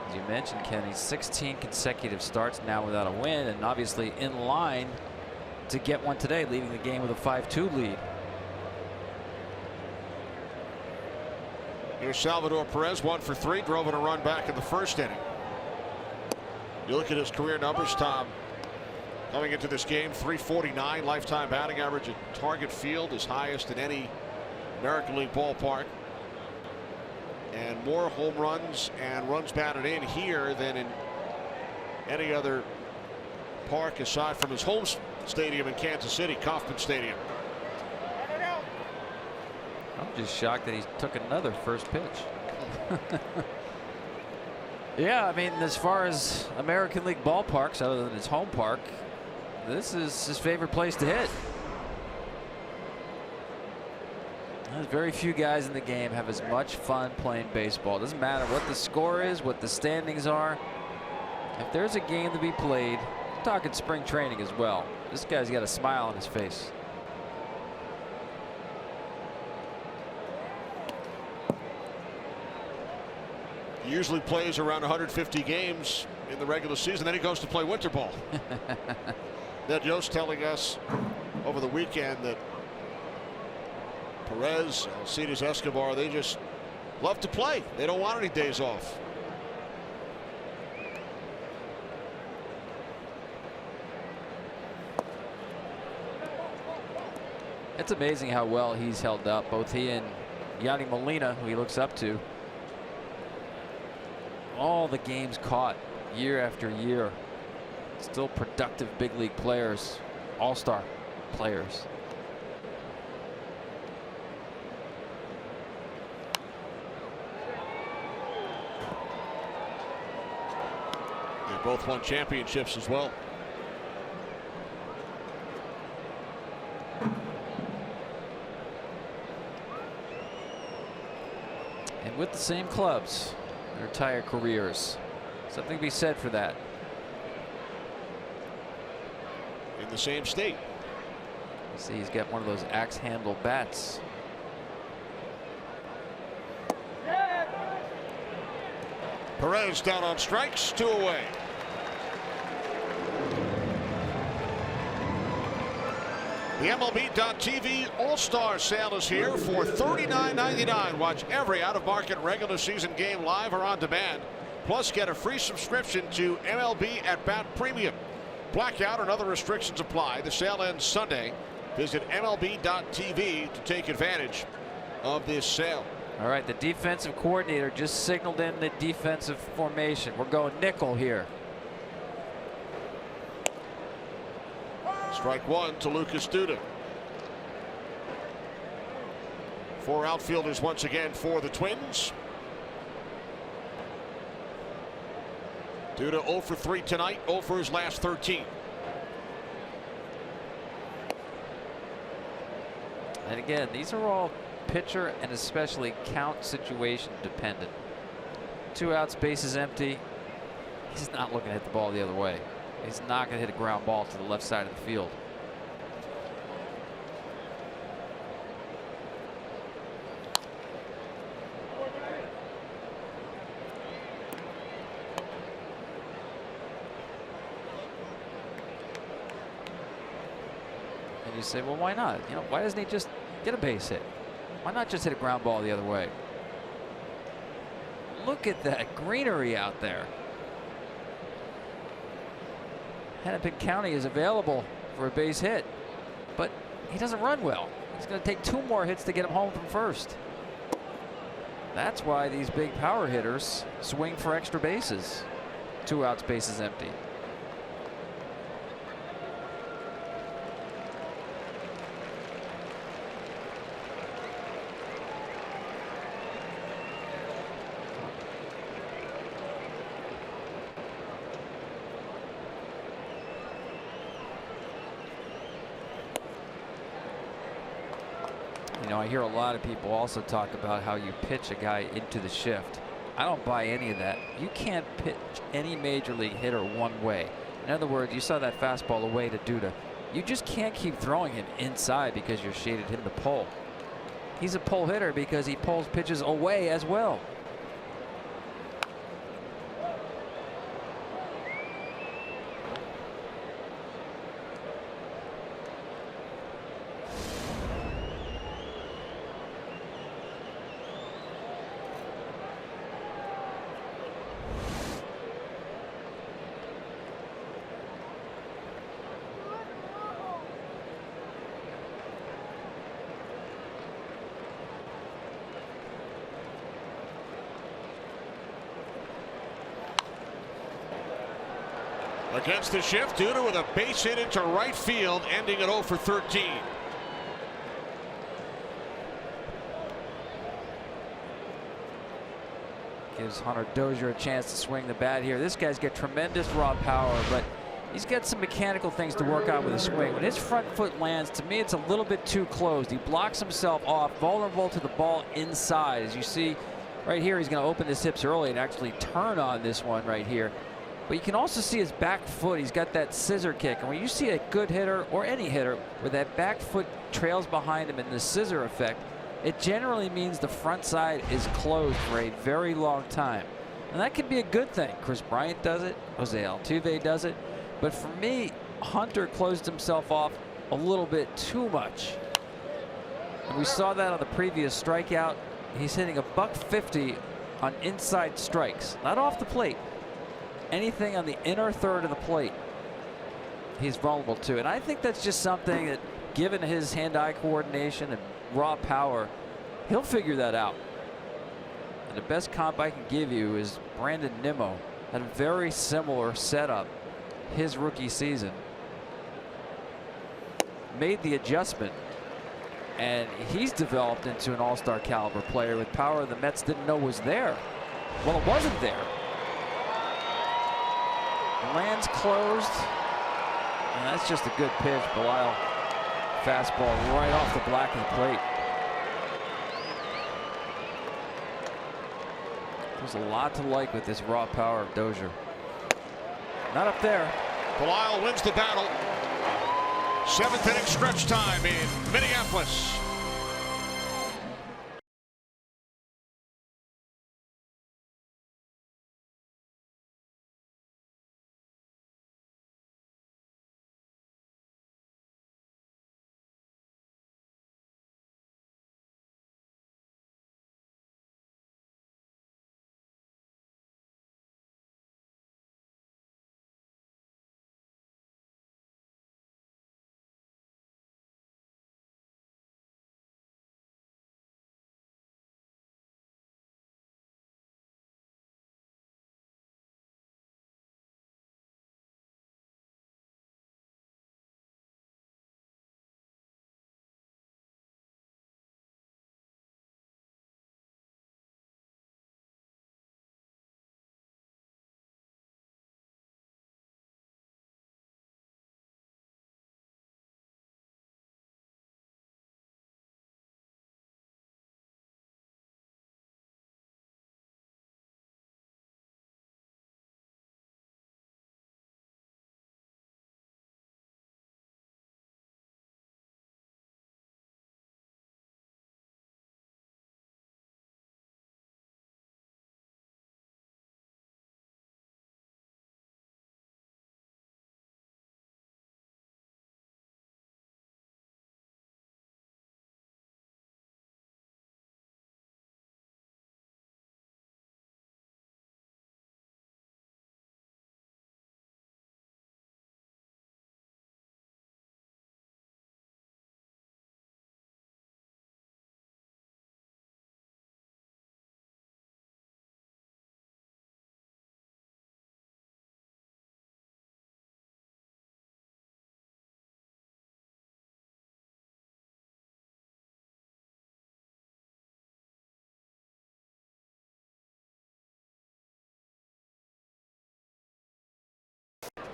As you mentioned, Kenny, 16 consecutive starts now without a win, and obviously in line to get one today, leading the game with a 5-2 lead. Here's Salvador Perez, 1 for 3, drove in a run back in the first inning. You look at his career numbers, Tom. Coming into this game, .349 lifetime batting average at Target Field, his highest in any American League ballpark, and more home runs and runs batted in here than in any other park aside from his home stadium in Kansas City, Kauffman Stadium. I'm just shocked that he took another first pitch. Yeah, I mean, as far as American League ballparks, other than his home park, this is his favorite place to hit. There's very few guys in the game have as much fun playing baseball. It doesn't matter what the score is, what the standings are. If there's a game to be played, I'm talking spring training as well, this guy's got a smile on his face. He usually plays around 150 games in the regular season, then he goes to play winter ball. Ned Yost telling us over the weekend that Perez, Alcides Escobar, they just love to play. They don't want any days off. It's amazing how well he's held up, both he and Yanni Molina, who he looks up to. All the games caught year after year. Still productive big league players, all-star players. They both won championships as well. And with the same clubs, their entire careers. Something to be said for that. In the same state. You see, he's got one of those axe handle bats. Perez down on strikes, 2 away. The MLB.TV All-Star Sale is here for $39.99. Watch every out-of-market regular season game live or on demand. Plus, get a free subscription to MLB At Bat Premium. Blackout and other restrictions apply. The sale ends Sunday. Visit MLB.TV to take advantage of this sale. All right, the defensive coordinator just signaled in the defensive formation. We're going nickel here. Strike 1 to Lucas Duda. 4 outfielders once again for the Twins. Duda 0 for 3 tonight, 0 for his last 13. And again, these are all pitcher and especially count situation dependent. 2 outs, bases empty. He's not looking to hit the ball the other way. He's not going to hit a ground ball to the left side of the field. And you say, well, why not? You know, why doesn't he just get a base hit? Why not just hit a ground ball the other way? Look at that greenery out there. Hennepin County is available for a base hit. But he doesn't run well. It's going to take 2 more hits to get him home from first. That's why these big power hitters swing for extra bases. 2 outs, bases empty. You know, I hear a lot of people also talk about how you pitch a guy into the shift. I don't buy any of that. You can't pitch any major league hitter one way. In other words, you saw that fastball away to Duda. You just can't keep throwing him inside because you're shaded him to pull. He's a pull hitter because he pulls pitches away as well. Against the shift, Duda with a base hit into right field, ending at 0 for 13. Gives Hunter Dozier a chance to swing the bat here. This guy's got tremendous raw power, but he's got some mechanical things to work out with his swing. When his front foot lands, to me, it's a little bit too closed. He blocks himself off, vulnerable to the ball inside. As you see right here, he's going to open his hips early and actually turn on this one right here. But you can also see his back foot. He's got that scissor kick. And when you see a good hitter or any hitter where that back foot trails behind him in the scissor effect, it generally means the front side is closed for a very long time. And that can be a good thing. Chris Bryant does it. Jose Altuve does it. But for me, Hunter closed himself off a little bit too much. And we saw that on the previous strikeout. He's hitting a .150 on inside strikes, not off the plate. Anything on the inner third of the plate, he's vulnerable to. And I think that's just something that, given his hand-eye coordination and raw power, he'll figure that out. And the best comp I can give you is Brandon Nimmo. Had a very similar setup his rookie season. Made the adjustment, and he's developed into an all-star caliber player with power the Mets didn't know was there. Well, it wasn't there. Lands closed, and that's just a good pitch. Belial fastball right off the black of the plate. There's a lot to like with this raw power of Dozier. Not up there. Belial wins the battle. 7th inning stretch time in Minneapolis.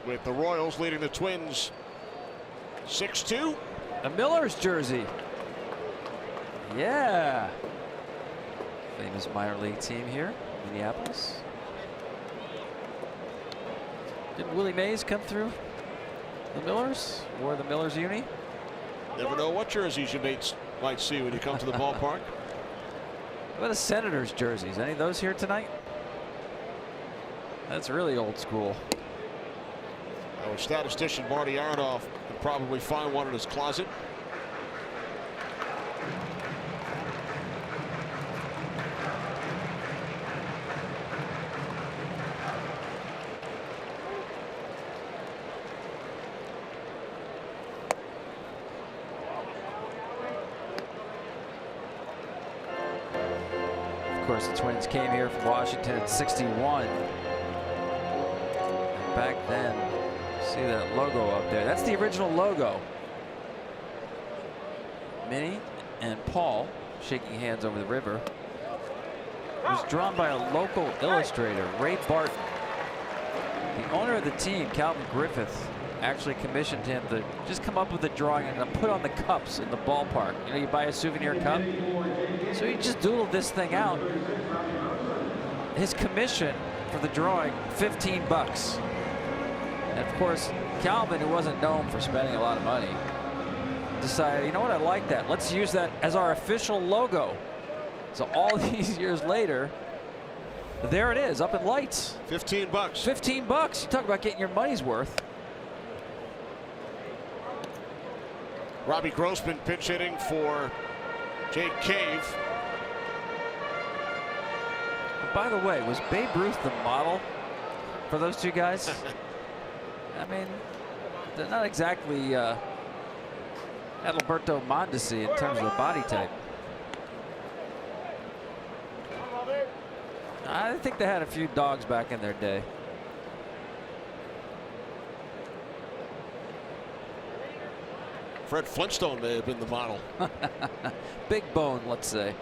with the Royals leading the Twins 6-2. A Miller's jersey. Yeah. Famous minor league team here, Minneapolis. Didn't Willie Mays come through the Millers? Wore the Millers uni? Never know what jerseys you might see when you come to the ballpark. What about the Senators jerseys? Any of those here tonight? That's really old school. Our statistician Marty Aronoff could probably find one in his closet. Of course, the Twins came here from Washington in '61. Back then, see that logo up there? That's the original logo. Minnie and Paul shaking hands over the river. It was drawn by a local illustrator, Ray Barton. The owner of the team, Calvin Griffith, actually commissioned him to just come up with a drawing and put on the cups in the ballpark. You know, you buy a souvenir cup. So he just doodled this thing out. His commission for the drawing, 15 bucks. And of course, Calvin, who wasn't known for spending a lot of money, decided, you know what, I like that. Let's use that as our official logo. So all these years later, there it is, up in lights. 15 bucks. 15 bucks. You talk about getting your money's worth. Robbie Grossman pinch hitting for Jake Cave. By the way, was Babe Ruth the model for those two guys? I mean, they're not exactly Adalberto Mondesi in terms of the body type. I think they had a few dogs back in their day. Fred Flintstone may have been the model. Big bone, let's say.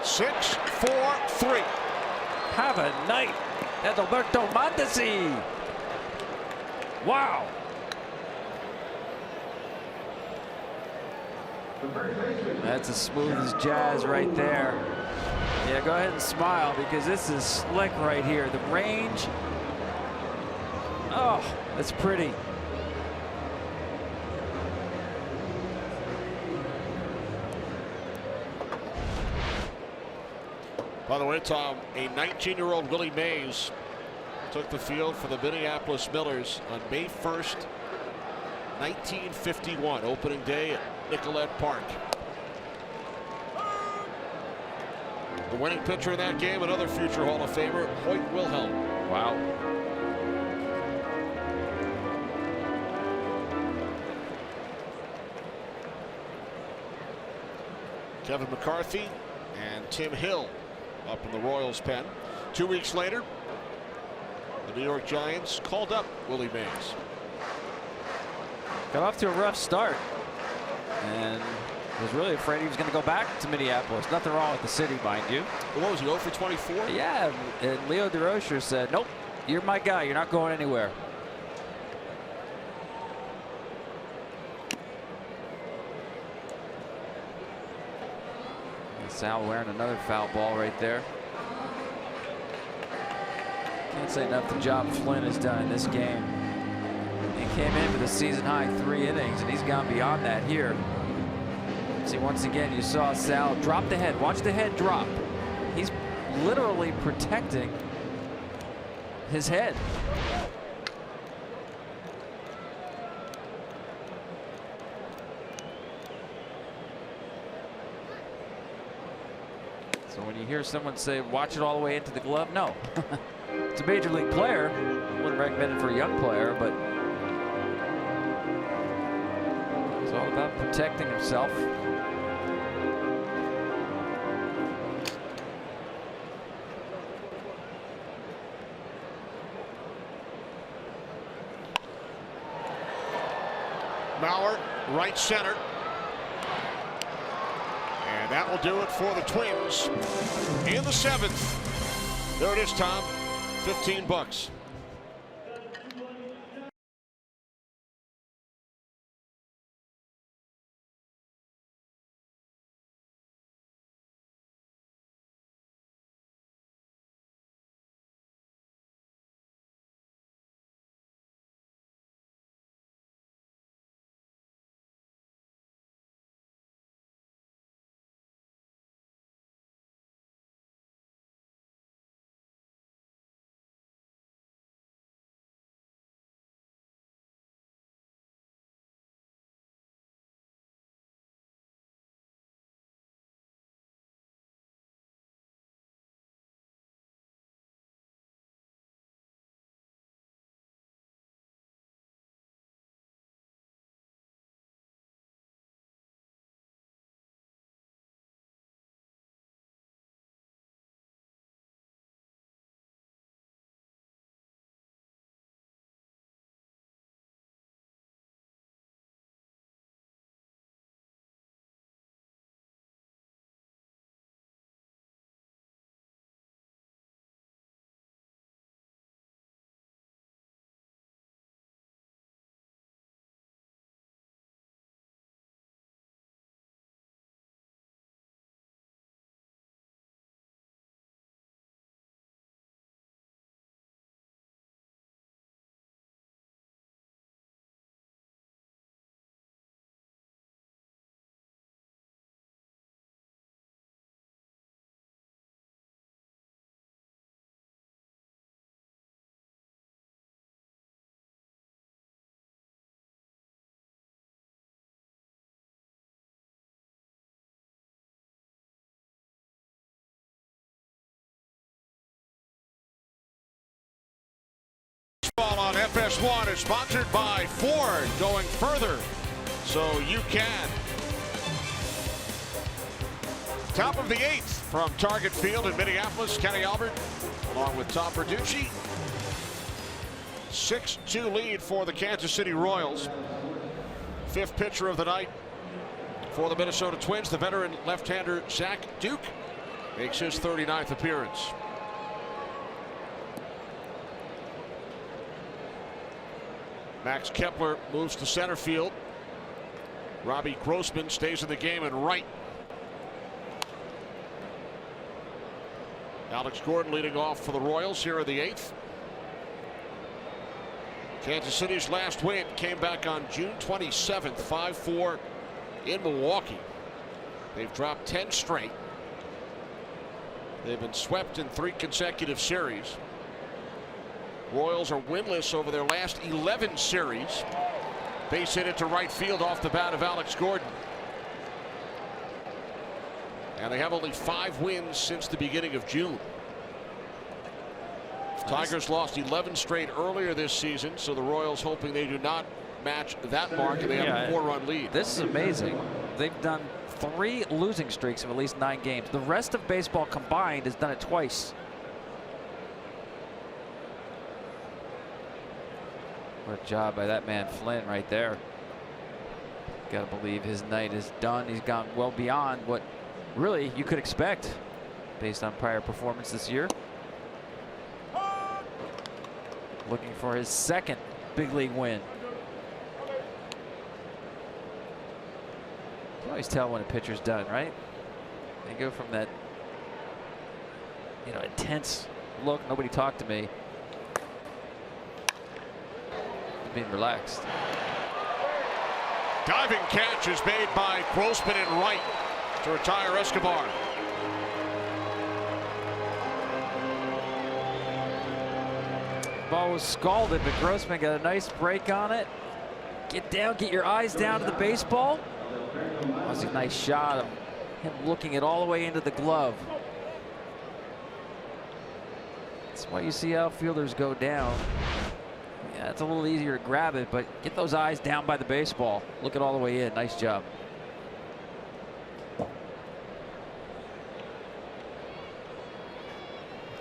6-4-3. Have a night, Adalberto Mondesi. Wow. That's as smooth as jazz right there. Yeah, go ahead and smile because this is slick right here. The range. Oh, that's pretty. By the way, Tom, a 19-year-old Willie Mays took the field for the Minneapolis Millers on May 1st, 1951, opening day at Nicollet Park. The winning pitcher in that game, another future Hall of Famer, Hoyt Wilhelm. Wow. Kevin McCarthy and Tim Hill up in the Royals pen. 2 weeks later, the New York Giants called up Willie Mays. Got off to a rough start and was really afraid he was going to go back to Minneapolis. Nothing wrong with the city, mind you. What was he, 0 for 24? Yeah, and Leo DeRocher said, nope, you're my guy. You're not going anywhere. And Sal wearing another foul ball right there. Can't say enough the job Flynn has done in this game. He came in with a season-high 3 innings, and he's gone beyond that here. See, once again, you saw Sal drop the head. Watch the head drop. He's literally protecting his head. So when you hear someone say, watch it all the way into the glove, no. It's a major league player. Wouldn't recommend it for a young player, but it's all about protecting himself. Mauer, right center. And that will do it for the Twins in the 7th. There it is, Tom. $15. Ball on FS1 is sponsored by Ford, going further so you can. Top of the 8th from Target Field in Minneapolis, Kenny Albert, along with Tom Verducci. 6-2 lead for the Kansas City Royals. 5th pitcher of the night for the Minnesota Twins, the veteran left-hander Zach Duke, makes his 39th appearance. Max Kepler moves to center field. Robbie Grossman stays in the game in right. Alex Gordon leading off for the Royals here in the 8th. Kansas City's last win came back on June 27th, 5-4 in Milwaukee. They've dropped 10 straight. They've been swept in 3 consecutive series. Royals are winless over their last 11 series. Base hit it to right field off the bat of Alex Gordon. And they have only 5 wins since the beginning of June. Tigers lost 11 straight earlier this season, so the Royals hoping they do not match that mark, and they have a 4-run lead. This is amazing. They've done 3 losing streaks of at least 9 games. The rest of baseball combined has done it twice. What a job by that man Flynn right there. Got to believe his night is done. He's gone well beyond what really you could expect based on prior performance this year. Looking for his 2nd big league win. You can always tell when a pitcher's done, right? They go from that, intense look, nobody talked to me, being relaxed. Diving catch is made by Grossman in right to retire Escobar. Ball was scalded, but Grossman got a nice break on it. Get down, get your eyes down to the baseball. That was a nice shot of him looking it all the way into the glove. That's why you see outfielders go down. Yeah, it's a little easier to grab it, but get those eyes down by the baseball. Look it all the way in. Nice job.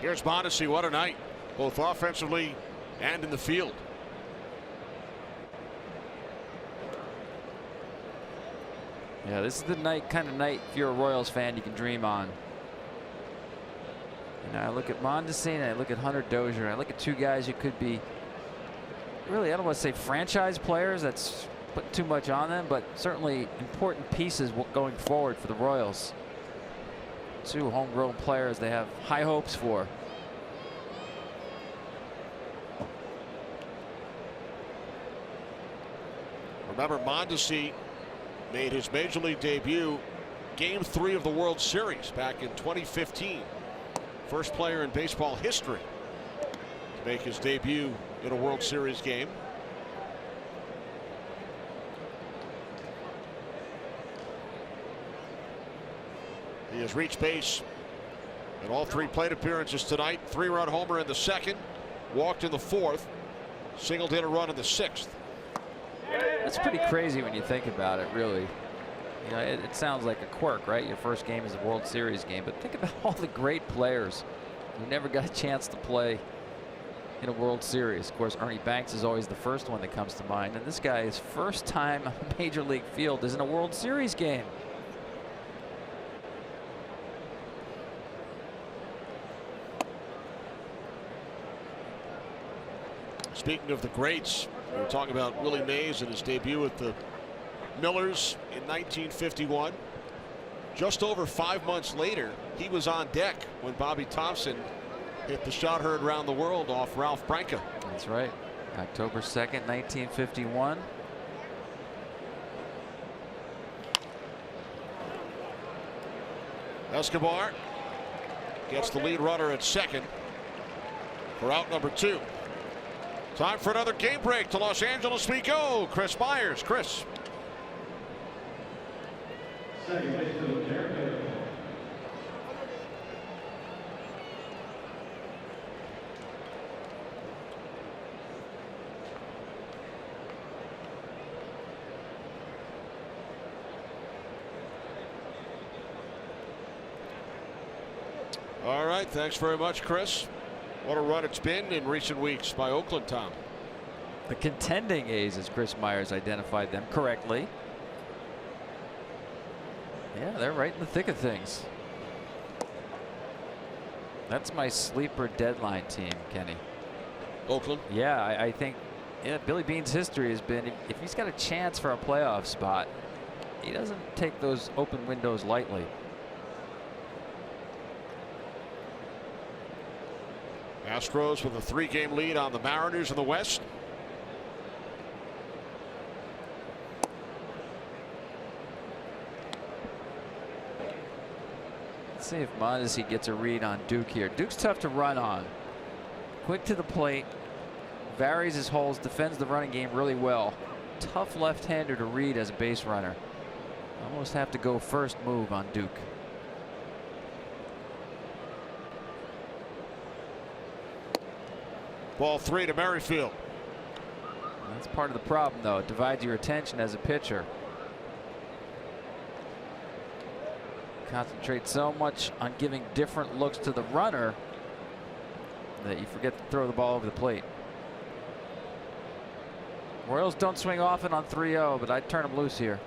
Here's Mondesi. What a night, both offensively and in the field. Yeah, this is the kind of night, if you're a Royals fan, you can dream on. You know, I look at Mondesi and I look at Hunter Dozier. I look at two guys who could be really, I don't want to say franchise players. That's putting too much on them, but certainly important pieces going forward for the Royals. Two homegrown players they have high hopes for. Remember, Mondesi made his major league debut Game 3 of the World Series back in 2015. First player in baseball history to make his debut in a World Series game. He has reached base in all 3 plate appearances tonight. 3-run homer in the 2nd, walked in the 4th, singled in a run in the 6th. That's pretty crazy when you think about it, really. You know, it sounds like a quirk, right? Your first game is a World Series game, but think about all the great players who never got a chance to play in a World Series. Of course, Ernie Banks is always the first one that comes to mind, and this guy's first time on a major league field is in a World Series game. Speaking of the greats, we were talking about Willie Mays and his debut at the Millers in 1951. Just over 5 months later, he was on deck when Bobby Thompson hit the shot heard around the world off Ralph Branca. That's right. October 2nd, 1951. Escobar gets the lead runner at second for out number 2. Time for another game break. To Los Angeles we go. Chris Myers. Chris. All right, thanks very much, Chris. What a run it's been in recent weeks by Oakland, Tom. The contending A's, as Chris Myers identified them correctly. Yeah, they're right in the thick of things. That's my sleeper deadline team, Kenny. Oakland? Yeah, I think Billy Beane's history has been, if he's got a chance for a playoff spot, he doesn't take those open windows lightly. Astros with a 3-game lead on the Mariners in the West. Let's see if Mondesi gets a read on Duke here. Duke's tough to run on. Quick to the plate, varies his holes, defends the running game really well. Tough left-hander to read as a base runner. Almost have to go first move on Duke. Ball 3 to Merrifield. That's part of the problem, though. It divides your attention as a pitcher. Concentrate so much on giving different looks to the runner that you forget to throw the ball over the plate. Royals don't swing often on 3-0, but I'd turn them loose here.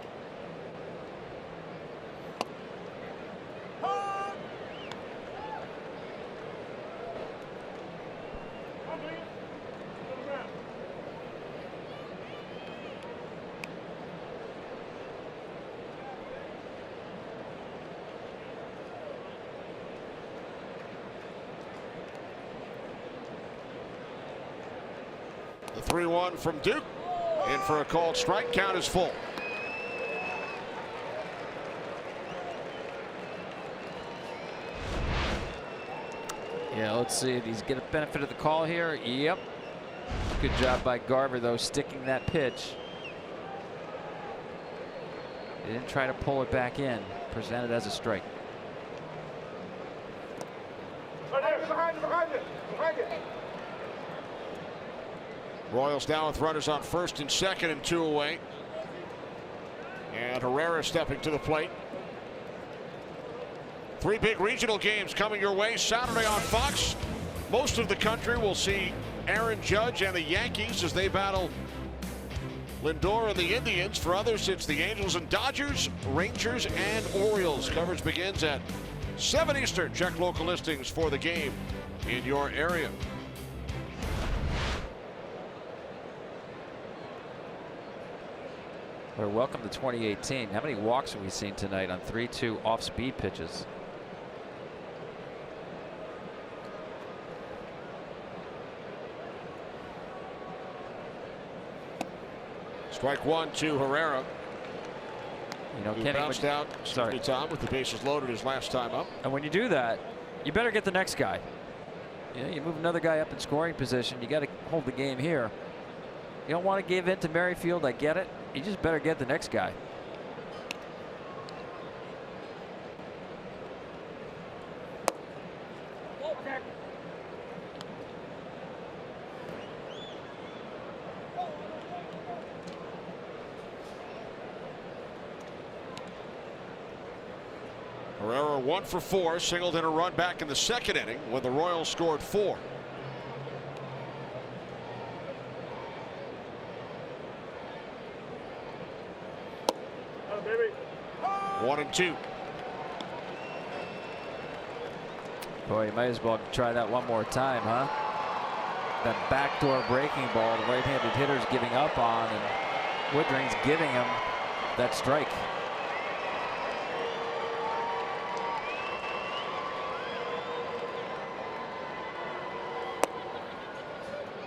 The 3-1 from Duke. In for a called strike. Count is full. Yeah, let's see if he's get a benefit of the call here. Yep. Good job by Garver, though, sticking that pitch. He didn't try to pull it back in. Presented as a strike. Royals down with runners on first and second and 2 away. And Herrera stepping to the plate. 3 big regional games coming your way Saturday on Fox. Most of the country will see Aaron Judge and the Yankees as they battle Lindor and the Indians. For others, it's the Angels and Dodgers, Rangers and Orioles. Coverage begins at 7 Eastern. Check local listings for the game in your area. Well, welcome to 2018. How many walks have we seen tonight on 3-2 off-speed pitches? Strike 1 to Herrera. You know, He Kenny, bounced out. sorry, Tom with the bases loaded his last time up. and when you do that, you better get the next guy. You know, you move another guy up in scoring position. You got to hold the game here. You don't want to give in to Merrifield. I get it. You just better get the next guy. Herrera 1 for 4, singled in a run back in the second inning when the Royals scored 4. Oh, baby. 1-2. Boy, you might as well try that one more time, huh? That backdoor breaking ball, the right-handed hitter's giving up on, and Woodring's giving him that strike.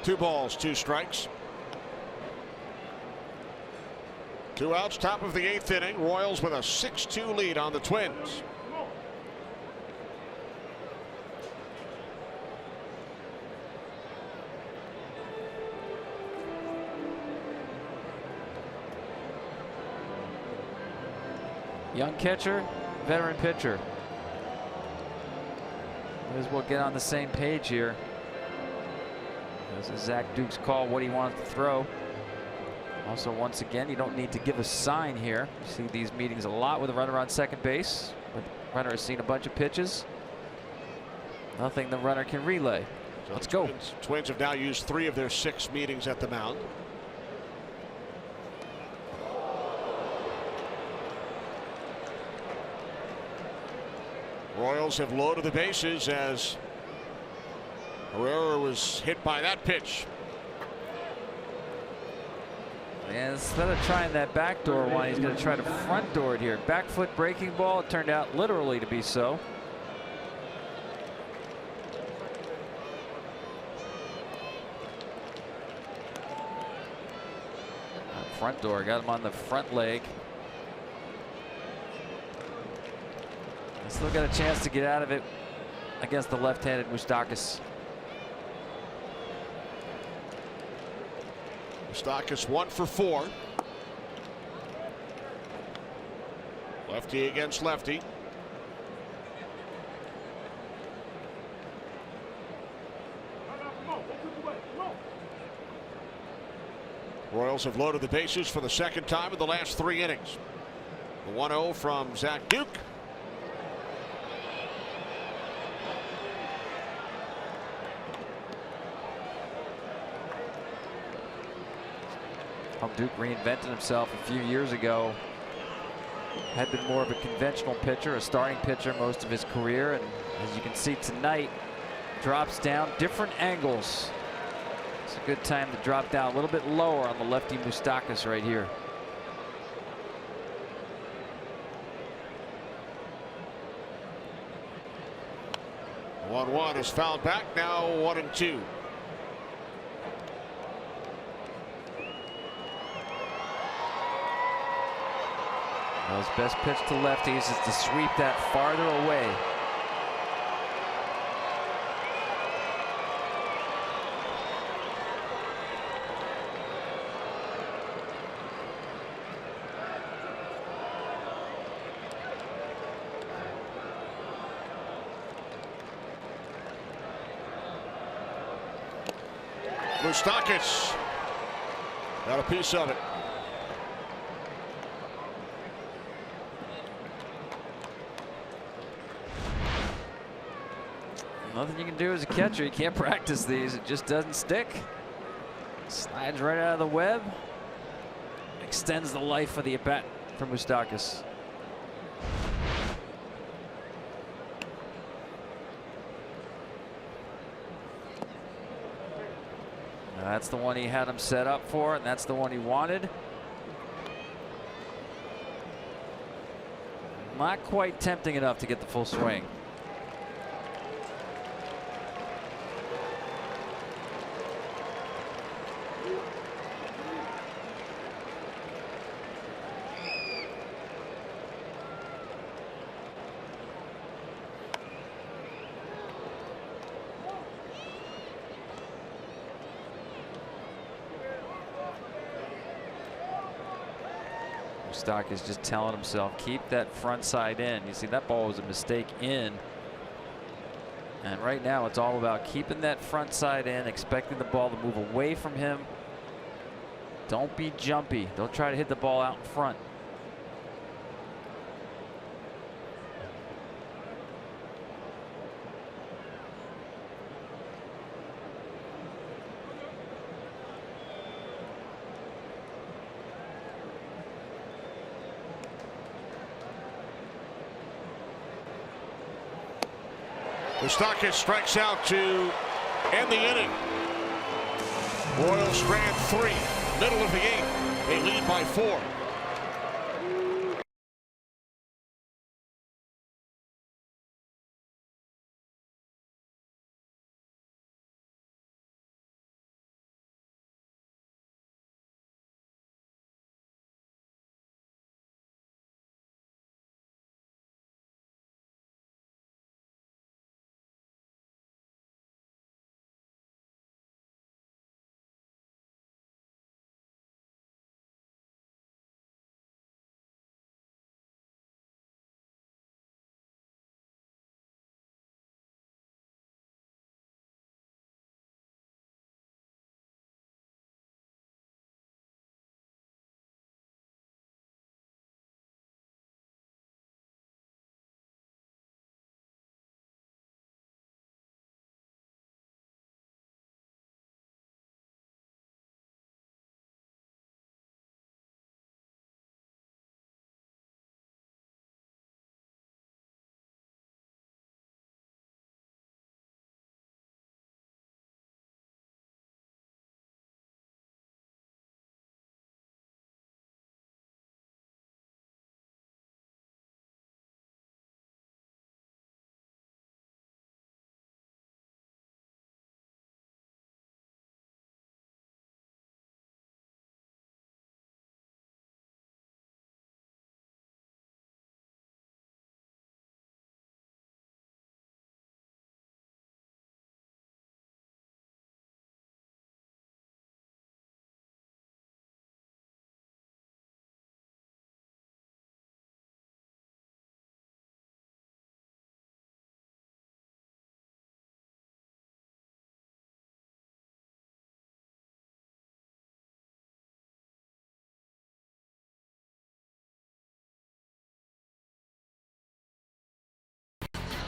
Two balls, 2 strikes. 2 outs, top of the 8th inning. Royals with a 6-2 lead on the Twins. Young catcher, veteran pitcher. Might as well get on the same page here. This is Zach Duke's call what he wants to throw. Also, once again, you don't need to give a sign here. You see these meetings a lot with a runner on second base. But the runner has seen a bunch of pitches. Nothing the runner can relay. So Let's go. Twins have now used 3 of their 6 meetings at the mound. Royals have loaded the bases as Herrera was hit by that pitch. And instead of trying that backdoor one, he's going to try to front door it here. Back foot breaking ball. It turned out literally to be so. Front door got him on the front leg. Still got a chance to get out of it against the left-handed Moustakas. Moustakas 1 for 4. Lefty against lefty. Royals have loaded the bases for the second time in the last 3 innings. The 1-0 from Zach Duke. Duke reinvented himself a few years ago. Had been more of a conventional pitcher, a starting pitcher most of his career, and as you can see tonight, drops down different angles. It's a good time to drop down a little bit lower on the lefty Moustakas right here. One 1 is fouled back, now 1-2. His best pitch to lefties is to sweep that farther away. Moustakas got a piece of it. Nothing you can do as a catcher. You can't practice these. It just doesn't stick. Slides right out of the web. Extends the life of the at-bat for Moustakas. That's the one he had him set up for, and that's the one he wanted. Not quite tempting enough to get the full swing. Stock is just telling himself, keep that front side in. You see, that ball was a mistake in. And right now it's all about keeping that front side in, expecting the ball to move away from him. Don't be jumpy. Don't try to hit the ball out in front. Moustakas strikes out to end the inning. Royals strand 3, middle of the 8th. They lead by 4.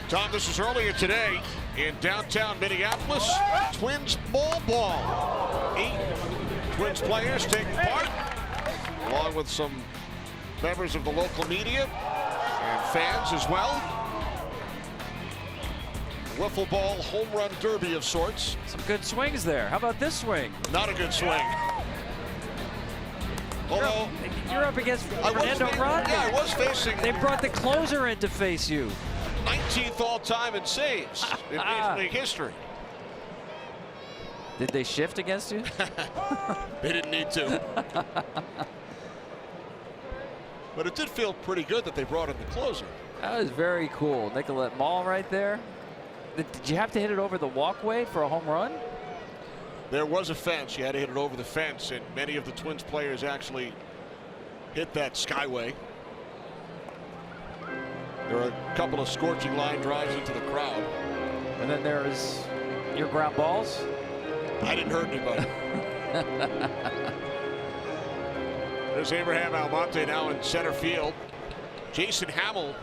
Tom, this is earlier today in downtown Minneapolis. Twins ball. 8 Twins players taking part, along with some members of the local media and fans as well. Wiffle ball home run derby of sorts. Some good swings there. How about this swing? Not a good swing. Although you're up against Fernando Rodney. Yeah, I was facing. They brought the closer in to face you. 19th all-time in saves in Major League history. Did they shift against you? They didn't need to. But it did feel pretty good that they brought in the closer. That was very cool. Nicolette Mall right there. Did you have to hit it over the walkway for a home run? There was a fence. You had to hit it over the fence, and many of the Twins players actually hit that skyway. There are a couple of scorching line drives into the crowd. And then there's your ground balls. I didn't hurt anybody. There's Abraham Almonte now in center field. Jason Hamill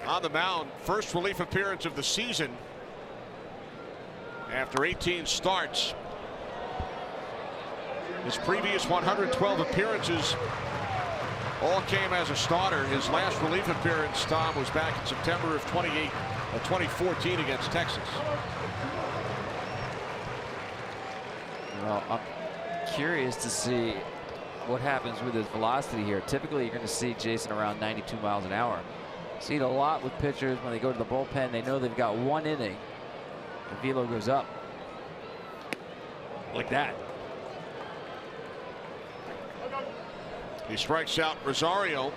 on the mound. First relief appearance of the season after 18 starts. His previous 112 appearances all came as a starter. His last relief appearance, Tom, was back in September of 2014 against Texas. Now, I'm curious to see what happens with his velocity here. Typically, you're going to see Jason around 92 miles an hour. See it a lot with pitchers when they go to the bullpen. They know they've got 1 inning. The velo goes up like that. He strikes out Rosario.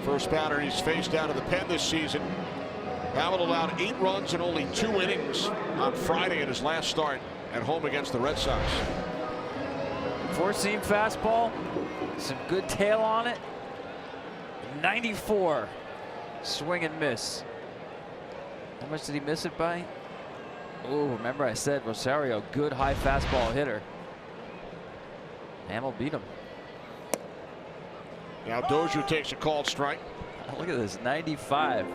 First batter he's faced out of the pen this season. Howell allowed 8 runs in only 2 innings on Friday in his last start at home against the Red Sox. 4-seam fastball, some good tail on it. 94, swing and miss. How much did he miss it by? Oh, remember I said Rosario, good high fastball hitter. Hamill beat him. Now Dozier takes a called strike. Look at this, 95.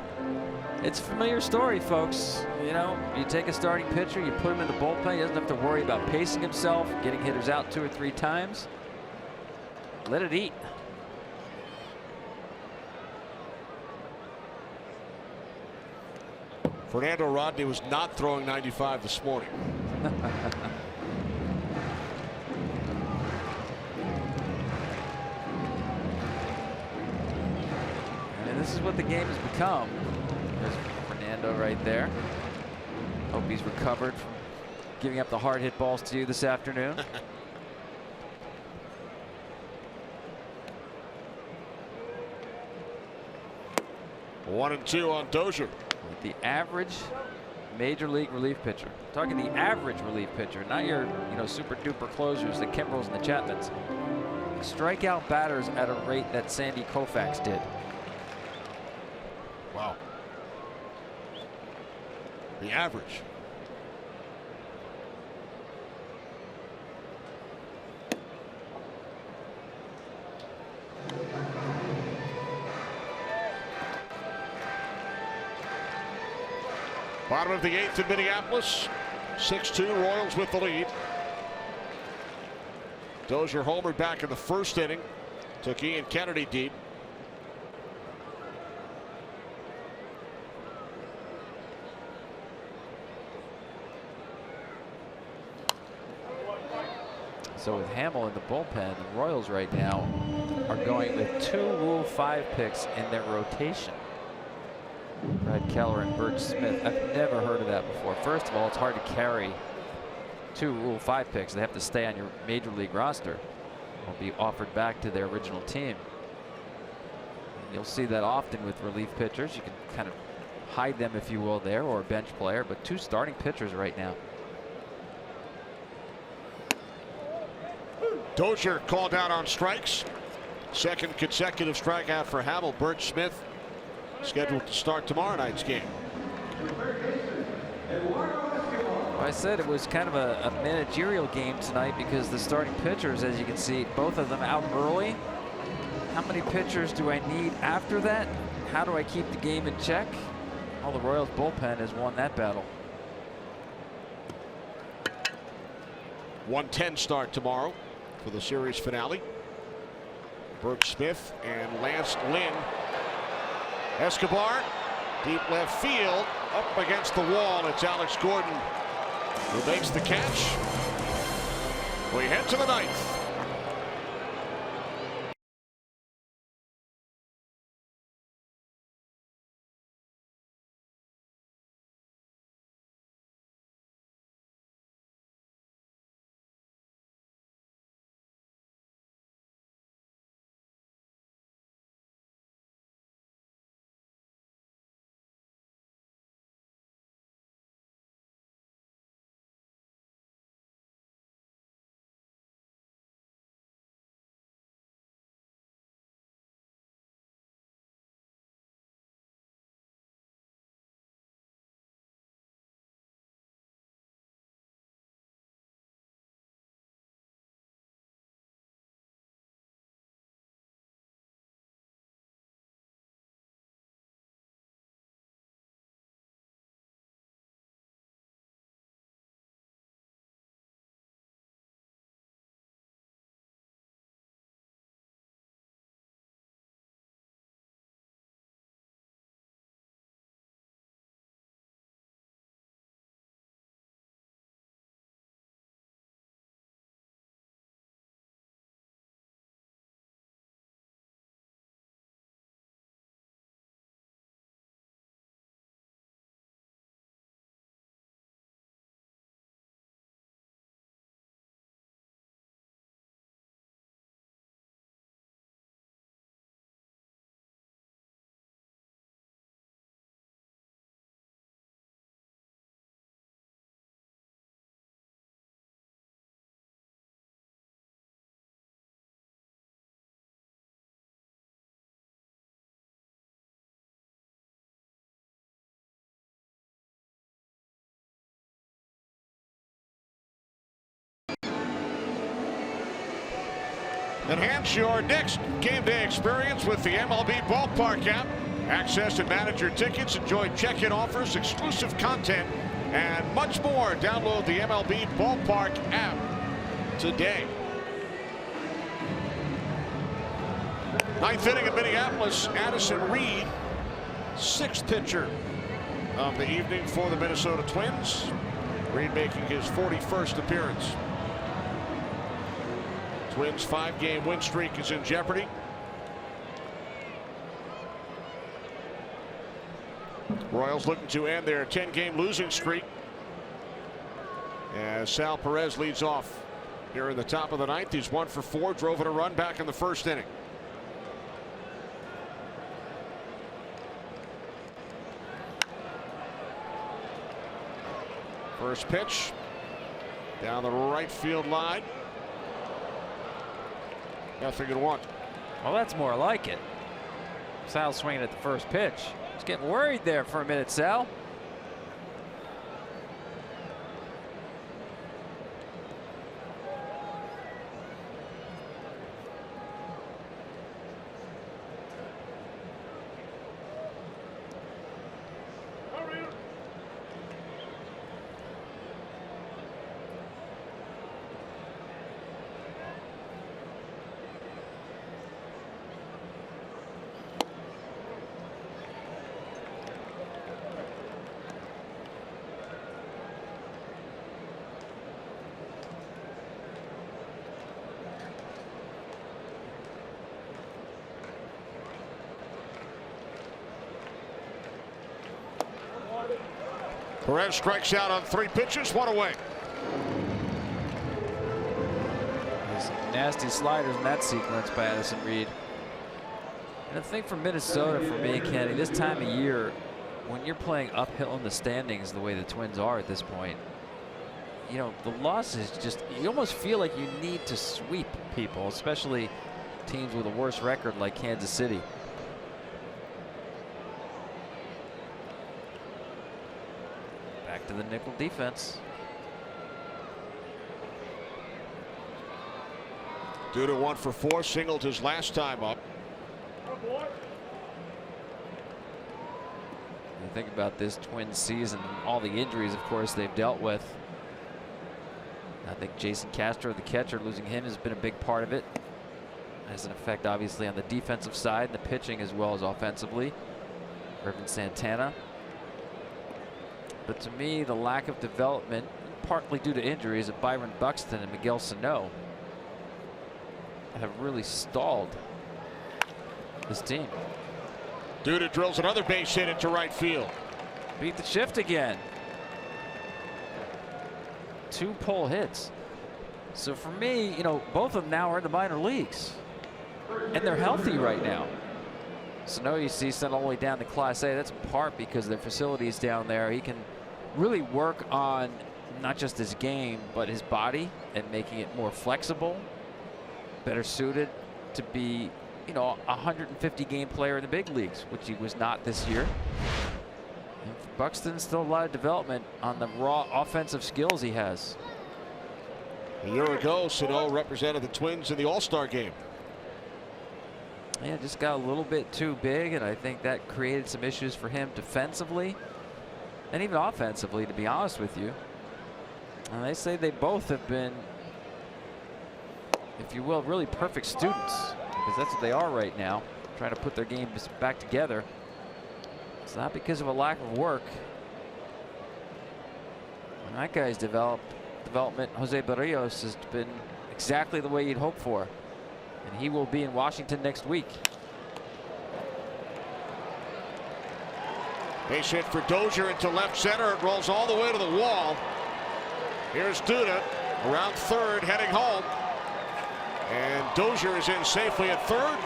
It's a familiar story, folks. You know, you take a starting pitcher, you put him in the bullpen, he doesn't have to worry about pacing himself, getting hitters out 2 or 3 times. Let it eat. Fernando Rodney was not throwing 95 this morning. And this is what the game has become. There's Fernando right there. Hope he's recovered from giving up the hard hit balls to you this afternoon. 1-2 on Dozier. The average major league relief pitcher. I'm talking the average relief pitcher, not your super duper closers, the Kimbrels and the Chapmans. Strikeout batters at a rate that Sandy Koufax did. Wow. The average. Bottom of the 8th in Minneapolis. 6-2, Royals with the lead. Dozier homered back in the first inning. Took Ian Kennedy deep. So with Hamill in the bullpen, the Royals right now are going with 2 Rule 5 picks in their rotation. Brad Keller and Birch Smith. I've never heard of that before. First of all, it's hard to carry 2 Rule 5 picks. They have to stay on your major league roster or be offered back to their original team. You'll see that often with relief pitchers. You can kind of hide them, if you will, there, or a bench player, but 2 starting pitchers right now. Dozier called out on strikes. Second consecutive strikeout for Hamill. Birch Smith scheduled to start tomorrow night's game. Well, I said it was kind of a managerial game tonight because the starting pitchers, as you can see, both of them out early. How many pitchers do I need after that? How do I keep the game in check? Well, the Royals bullpen has won that battle. 1:10 start tomorrow for the series finale. Birch Smith and Lance Lynn. Escobar, deep left field, up against the wall. It's Alex Gordon who makes the catch. We head to the 9th. Enhance your next game day experience with the MLB Ballpark app. Access and manage your tickets, enjoy check-in offers, exclusive content, and much more. Download the MLB Ballpark app today. Ninth inning in Minneapolis, Addison Reed, sixth pitcher of the evening for the Minnesota Twins. Reed making his 41st appearance. Twins' 5-game win streak is in jeopardy. Royals looking to end their 10-game losing streak as Sal Perez leads off here in the top of the ninth. He's 1 for 4, drove in a run back in the first inning. First pitch down the right field line. Nothing in 1. Well, that's more like it. Sal swinging at the first pitch. He's getting worried there for a minute, Sal. Perez strikes out on 3 pitches, 1 away. These nasty sliders in that sequence by Addison Reed. And I think for Minnesota, for me, Kenny, this time of year, when you're playing uphill in the standings the way the Twins are at this point, you know, the losses just, you almost feel like you need to sweep people, especially teams with a worse record like Kansas City. To the nickel defense. Duda 1 for 4, singled his last time up. You think about this Twins season, all the injuries, of course, they've dealt with. I think Jason Castro, the catcher, losing him has been a big part of it. Has an effect, obviously, on the defensive side and the pitching as well as offensively. Irvin Santana. But to me, the lack of development, partly due to injuries of Byron Buxton and Miguel Sano, have really stalled this team. Duda drills another base hit into right field. Beat the shift again. 2 pull hits. So for me, you know, both of them now are in the minor leagues. And they're healthy right now. Sano, you see, sent all the way down to Class A. That's in part because of their facilities down there. He can really work on not just his game, but his body and making it more flexible, better suited to be, you know, a 150-game player in the big leagues, which he was not this year. And for Buxton, still a lot of development on the raw offensive skills he has. A year ago, Sano represented the Twins in the All-Star game. Yeah, just got a little bit too big, and I think that created some issues for him defensively and even offensively, to be honest with you. And they say they both have been, if you will, really perfect students, because that's what they are right now, trying to put their games back together. It's not because of a lack of work. And that guy's development, Jose Barrios, has been exactly the way you'd hope for. And he will be in Washington next week. Base hit for Dozier into left center. It rolls all the way to the wall. Here's Duda around third, heading home. And Dozier is in safely at third.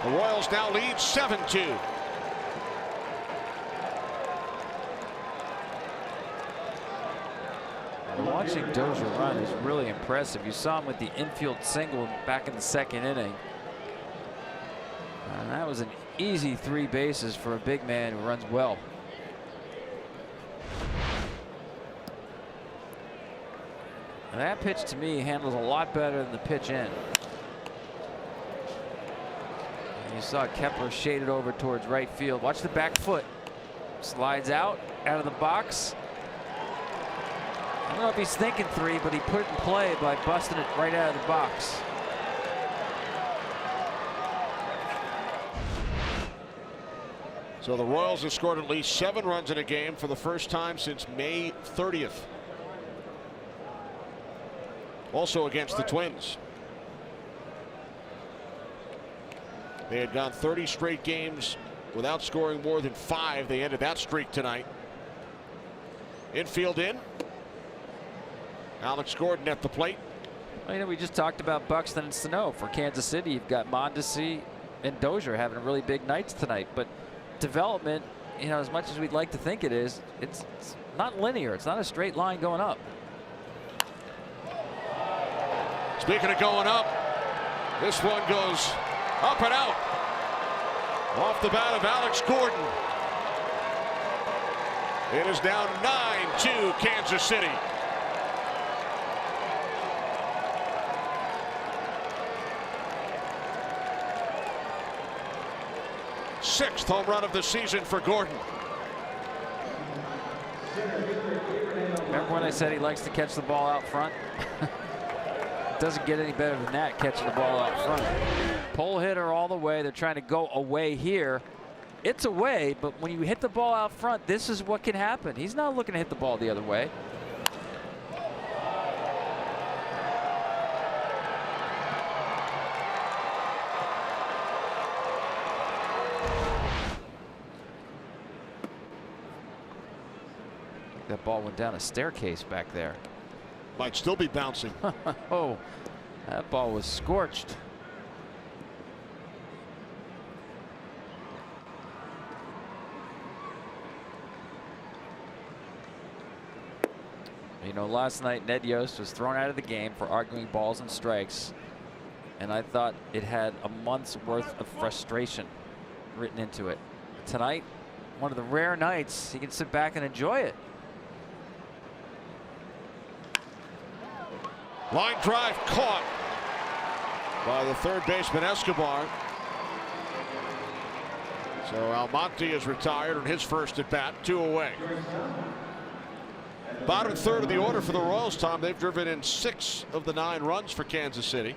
The Royals now lead 7-2. Watching Dozier run is really impressive. You saw him with the infield single back in the second inning. And that was an easy 3 bases for a big man who runs well. And that pitch, to me, handles a lot better than the pitch in. You saw Kepler shaded over towards right field. Watch the back foot. Slides out of the box. I don't know if he's thinking 3, but he put it in play by busting it right out of the box. So the Royals have scored at least 7 runs in a game for the first time since May 30th. Also against the Twins. They had gone 30 straight games without scoring more than 5. They ended that streak tonight. Infield in. Alex Gordon at the plate. Well, you know, we just talked about Buxton and Sano. For Kansas City, you've got Mondesi and Dozier having really big nights tonight. But development, you know, as much as we'd like to think it is, it's not linear. It's not a straight line going up. Speaking of going up, this one goes up and out. Off the bat of Alex Gordon. It is now 9-2 Kansas City. Sixth home run of the season for Gordon. Remember when I said he likes to catch the ball out front? Doesn't get any better than that, catching the ball out front. Pull hitter all the way. They're trying to go away here. It's away, but when you hit the ball out front, this is what can happen. He's not looking to hit the ball the other way. That ball went down a staircase back there. Might still be bouncing. Oh, that ball was scorched. You know, last night Ned Yost was thrown out of the game for arguing balls and strikes, and I thought it had a month's worth of frustration written into it. Tonight, one of the rare nights he can sit back and enjoy it. Line drive caught by the third baseman Escobar. So Almonte is retired on his first at bat, 2 away. Bottom third of the order for the Royals, Tom. They've driven in 6 of the 9 runs for Kansas City.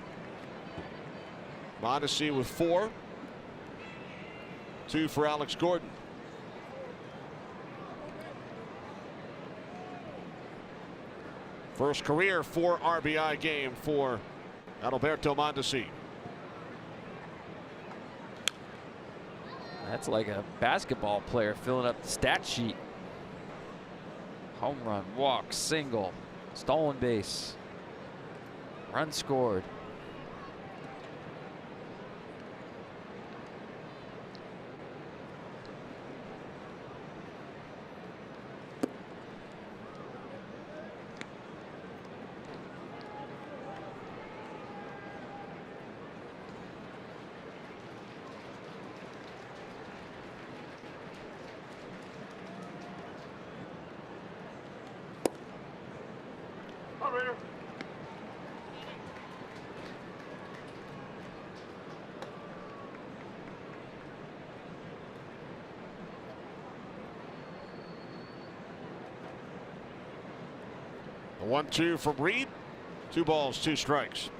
Mondesi with 4. 2 for Alex Gordon. First career 4 RBI game for Adalberto Mondesi. That's like a basketball player filling up the stat sheet. Home run, walk, single, stolen base, run scored. Operator. The 1-2 from Reed. 2 balls, 2 strikes.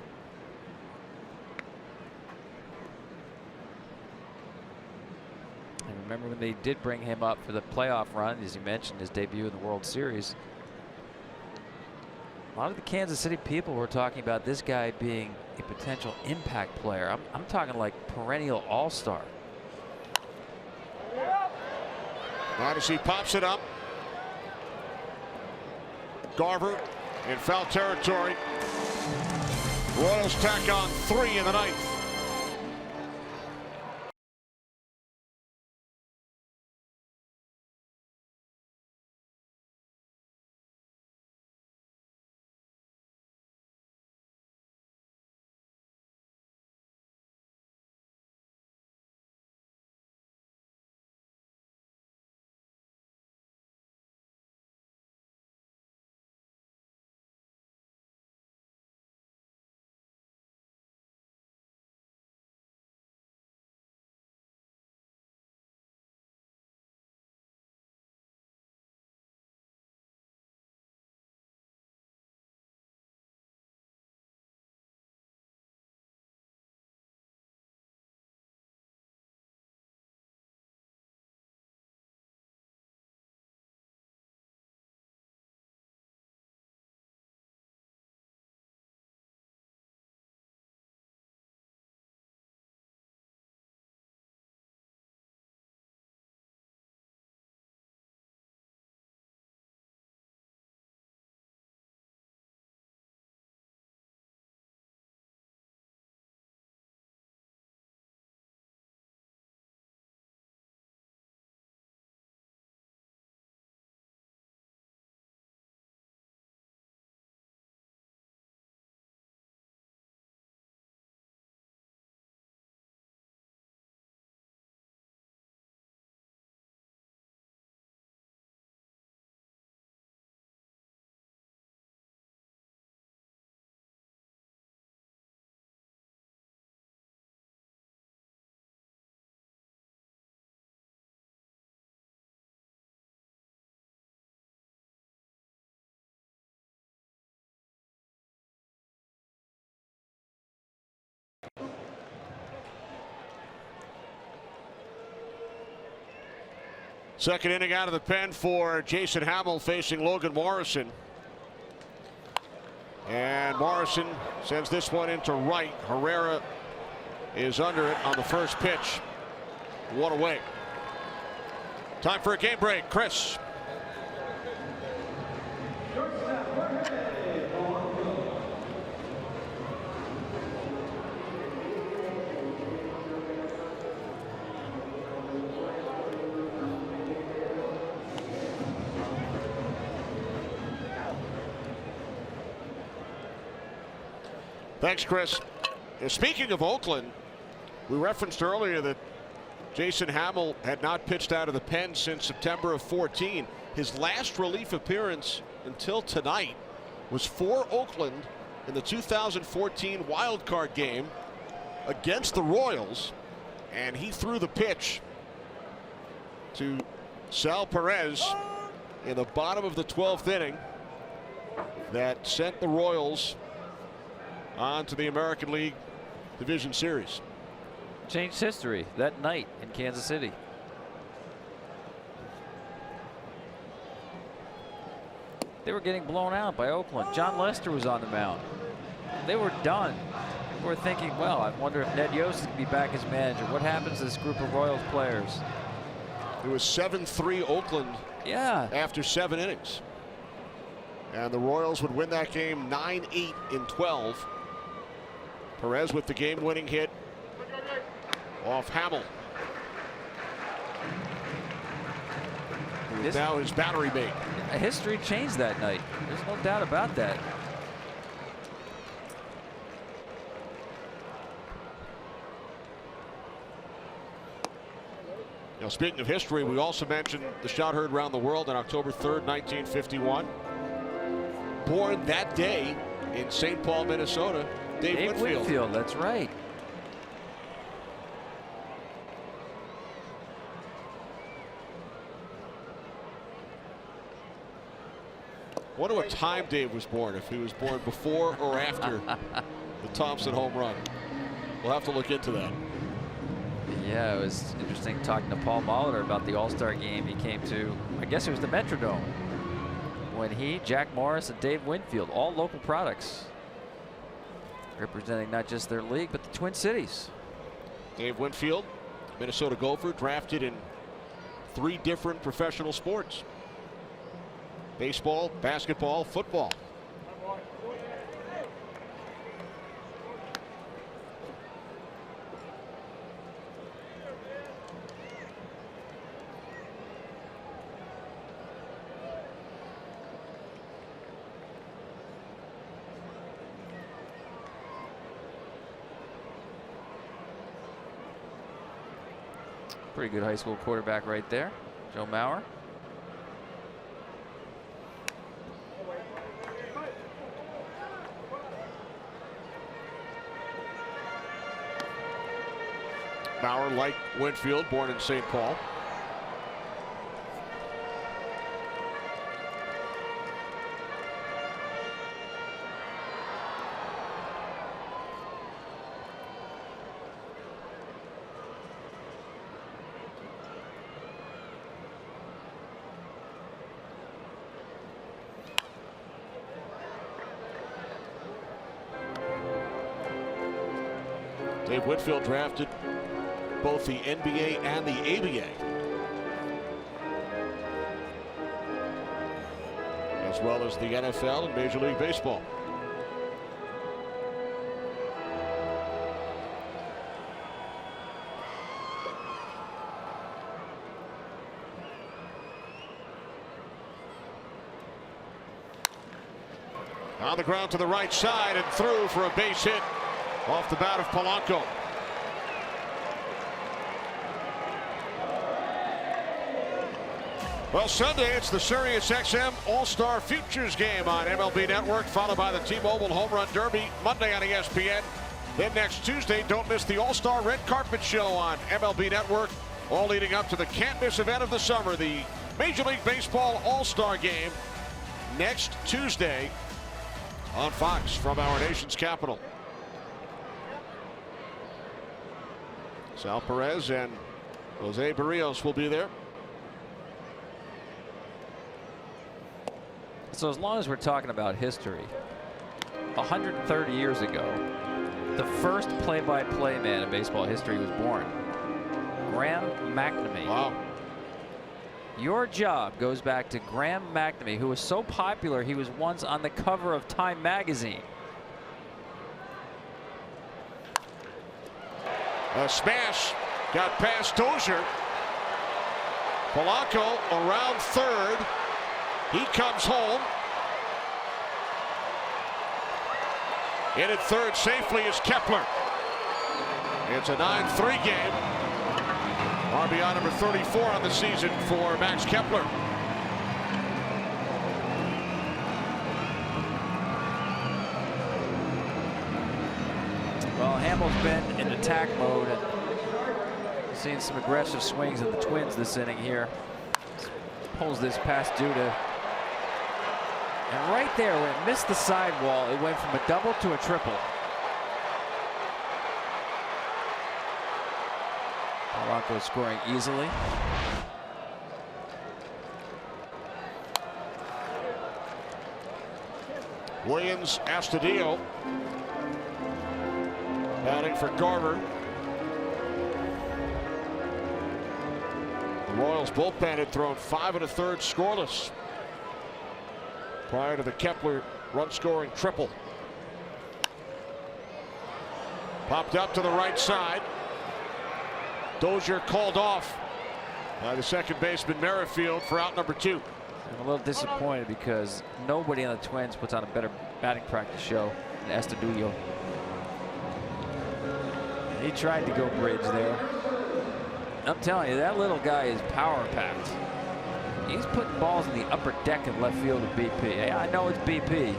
And remember when they did bring him up for the playoff run, as you mentioned, his debut in the World Series. A lot of the Kansas City people were talking about this guy being a potential impact player. I'm talking like perennial all-star. Mondesi pops it up. Garver in foul territory. Royals tack on 3 in the 9th. Second inning out of the pen for Jason Hamill facing Logan Morrison. And Morrison sends this one into right. Herrera is under it on the first pitch. One away. Time for a game break. Chris. Thanks, Chris. Speaking of Oakland, we referenced earlier that Jason Hamill had not pitched out of the pen since September of 14. His last relief appearance until tonight was for Oakland in the 2014 wild card game against the Royals, and he threw the pitch to Sal Perez in the bottom of the 12th inning that sent the Royals on to the American League Division Series. Changed history that night in Kansas City. They were getting blown out by Oakland. John Lester was on the mound. They were done. People were thinking, well, I wonder if Ned Yost is going to be back as manager. What happens to this group of Royals players? It was 7-3 Oakland after 7 innings. And the Royals would win that game 9-8 in 12. Perez with the game-winning hit off Hamill. Now his battery mate. History changed that night. There's no doubt about that. Now, speaking of history, we also mentioned the shot heard around the world on October 3rd, 1951. Born that day in St. Paul, Minnesota, Dave Whitfield. That's right. Wonder what time Dave was born, if he was born before or after the Thompson home run. We'll have to look into that. Yeah, it was interesting talking to Paul Molitor about the All-Star game he came to. I guess it was the Metrodome, when he, Jack Morris, and Dave Winfield, all local products, representing not just their league, but the Twin Cities. Dave Winfield, Minnesota Gopher, drafted in 3 different professional sports: baseball, basketball, football. Pretty good high school quarterback right there, Joe Mauer. Mauer, like Winfield, born in St. Paul. Dave Whitfield drafted both the NBA and the ABA, as well as the NFL and Major League Baseball. On the ground to the right side and through for a base hit off the bat of Polanco. Well, Sunday it's the SiriusXM All-Star Futures game on MLB Network, followed by the T-Mobile Home Run Derby Monday on ESPN. Then next Tuesday, don't miss the All-Star Red Carpet Show on MLB Network, all leading up to the can't-miss event of the summer, the Major League Baseball All-Star Game, next Tuesday on Fox from our nation's capital. Sal Perez and Jose Barrios will be there. So as long as we're talking about history, 130 years ago, the first play-by-play man in baseball history was born. Graham McNamee. Wow. Your job goes back to Graham McNamee, who was so popular he was once on the cover of Time magazine. A smash got past Dozier. Polanco around third. He comes home. In at third safely is Kepler. It's a 9-3 game. RBI number 34 on the season for Max Kepler. Well, Hamill's been in attack mode and seen some aggressive swings of the Twins this inning here. Pulls this past Duda. And right there, when it missed the sidewall, it went from a double to a triple. Polanco scoring easily. Williams, Astudillo batting for Garver. The Royals bullpen had thrown 5 1/3 scoreless prior to the Kepler run-scoring triple. Popped up to the right side. Dozier called off by the second baseman Merrifield for out number 2. I'm a little disappointed because nobody on the Twins puts on a better batting practice show than Astudillo. He tried to go bridge there. I'm telling you, that little guy is power-packed. He's putting balls in the upper deck in left field of BP. Hey, I know it's BP.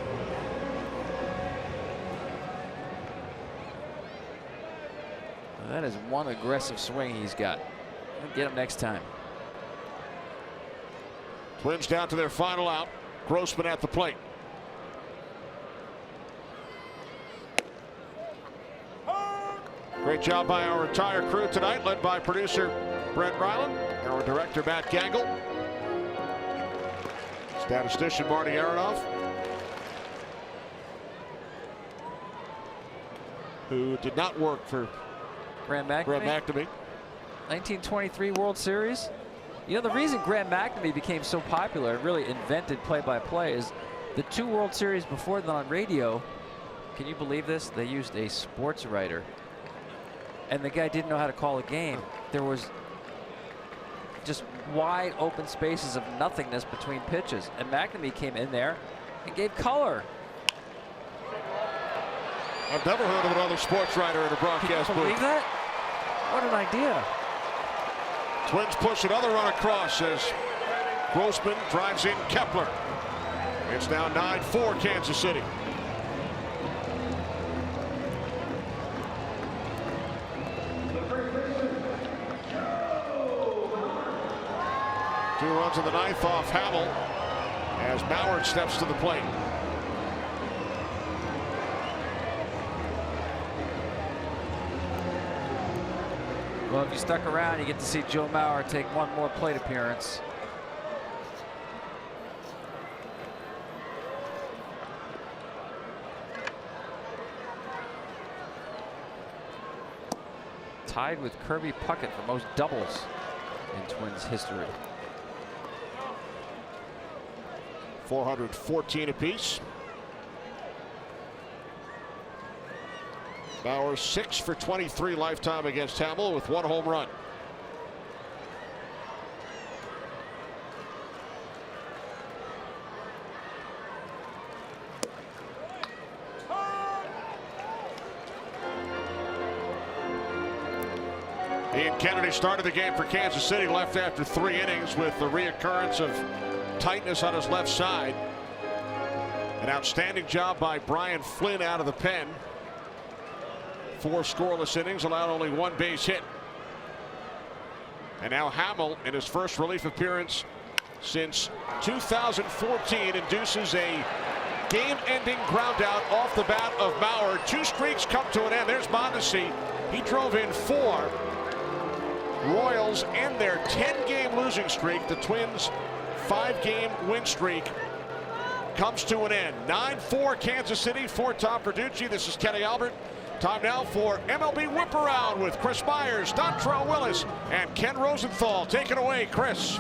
That is one aggressive swing he's got. We'll get him next time. Twins down to their final out. Grossman at the plate. Great job by our entire crew tonight, led by producer Brent Ryland, our director Matt Gangle, statistician Marty Aronoff, who did not work for Graham McNamee. 1923 World Series. You know, the reason Graham McNamee became so popular and really invented play-by-play is the 2 World Series before that on radio. Can you believe this? They used a sports writer. And the guy didn't know how to call a game. There was just wide open spaces of nothingness between pitches. And McNamee came in there and gave color. I've never heard of another sports writer in a broadcast booth. Believe that? What an idea. Twins push another run across as Grossman drives in Kepler. It's now 9-4 Kansas City. Two runs in the ninth off Hamill as Bauer steps to the plate. Well, if you stuck around, you get to see Joe Mauer take one more plate appearance. Tied with Kirby Puckett for most doubles in Twins history. 414 apiece. Bauer 6 for 23 lifetime against Hamill with 1 home run. Ian Kennedy started the game for Kansas City, left after 3 innings with the reoccurrence of tightness on his left side. An outstanding job by Brian Flynn out of the pen. 4 scoreless innings, allowed only 1 base hit. And now Hamill, in his first relief appearance since 2014, induces a game-ending ground out off the bat of Bauer. 2 streaks come to an end. There's Mondesi. He drove in 4. Royals end their 10-game losing streak. The Twins' 5-game win streak comes to an end. 9-4 Kansas City for Tom Verducci. This is Kenny Albert. Time now for MLB Whip Around with Chris Myers, Dontrell Willis, and Ken Rosenthal. Take it away, Chris.